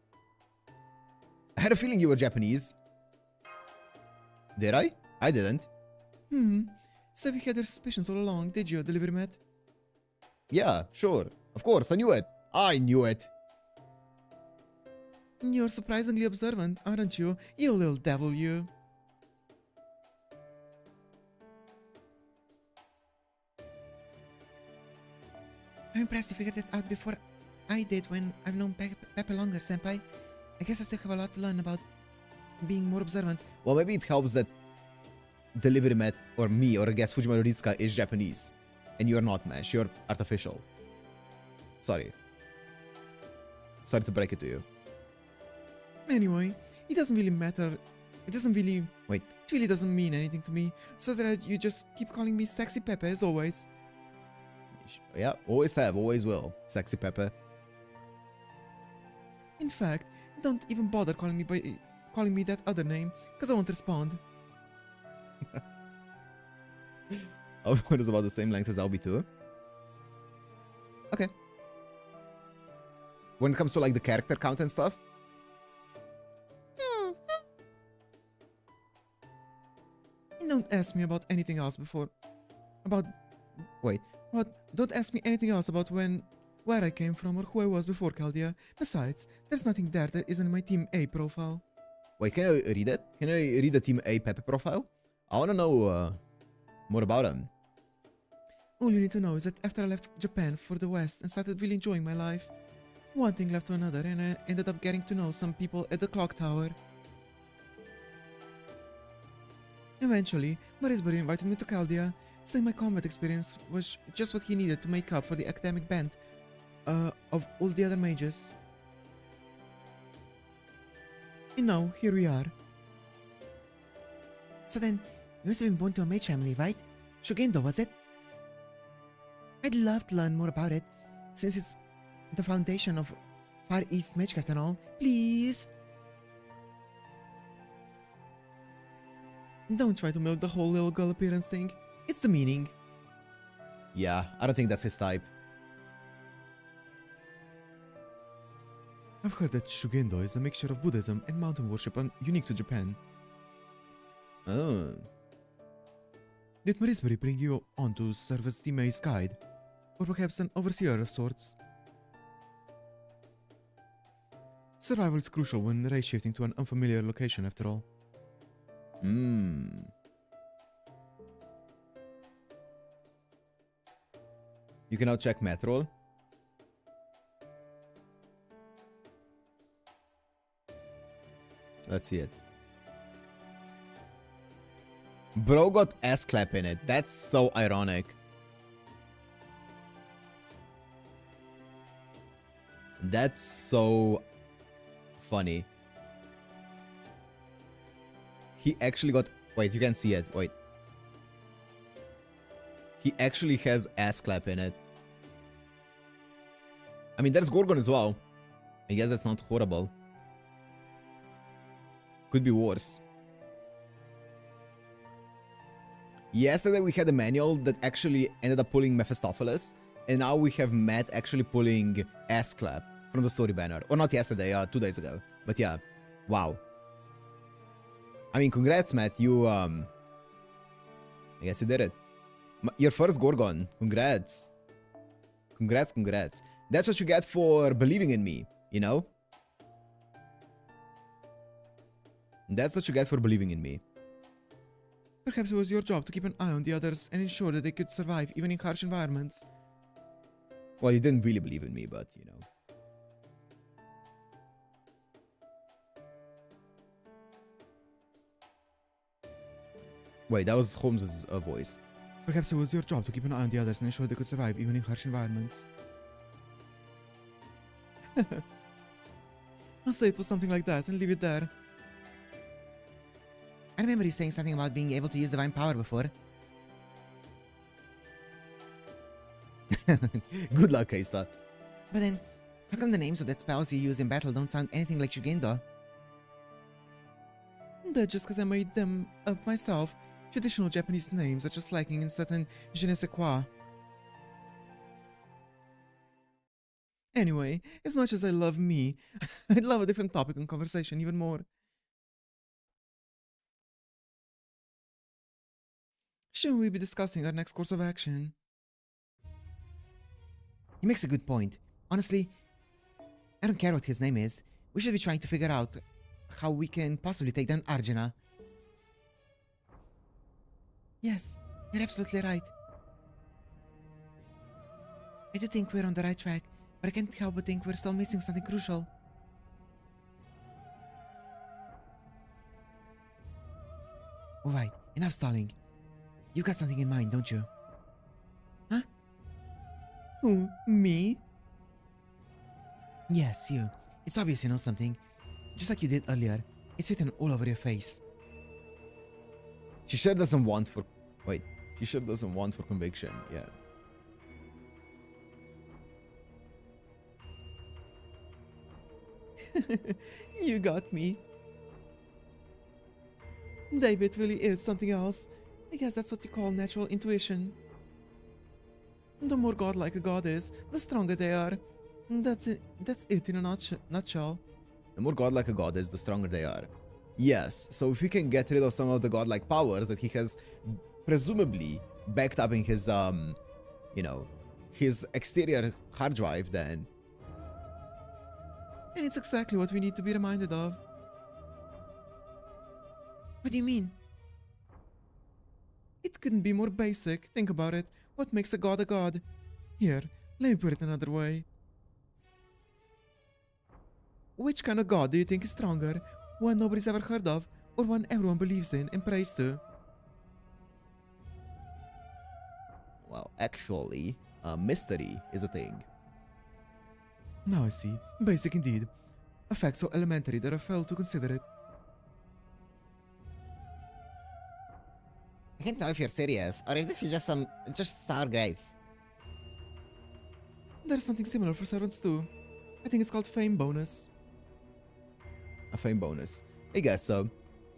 I had a feeling you were Japanese. Did I? I didn't. So you had your suspicions all along, did you, delivery mat? Yeah, sure. Of course, I knew it. I knew it. You're surprisingly observant, aren't you? You little devil, you. I'm impressed you figured it out before I did when I've known Pepe longer, senpai. I guess I still have a lot to learn about being more observant. Well, maybe it helps that Delivery Mat, or me, or I guess Fujimaru Ritsuka is Japanese. And you're not, Mesh. You're artificial. Sorry. Sorry to break it to you. Anyway, it doesn't really matter. It doesn't really... Wait, it really doesn't mean anything to me. So that you just keep calling me Sexy Pepe as always. Yeah, always have, always will. Sexy Pepe. In fact, don't even bother calling me that other name, because I won't respond. Oh, it is about the same length as Albi too. Okay. When it comes to like the character count and stuff. Don't ask me about anything else before. Don't ask me anything else about where I came from or who I was before Chaldea. Besides, there's nothing there that isn't in my Team A profile. Wait, can I read it? Can I read the Team A Pepe profile? I wanna know more about him. All you need to know is that after I left Japan for the West and started really enjoying my life, one thing led to another and I ended up getting to know some people at the clock tower. Eventually, Marisbury invited me to Chaldea, saying my combat experience was just what he needed to make up for the academic bent of all the other mages. And now, here we are. So then, you must have been born to a mage family, right? Shugendo, was it? I'd love to learn more about it, since it's the foundation of Far East Magecraft and all. Please! Don't try to milk the whole little girl appearance thing. It's the meaning. Yeah, I don't think that's his type. I've heard that Shugendo is a mixture of Buddhism and mountain worship and unique to Japan. Oh. Did Marisbury bring you on to serve as Team A's guide? Or perhaps an overseer of sorts? Survival is crucial when race shifting to an unfamiliar location after all. You can now check Metrol. Let's see it. Bro got Assclap in it. That's so ironic. That's so funny. He actually got... Wait, you can see it. Wait. He actually has Assclap in it. I mean, there's Gorgon as well. I guess that's not horrible. Could be worse. Yesterday we had a manual that actually ended up pulling Mephistopheles, and now we have Matt actually pulling Assclap from the story banner. Or not yesterday, 2 days ago. But yeah, wow. I mean, congrats, Matt. You, I guess you did it. Your first Gorgon. Congrats. Congrats, congrats. That's what you get for believing in me, you know? That's what you get for believing in me. Perhaps it was your job to keep an eye on the others and ensure that they could survive even in harsh environments. Well, you didn't really believe in me, but, you know. Wait, that was Holmes's voice. Perhaps it was your job to keep an eye on the others and ensure they could survive even in harsh environments. I'll say it was something like that and leave it there. I remember you saying something about being able to use divine power before. Good luck, Keista. But then, how come the names of the spells you use in battle don't sound anything like Shugendo? That's just because I made them up myself. Traditional Japanese names are just lacking in certain je ne sais quoi. Anyway, as much as I love me, I'd love a different topic and conversation even more. Shouldn't we be discussing our next course of action? He makes a good point. Honestly, I don't care what his name is. We should be trying to figure out how we can possibly take down Arjuna. Yes, you're absolutely right. I do think we're on the right track, but I can't help but think we're still missing something crucial. Alright, enough stalling. You got something in mind, don't you? Huh? Who? Me? Yes, you. It's obvious you know something. Just like you did earlier. It's written all over your face. She sure doesn't want for... Wait. She sure doesn't want for conviction. Yeah. You got me. David really is something else. I guess that's what you call natural intuition. The more godlike a god is, the stronger they are. That's it in a nutshell. The more godlike a god is, the stronger they are. Yes, so if we can get rid of some of the godlike powers that he has presumably backed up in his, you know, his exterior hard drive, then... And it's exactly what we need to be reminded of. What do you mean? It couldn't be more basic. Think about it. What makes a god a god? Here, let me put it another way. Which kind of god do you think is stronger? One nobody's ever heard of, or one everyone believes in and prays to? Well, actually, mystery is a thing. Now I see. Basic indeed. A fact so elementary that I failed to consider it. I can't tell if you're serious, or if this is just sour grapes. There's something similar for servants too. I think it's called fame bonus. A fame bonus. I guess so.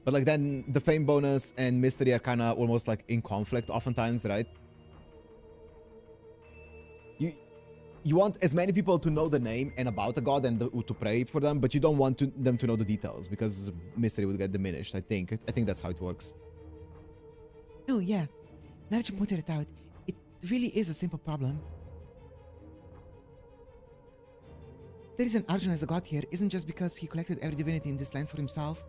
But like then the fame bonus and mystery are kinda almost like in conflict oftentimes, right? You want as many people to know the name and about a god and to pray for them, but you don't want them to know the details because mystery would get diminished, I think. I think that's how it works. Oh yeah, now that you pointed it out, it really is a simple problem. The reason Arjuna is a god here isn't just because he collected every divinity in this land for himself.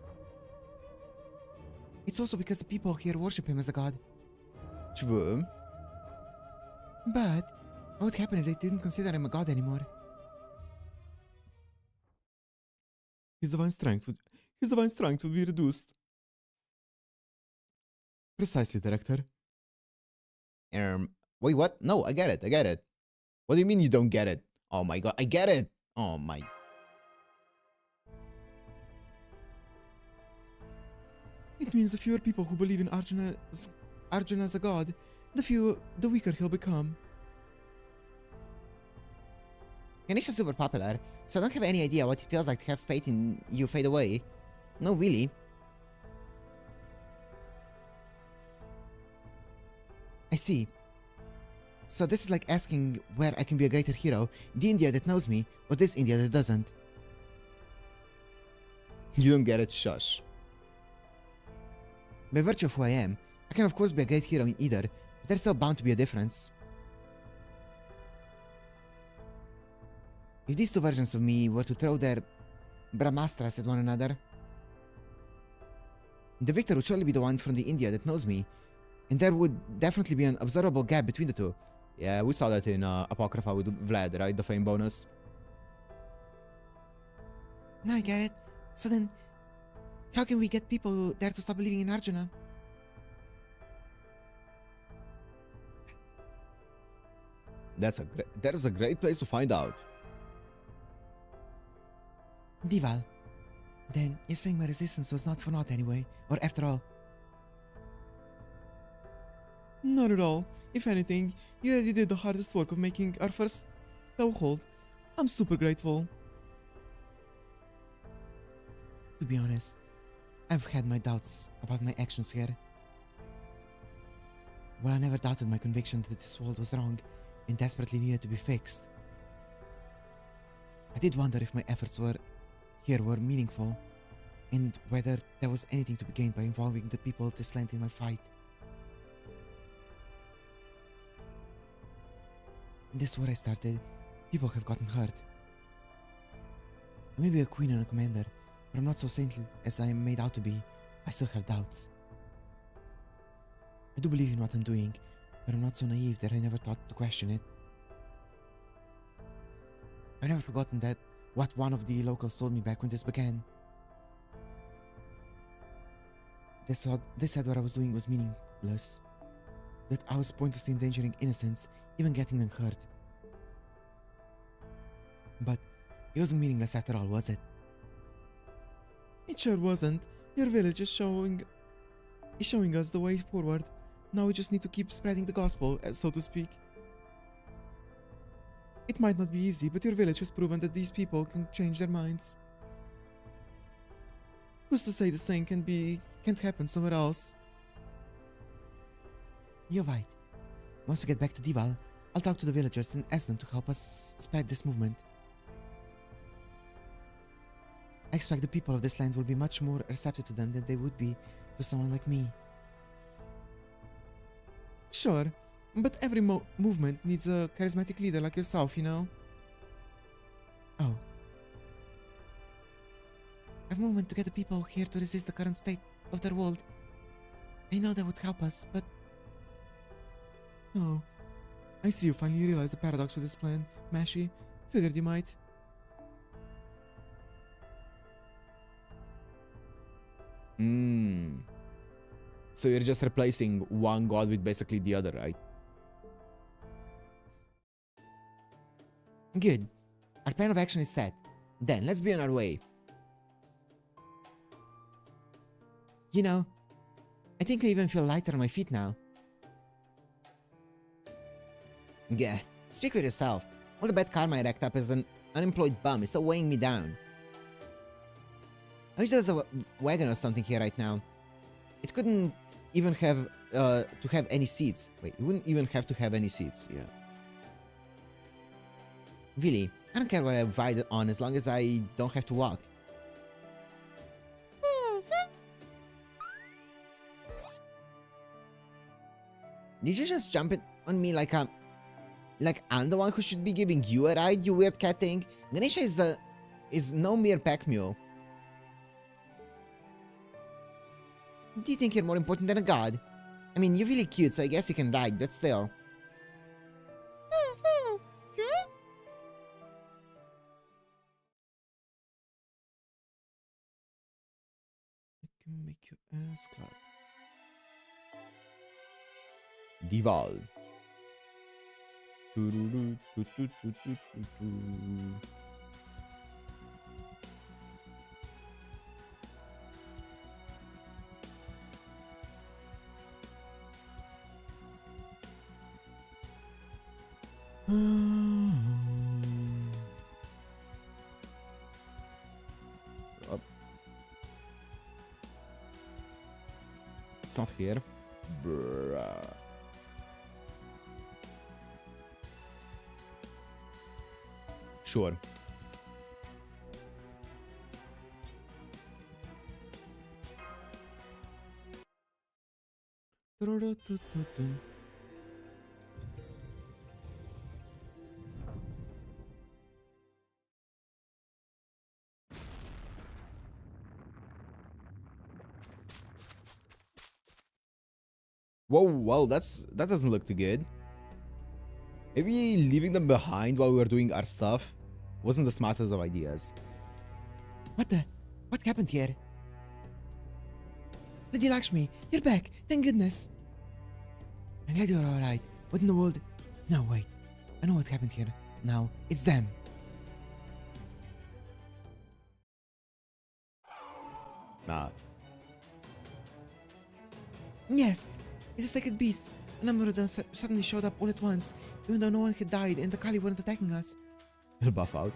It's also because the people here worship him as a god. True. But what would happen if they didn't consider him a god anymore? His divine strength would be reduced. Precisely, Director. Wait, what? No, I get it. What do you mean you don't get it? Oh my god, I get it! Oh my... It means the fewer people who believe in Arjuna as a god, the weaker he'll become. Ganesha's super popular, so I don't have any idea what it feels like to have faith in you fade away. No, really. I see. So this is like asking where I can be a greater hero, the India that knows me, or this India that doesn't. You don't get it, shush. By virtue of who I am, I can of course be a great hero in either, but there's still bound to be a difference. If these two versions of me were to throw their brahmastras at one another, the victor would surely be the one from the India that knows me, and there would definitely be an observable gap between the two. Yeah, we saw that in Apocrypha with Vlad, right? The fame bonus. Now I get it. So then, how can we get people there to stop believing in Arjuna? That is a great place to find out. Dival, then you're saying my resistance was not for naught anyway, or after all? Not at all. If anything, you already did the hardest work of making our first toehold. I'm super grateful. To be honest, I've had my doubts about my actions here. While I never doubted my conviction that this world was wrong and desperately needed to be fixed, I did wonder if my efforts were meaningful, and whether there was anything to be gained by involving the people of this land in my fight. In this war I started, people have gotten hurt. I may be a queen and a commander, but I'm not so saintly as I am made out to be. I still have doubts. I do believe in what I'm doing, but I'm not so naive that I never thought to question it. I've never forgotten that what one of the locals told me back when this began. They said what I was doing was meaningless, that I was pointlessly endangering innocents, even getting them hurt. But it wasn't meaningless after all, was it? It sure wasn't. Your village is showing us the way forward. Now we just need to keep spreading the gospel, so to speak. It might not be easy, but your village has proven that these people can change their minds. Who's to say the same can't happen somewhere else? You're right. Once we get back to Dival, I'll talk to the villagers and ask them to help us spread this movement. I expect the people of this land will be much more receptive to them than they would be to someone like me. Sure, but every movement needs a charismatic leader like yourself, you know? Oh. A movement to get the people here to resist the current state of their world. I know that would help us, but... Oh. I see you finally realize the paradox with this plan, Mashi. Figured you might. So you're just replacing one god with basically the other, right? Good. Our plan of action is set. Then, let's be on our way. You know, I think I even feel lighter on my feet now. Yeah, speak for yourself. All the bad karma I racked up as an unemployed bum is still weighing me down. I wish there was a wagon or something here right now. It couldn't even have to have any seats. Wait, it wouldn't even have to have any seats, yeah. Really, I don't care what I ride on as long as I don't have to walk. Did you just jump it on me like I'm the one who should be giving you a ride, you weird cat thing? Ganesha is no mere pack mule. Do you think you're more important than a god? I mean, you're really cute, so I guess you can ride, but still. It can make your ass clap. Dival. Up. It's not here. Bruh. sure. Whoa, well, that doesn't look too good. Maybe leaving them behind while we were doing our stuff wasn't the smartest of ideas. What happened here? Lady Lakshmi, you're back. Thank goodness. I'm glad you're alright. What in the world? No, wait. I know what happened here. Now, it's them. Nah. Yes, it's a sacred beast. A number of them suddenly showed up all at once, even though no one had died and the Kali weren't attacking us. He'll buff out.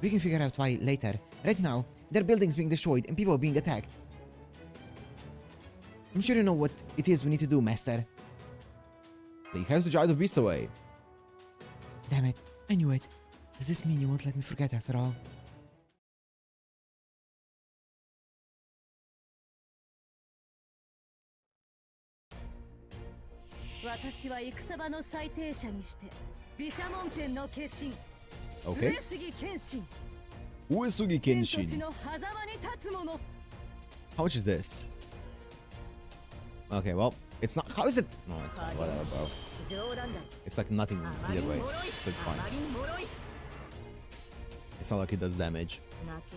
We can figure out why later. Right now, there are buildings being destroyed and people being attacked. I'm sure you know what it is we need to do, Master. He has to drive the beast away. Damn it, I knew it. Does this mean you won't let me forget after all? Okay. Uesugi Kenshin. How much is this? Okay, well, it's not. How is it? No, it's fine. Whatever, bro. It's like nothing either way, so it's fine. It's not like it does damage,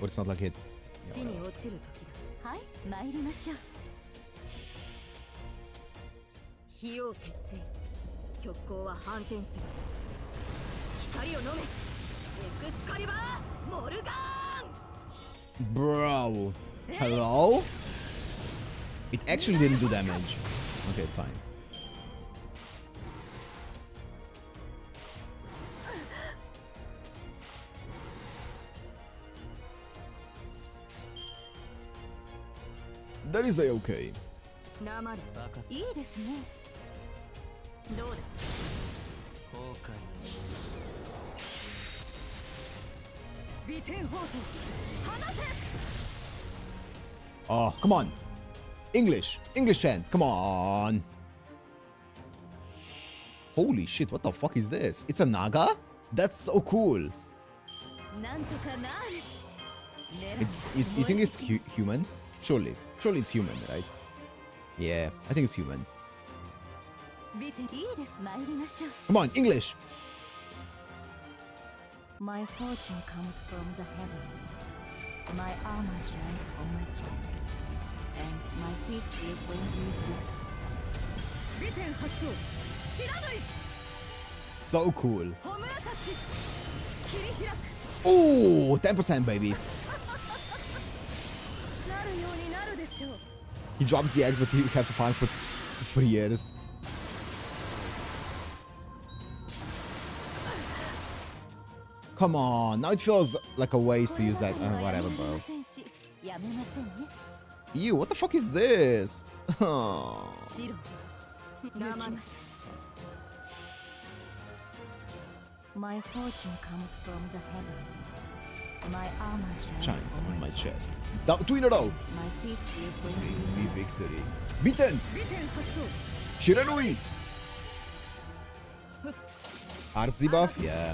or it's not like it. Yeah, bro, hello? It actually didn't do damage. Okay, it's fine. That is a-okay. Oh, come on. English chant, come on. Holy shit, what the fuck is this? It's a Naga? That's so cool. It's, you think it's human? Surely it's human, right? Yeah, I think it's human. Come on, English. My fortune comes from the heaven. My armor shines on my chest, and my feet will bring you victory. So cool. Oh, 10%, baby. He drops the eggs, but you have to farm for years. Come on, now it feels like a waste to use that. Whatever, bro. Ew, what the fuck is this? Oh. My fortune comes from the heaven. My armor Shines on my chest. Two in a row. My feet will bring me victory. Beaten! Shiranui! Arts debuff? Yeah.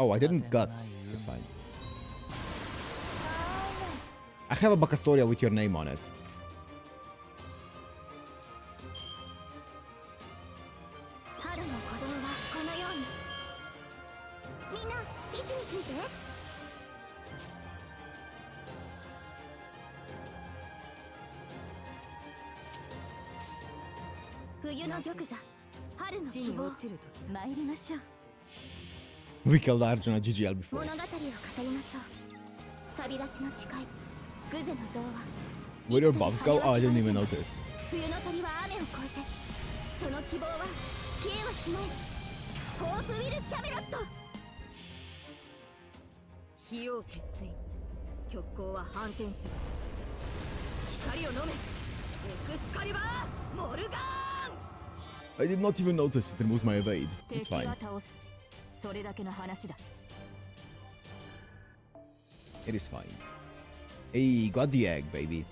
Oh, I didn't guts. It's fine. I have a Bacastoria with your name on it. We killed Arjuna GGL before. Where your buffs go? Oh, I didn't even notice. I did not even notice it removed my evade. It's 敵 fine. は倒す。それだけの話だ。 It is fine. Hey, got the egg, baby.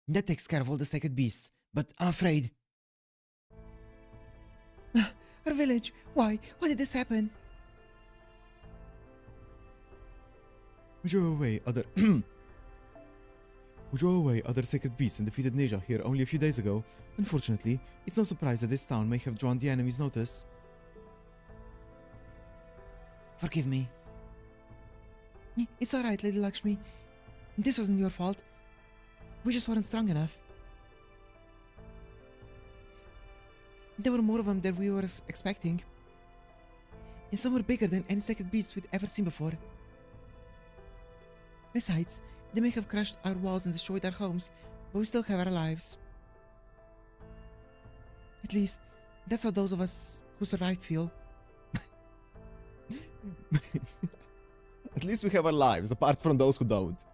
That takes care of all the sacred beasts, but I'm afraid. Our village! Why? Why did this happen? We drove away other We drove away other sacred beasts and defeated Neja here only a few days ago. Unfortunately, it's no surprise that this town may have drawn the enemy's notice. Forgive me. It's alright, Lady Lakshmi. This wasn't your fault. We just weren't strong enough. There were more of them than we were expecting. And some were bigger than any sacred beasts we'd ever seen before. Besides, they may have crushed our walls and destroyed our homes, but we still have our lives. At least, that's how those of us who survived feel. At least we have our lives, apart from those who don't.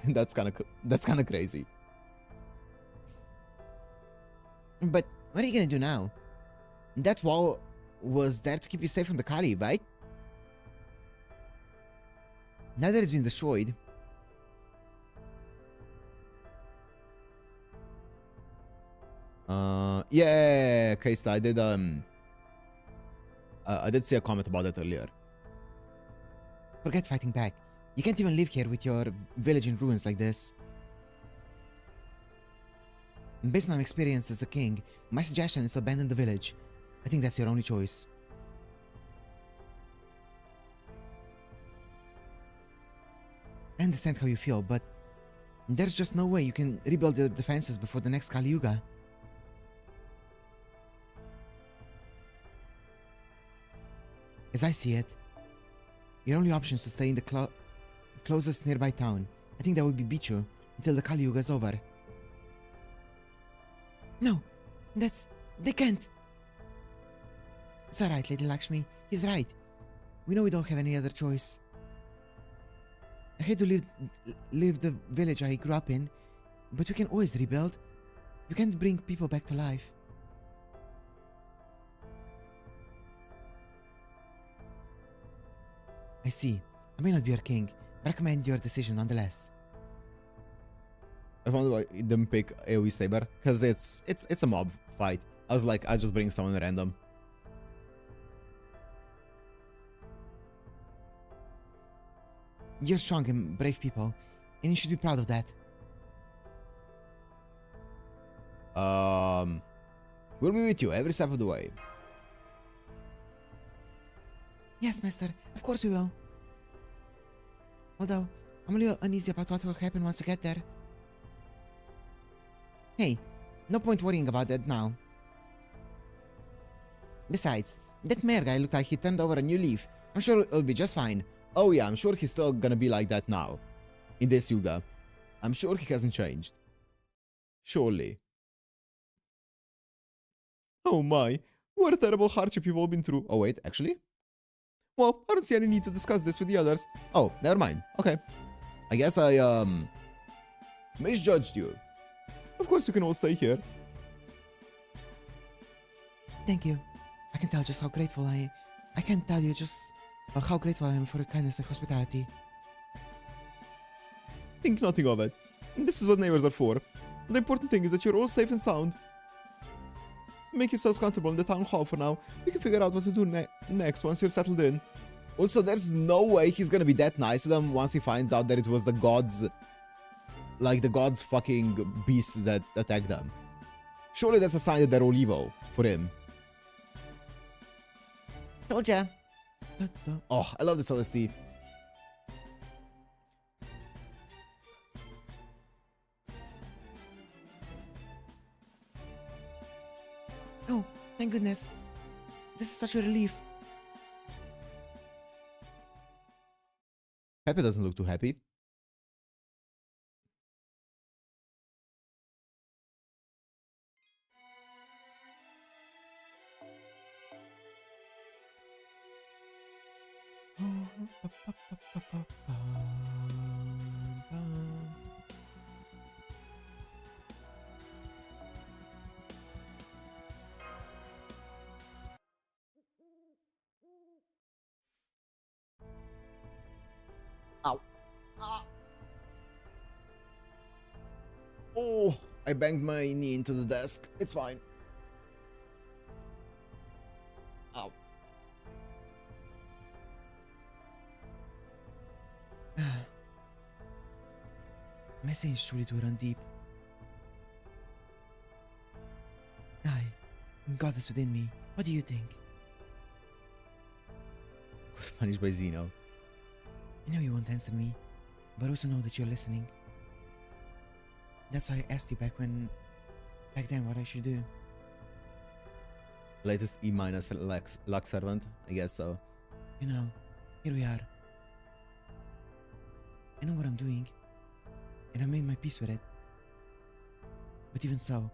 That's kind of crazy. But what are you gonna do now? That wall was there to keep you safe from the Kali, right? Now that it's been destroyed. Yeah, Kaysta, I did see a comment about that earlier. Forget fighting back. You can't even live here with your village in ruins like this. Based on experience as a king, my suggestion is to abandon the village. I think that's your only choice. I understand how you feel, but there's just no way you can rebuild your defenses before the next Kali Yuga. As I see it, your only option is to stay in the closest nearby town. I think that would be Bichu until the Kali Yuga is over. No, they can't. It's alright, Lady Lakshmi. He's right. We know we don't have any other choice. I hate to leave the village I grew up in, but we can always rebuild. You can't bring people back to life. I see. I may not be your king, but I recommend your decision nonetheless. I wonder why it didn't pick AoE Saber, because it's a mob fight. I was like, I'll just bring someone random. You're strong and brave people, and you should be proud of that. We'll be with you every step of the way. Yes, Master. Of course we will. Although, I'm a little uneasy about what will happen once we get there. Hey, no point worrying about that now. Besides, that mayor guy looked like he turned over a new leaf. I'm sure it'll be just fine. Oh yeah, I'm sure he's still gonna be like that now. In this Yuga. I'm sure he hasn't changed. Surely. Oh my, what a terrible hardship you've all been through. Oh wait, actually? Well, I don't see any need to discuss this with the others. Oh, never mind. Okay. I guess I, misjudged you. Of course you can all stay here. Thank you. I can tell just how grateful I am. I can't tell you just how grateful I am for your kindness and hospitality. Think nothing of it. This is what neighbors are for. The important thing is that you're all safe and sound. Make yourselves comfortable in the town hall for now. We can figure out what to do next once you're settled in. Also, there's no way he's gonna be that nice to them once he finds out that it was the gods... Like, the gods fucking beasts that attacked them. Surely that's a sign that they're all evil for him. Told ya. Oh, I love this OST. Oh, thank goodness. This is such a relief. Pepe doesn't look too happy. Ow. Ah. Oh, I banged my knee into the desk. It's fine. Ow. Message truly to run deep. God is within me. What do you think? Was punished by Zeno. I know you won't answer me, but also know that you're listening. That's why I asked you back then what I should do. Latest E- luck servant? I guess so. You know, here we are. I know what I'm doing, and I made my peace with it. But even so,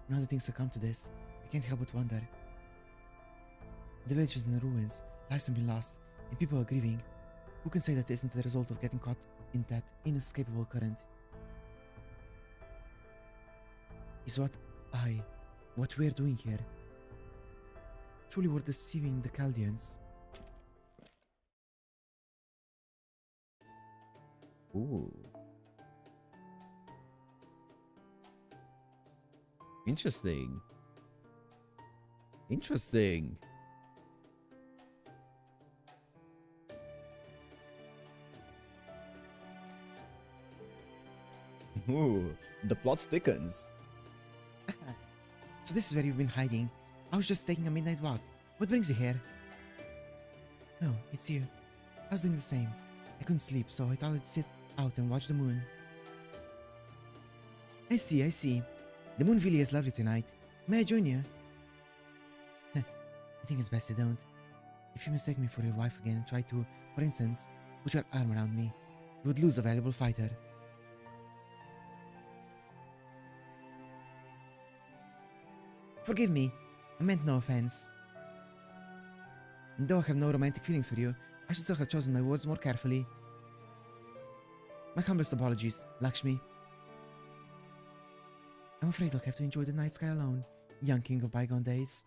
now that things have come to this, I can't help but wonder. The village is in the ruins, lives have been lost, and people are grieving. Who can say that isn't the result of getting caught in that inescapable current? Is what we're doing here. Truly we're deceiving the Chaldeans. Ooh. Interesting. Interesting. Ooh, the plot thickens. So this is where you've been hiding. I was just taking a midnight walk. What brings you here? No, it's you. I was doing the same. I couldn't sleep, so I thought I'd sit out and watch the moon. I see. The moon really is lovely tonight. May I join you? I think it's best you don't. If you mistake me for your wife again and try to, for instance, put your arm around me, you would lose a valuable fighter. Forgive me. I meant no offense. And though I have no romantic feelings for you, I should still have chosen my words more carefully. My humblest apologies, Lakshmi. I'm afraid I'll have to enjoy the night sky alone, young king of bygone days.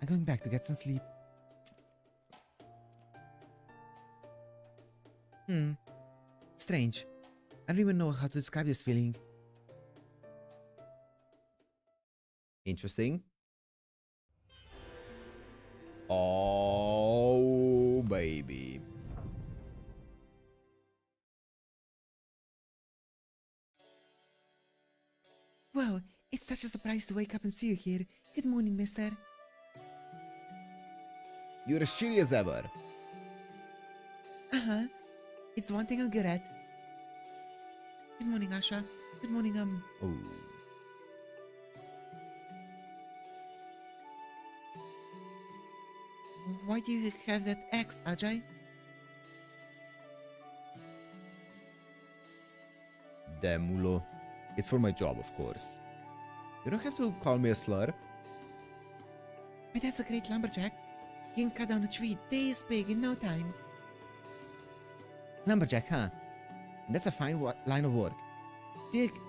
I'm going back to get some sleep. Strange. I don't even know how to describe this feeling. Interesting. Oh, baby. Wow, it's such a surprise to wake up and see you here. Good morning, mister. You're as cheery as ever. Uh-huh. It's the one thing I'm good at. Good morning, Asha. Good morning, Oh. Why do you have that axe, Ajay? Damn, Mulo. It's for my job, of course. You don't have to call me a slur. My dad's a great lumberjack. He can cut down a tree this big in no time. Lumberjack, huh? That's a fine line of work.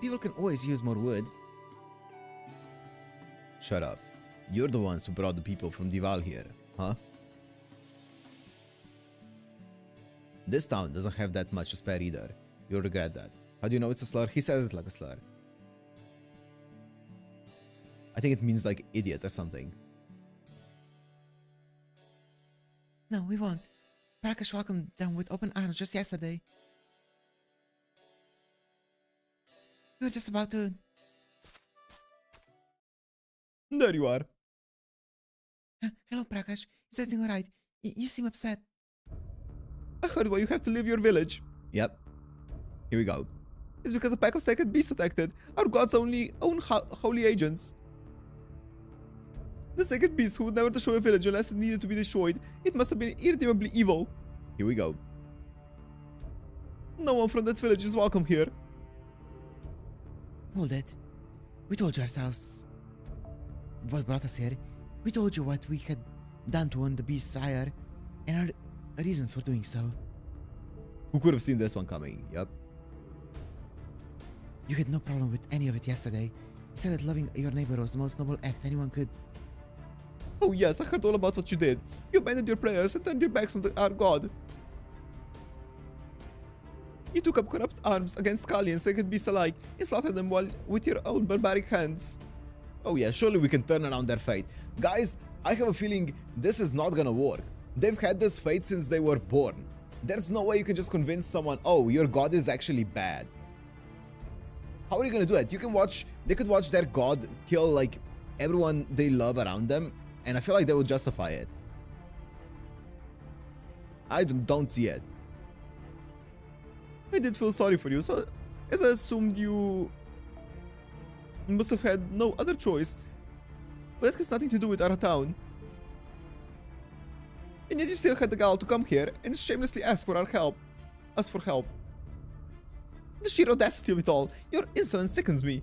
People can always use more wood. Shut up. You're the ones who brought the people from Dival here, huh? This town doesn't have that much to spare either. You'll regret that. How do you know it's a slur? He says it like a slur. I think it means like idiot or something. No, we won't. Prakash welcomed them with open arms just yesterday. We were just about to... There you are. Hello, Prakash. Is everything alright? You seem upset. I heard why you have to leave your village. Yep. Here we go. It's because a pack of sacred beasts attacked it. Our gods only own holy agents. The sacred beasts who would never destroy a village unless it needed to be destroyed. It must have been irredeemably evil. Here we go. No one from that village is welcome here. Hold it. We told you ourselves what brought us here. We told you what we had done to earn the beast's ire, and reasons for doing so. Who could have seen this one coming? Yep. You had no problem with any of it yesterday. You said that loving your neighbor was the most noble act anyone could. Oh yes, I heard all about what you did. You abandoned your prayers and turned your backs on our God. You took up corrupt arms against Kali and sacred beasts alike and slaughtered them with your own barbaric hands. Oh yeah, surely we can turn around their fate. Guys, I have a feeling this is not gonna work. They've had this fate since they were born. There's no way you can just convince someone, oh, your god is actually bad. How are you gonna do that? They could watch their god kill like everyone they love around them, and I feel like they would justify it. I don't see it. I did feel sorry for you, so as I assumed you must have had no other choice. But that has nothing to do with our town. And yet you still had the gall to come here and shamelessly ask for our help. Ask for help. The sheer audacity of it all. Your insolence sickens me.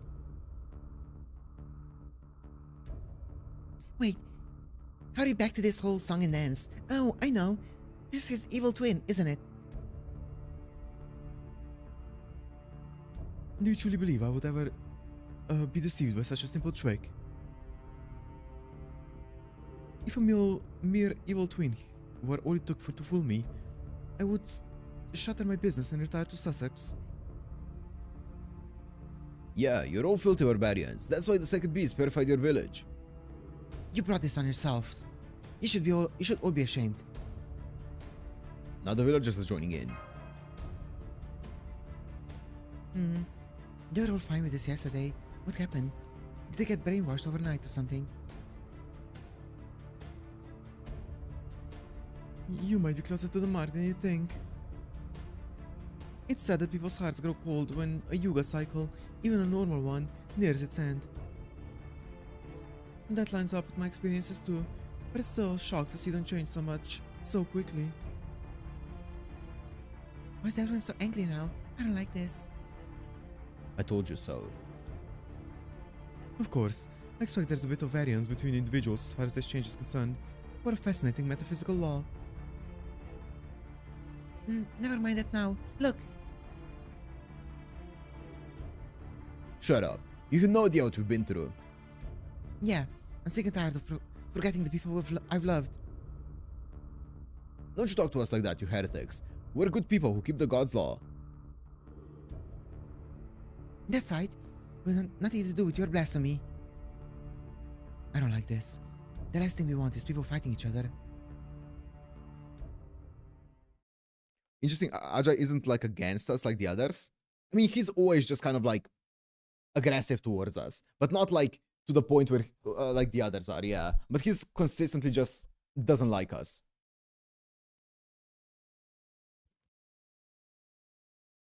Wait, hurry back to this whole song and dance. Oh, I know. This is his evil twin, isn't it? Do you truly believe I would ever be deceived by such a simple trick? If a mere evil twin were all it took to fool me, I would shutter my business and retire to Sussex. Yeah, you're all filthy barbarians. That's why the second beast purified your village. You brought this on yourselves. You should all be ashamed. Now the villagers are joining in. They were all fine with this yesterday. What happened? Did they get brainwashed overnight or something? You might be closer to the mark than you think. It's said that people's hearts grow cold when a yuga cycle, even a normal one, nears its end. That lines up with my experiences too, but it's still a shock to see them change so much, so quickly. Why is everyone so angry now? I don't like this. I told you so. Of course, I expect there's a bit of variance between individuals as far as this change is concerned. What a fascinating metaphysical law. Never mind that now. Look. Shut up. You have no idea what we've been through. Yeah, I'm sick and tired of forgetting the people I've loved. Don't you talk to us like that, you heretics. We're good people who keep the God's law. That's right. With nothing to do with your blasphemy. I don't like this. The last thing we want is people fighting each other. Interesting, Ajay isn't like against us like the others. I mean, he's always just kind of like aggressive towards us, but not like to the point where like the others are, yeah. But he's consistently just doesn't like us.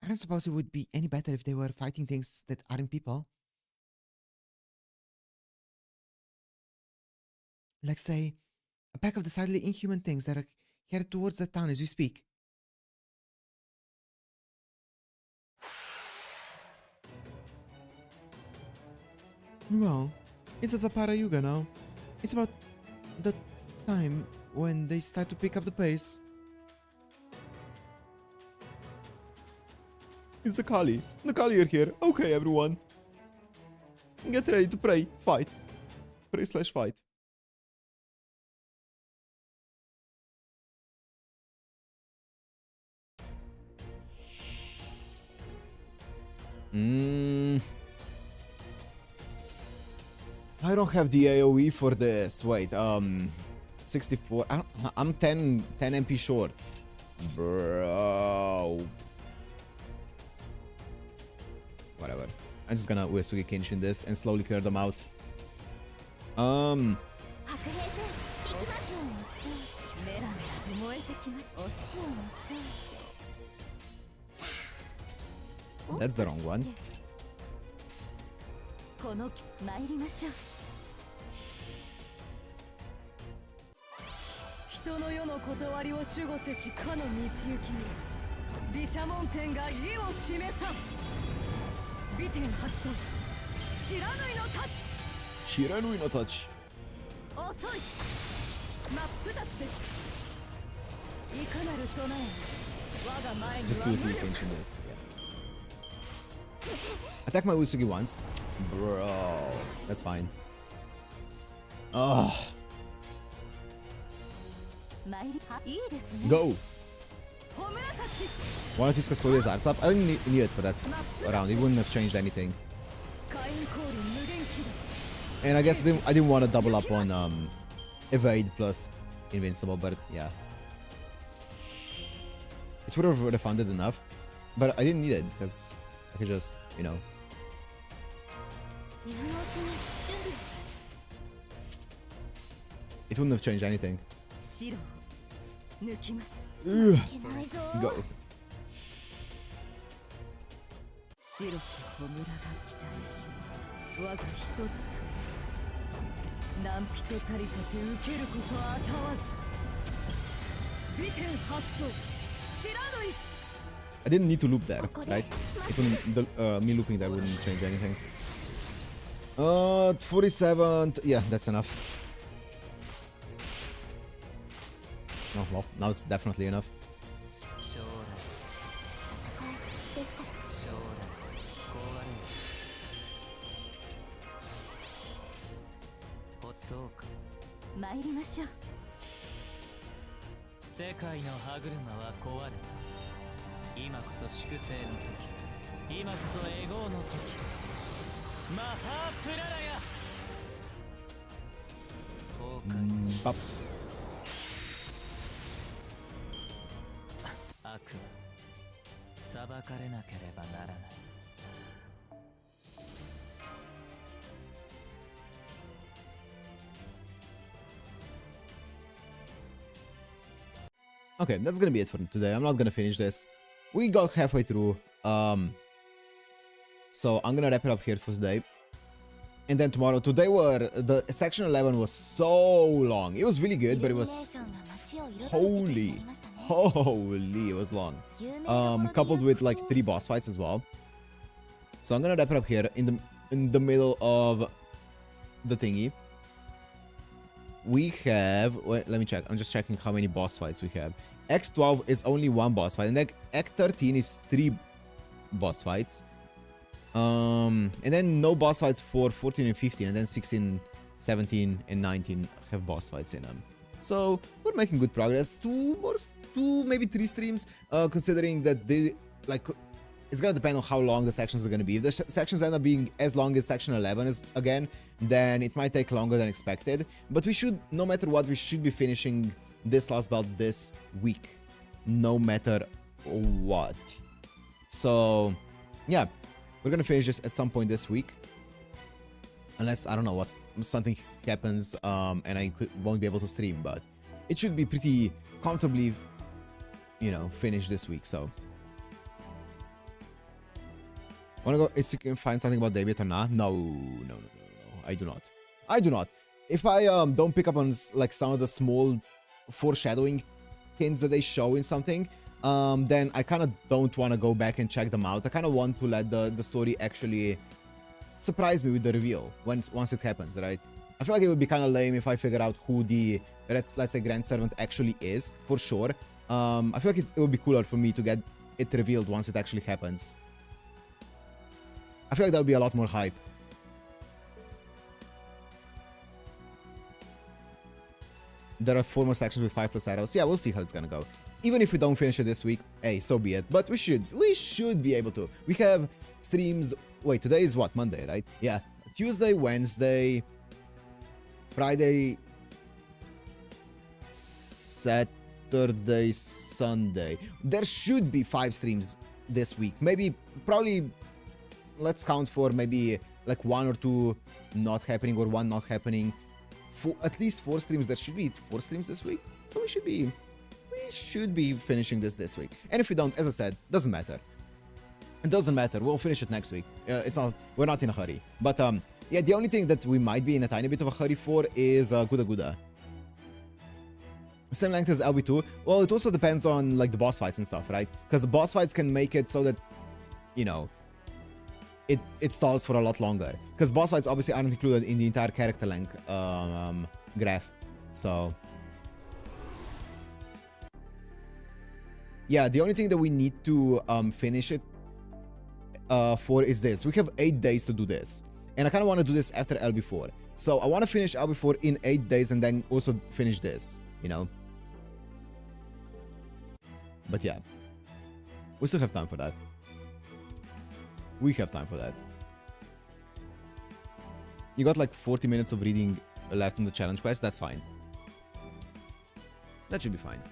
I don't suppose it would be any better if they were fighting things that aren't people. Like, say, a pack of decidedly inhuman things that are headed towards the town as we speak. Well, it's at Vapara Yuga now. It's about the time when they start to pick up the pace. It's the Kali. The Kali are here. Okay, everyone. Get ready to pray. Fight. Pray/fight. I don't have the AoE for this. Wait, 64. I'm 10 MP short. Bro. Whatever. I'm just gonna Uesugi Kenshin this and slowly clear them out. That's the wrong one. 参りましょう。人の世の断りを守護せしかの道行きに毘沙門天が意を示さん。美天発動。知らぬいの太刀。知らぬいの太刀。遅い。真っ二つです。いかなる備え我が前に Just は to see Kenshin is. Yeah. Attack my Usugi once. Bro. That's fine. Ugh. 参りいいですね Go! ホムラたち Wanted to use Custodia's arts up. I didn't need it for that round. It wouldn't have changed anything. 火炎降臨無限軌道 And I guess I didn't want to double up on evade plus invincible, but yeah. It would have refunded enough, but I didn't need it because I could just, you know. 水のうちに準備 It wouldn't have changed anything. 白抜きます Ugh. けないぞ Go. 白きホムラが期待し我が一つたち何人たりとて受けることあたわず美点発想知らぬい I didn't need to loop there, right? It wouldn't, me looping there wouldn't change anything. 47. Yeah, that's enough. Oh, well, now it's definitely enough. 将来ですか将来壊れるそうか参りましょう世界の歯車は壊れた今こそ粛清の時今こそエゴーの時マハープララヤ崩壊 Bop. 悪は裁かれなければならない Okay, that's gonna be it for today. I'm not gonna finish this. We got halfway through. So I'm gonna wrap it up here for today. And then tomorrow, today the section 11 was so long. It was really good, but it was holy, it was long. Coupled with like 3 boss fights as well. So I'm gonna wrap it up here in the middle of the thingy. We have, wait, let me check. I'm just checking how many boss fights we have. Act 12 is only 1 boss fight, and Act 13 is 3 boss fights. And then no boss fights for 14 and 15, and then 16, 17, and 19 have boss fights in them. So we're making good progress. 2 maybe 3 streams, considering that they, like, it's gonna depend on how long the sections are gonna be. If the sections end up being as long as section 11 is again, then it might take longer than expected. But we should, no matter what, we should be finishing this last belt this week, no matter what. So yeah, we're gonna finish this at some point this week, unless I don't know what something happens and I won't be able to stream. But it should be pretty comfortably, you know, finished this week. So. Wanna go? If you can find something about David or not? No, I do not. I do not. If I don't pick up on like some of the small foreshadowing hints that they show in something, then I kind of don't want to go back and check them out. I kind of want to let the story actually surprise me with the reveal once it happens, right? I feel like it would be kind of lame if I figure out who the let's say Grand Servant actually is for sure. I feel like it would be cooler for me to get it revealed once it actually happens. I feel like that would be a lot more hype. There are 4 more sections with 5+ arrows. Yeah, we'll see how it's gonna go. Even if we don't finish it this week, hey, so be it. But we should be able to. We have streams. Wait, today is what? Monday, right? Yeah. Tuesday, Wednesday, Friday, Saturday, Sunday. There should be 5 streams this week. Maybe, probably. Let's count for maybe like 1 or 2 not happening or 1 not happening. For at least 4 streams. There should be 4 streams this week. So we should be finishing this week. And if we don't, as I said, doesn't matter. It doesn't matter. We'll finish it next week. We're not in a hurry. But yeah, the only thing that we might be in a tiny bit of a hurry for is Guda Guda. Same length as LB2. Well, it also depends on like the boss fights and stuff, right? Because the boss fights can make it so that, you know, it stalls for a lot longer, because boss fights obviously aren't included in the entire character length graph. So Yeah, the only thing that we need to finish it for is this. We have 8 days to do this. And I kind of want to do this after LB4. So I want to finish LB4 in 8 days and then also finish this, you know? But yeah. We still have time for that. We have time for that. You got like 40 minutes of reading left in the challenge quest. That's fine. That should be fine.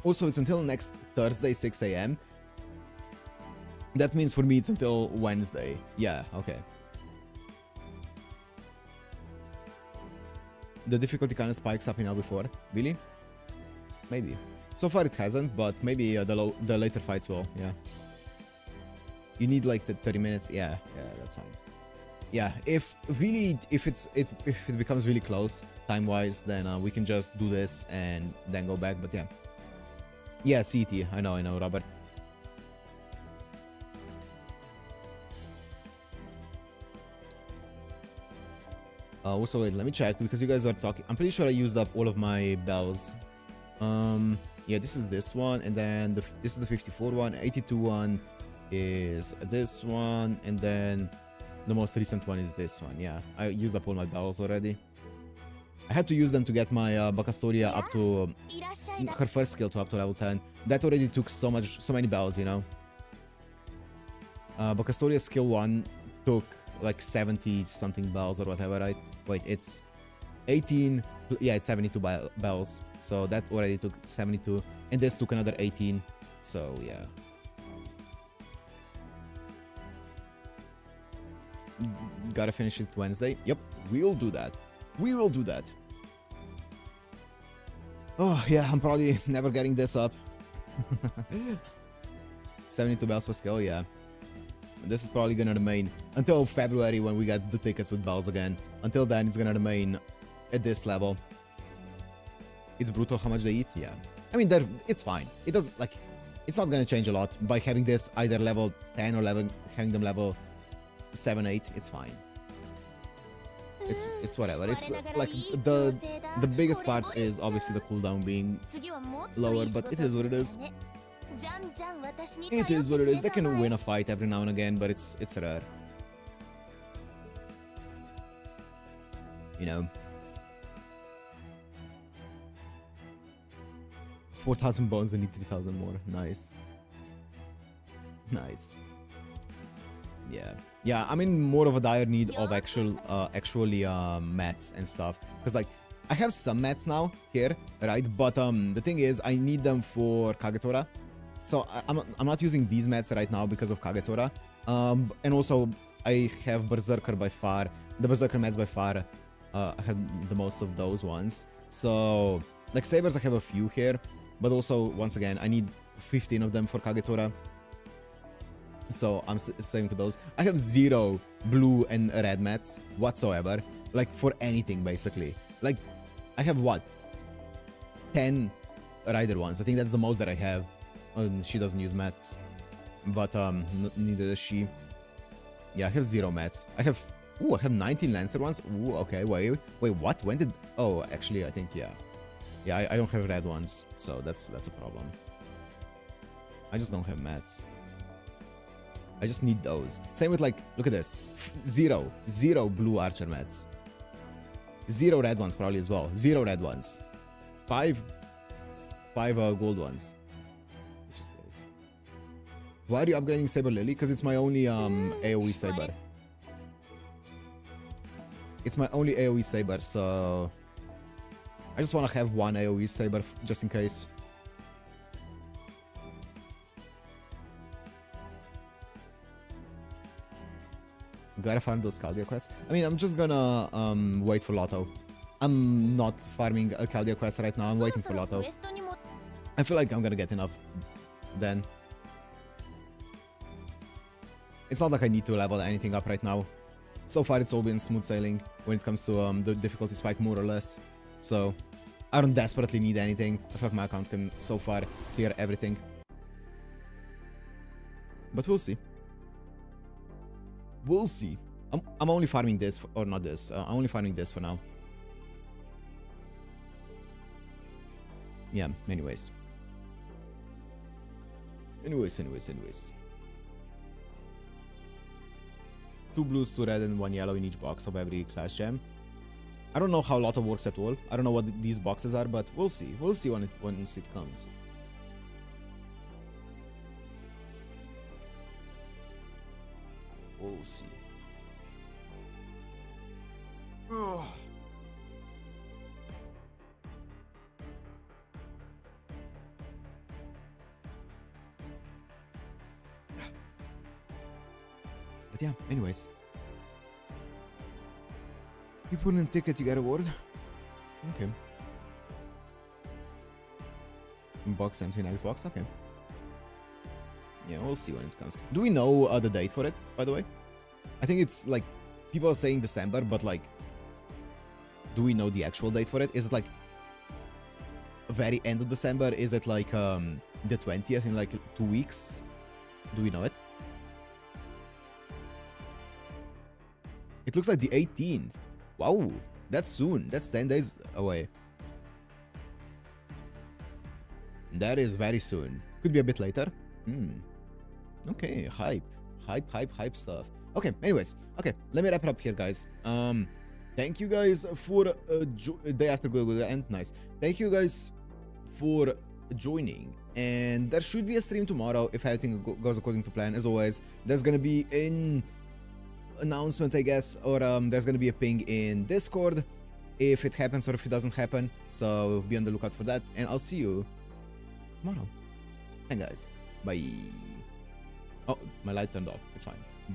Also, it's until next Thursday, 6 AM. That means for me it's until Wednesday. Yeah, okay. The difficulty kind of spikes up in LB4. Really? Maybe. So far it hasn't, but maybe the later fights will, yeah. You need like the 30 minutes. Yeah, that's fine. Yeah, if it becomes really close time-wise, then we can just do this and then go back, but yeah. Yeah, CT. I know, Robert. Also, wait, let me check because you guys are talking. I'm pretty sure I used up all of my bells. Yeah, this is this one, and then this is the 54 one. 82 one is this one, and then the most recent one is this one. Yeah, I used up all my bells already. I had to use them to get my Bacastoria up to her first skill to up to level 10. That already took so many bells, you know. Bacastoria skill 1 took like 70 something bells or whatever, right? Wait, it's 18. Yeah, it's 72 bells. So that already took 72, and this took another 18. So yeah. Gotta finish it Wednesday. Yep, we'll do that. We will do that. Oh, yeah, I'm probably never getting this up. 72 bells per skill, yeah. This is probably gonna remain until February when we get the tickets with bells again. Until then, it's gonna remain at this level. It's brutal how much they eat, yeah. I mean, it's fine. It does, like, it's not gonna change a lot by having this either level 10 or having them level 7, 8. It's fine. It's whatever. It's like the biggest part is obviously the cooldown being lower, but it is what it is. It is what it is. They can win a fight every now and again, but it's rare. You know. 4,000 bones and need 3,000 more. Nice. Nice. Yeah. Yeah, I'm in more of a dire need of actually mats and stuff. Because, like, I have some mats now here, right? But the thing is, I need them for Kagetora. So I'm not using these mats right now because of Kagetora. And also, I have Berserker by far. The Berserker mats by far I have the most of those ones. So, like, Sabers, I have a few here. But also, once again, I need 15 of them for Kagetora. So I'm saving for those. I have 0 blue and red mats whatsoever. Like, for anything, basically. Like, I have, what? 10 rider ones. I think that's the most that I have. She doesn't use mats. But, neither does she. Yeah, I have 0 mats. I have 19 Lancer ones. Ooh, okay, wait, what? When did... Oh, actually, I think, yeah. Yeah, I don't have red ones. So that's a problem. I just don't have mats. I just need those. Same with, like, look at this. 0 blue archer mats. 0 red ones probably as well. 0 red ones. 5 gold ones. Which is great. Why are you upgrading Saber Lily? Because it's my only AoE Saber. It's my only AoE Saber, so... I just want to have one AoE Saber just in case. Gotta farm those Caldia quests. I mean, I'm just gonna wait for Lotto. I'm not farming a Caldia quest right now. I'm waiting for Lotto. I feel like I'm gonna get enough then. It's not like I need to level anything up right now. So far, it's all been smooth sailing when it comes to the difficulty spike, more or less. So, I don't desperately need anything. I feel like my account can, so far, clear everything. But we'll see. We'll see. I'm only farming this, or not this. I'm only farming this for now. Yeah, anyways. Anyways. 2 blues, 2 red, and 1 yellow in each box of every class gem. I don't know how Lotto works at all. I don't know what these boxes are, but we'll see. We'll see once it comes. We'll see. Ugh. But yeah, anyways. You put in a ticket, you get a reward. Okay. Box empty next box, okay. Yeah, we'll see when it comes. Do we know the date for it, by the way? I think it's like, people are saying December, but like, do we know the actual date for it? Is it like very end of December? Is it like the 20th in like 2 weeks? Do we know it? It looks like the 18th. Wow, that's soon. That's 10 days away. That is very soon. Could be a bit later. Okay, hype stuff. Okay, anyways. Okay, let me wrap it up here, guys. Thank you guys for day after good and nice. Thank you guys for joining. And there should be a stream tomorrow if everything goes according to plan. As always, there's gonna be an announcement, I guess, or there's gonna be a ping in Discord if it happens or if it doesn't happen. So be on the lookout for that, and I'll see you tomorrow. And guys, bye. Oh, my light turned off. It's fine.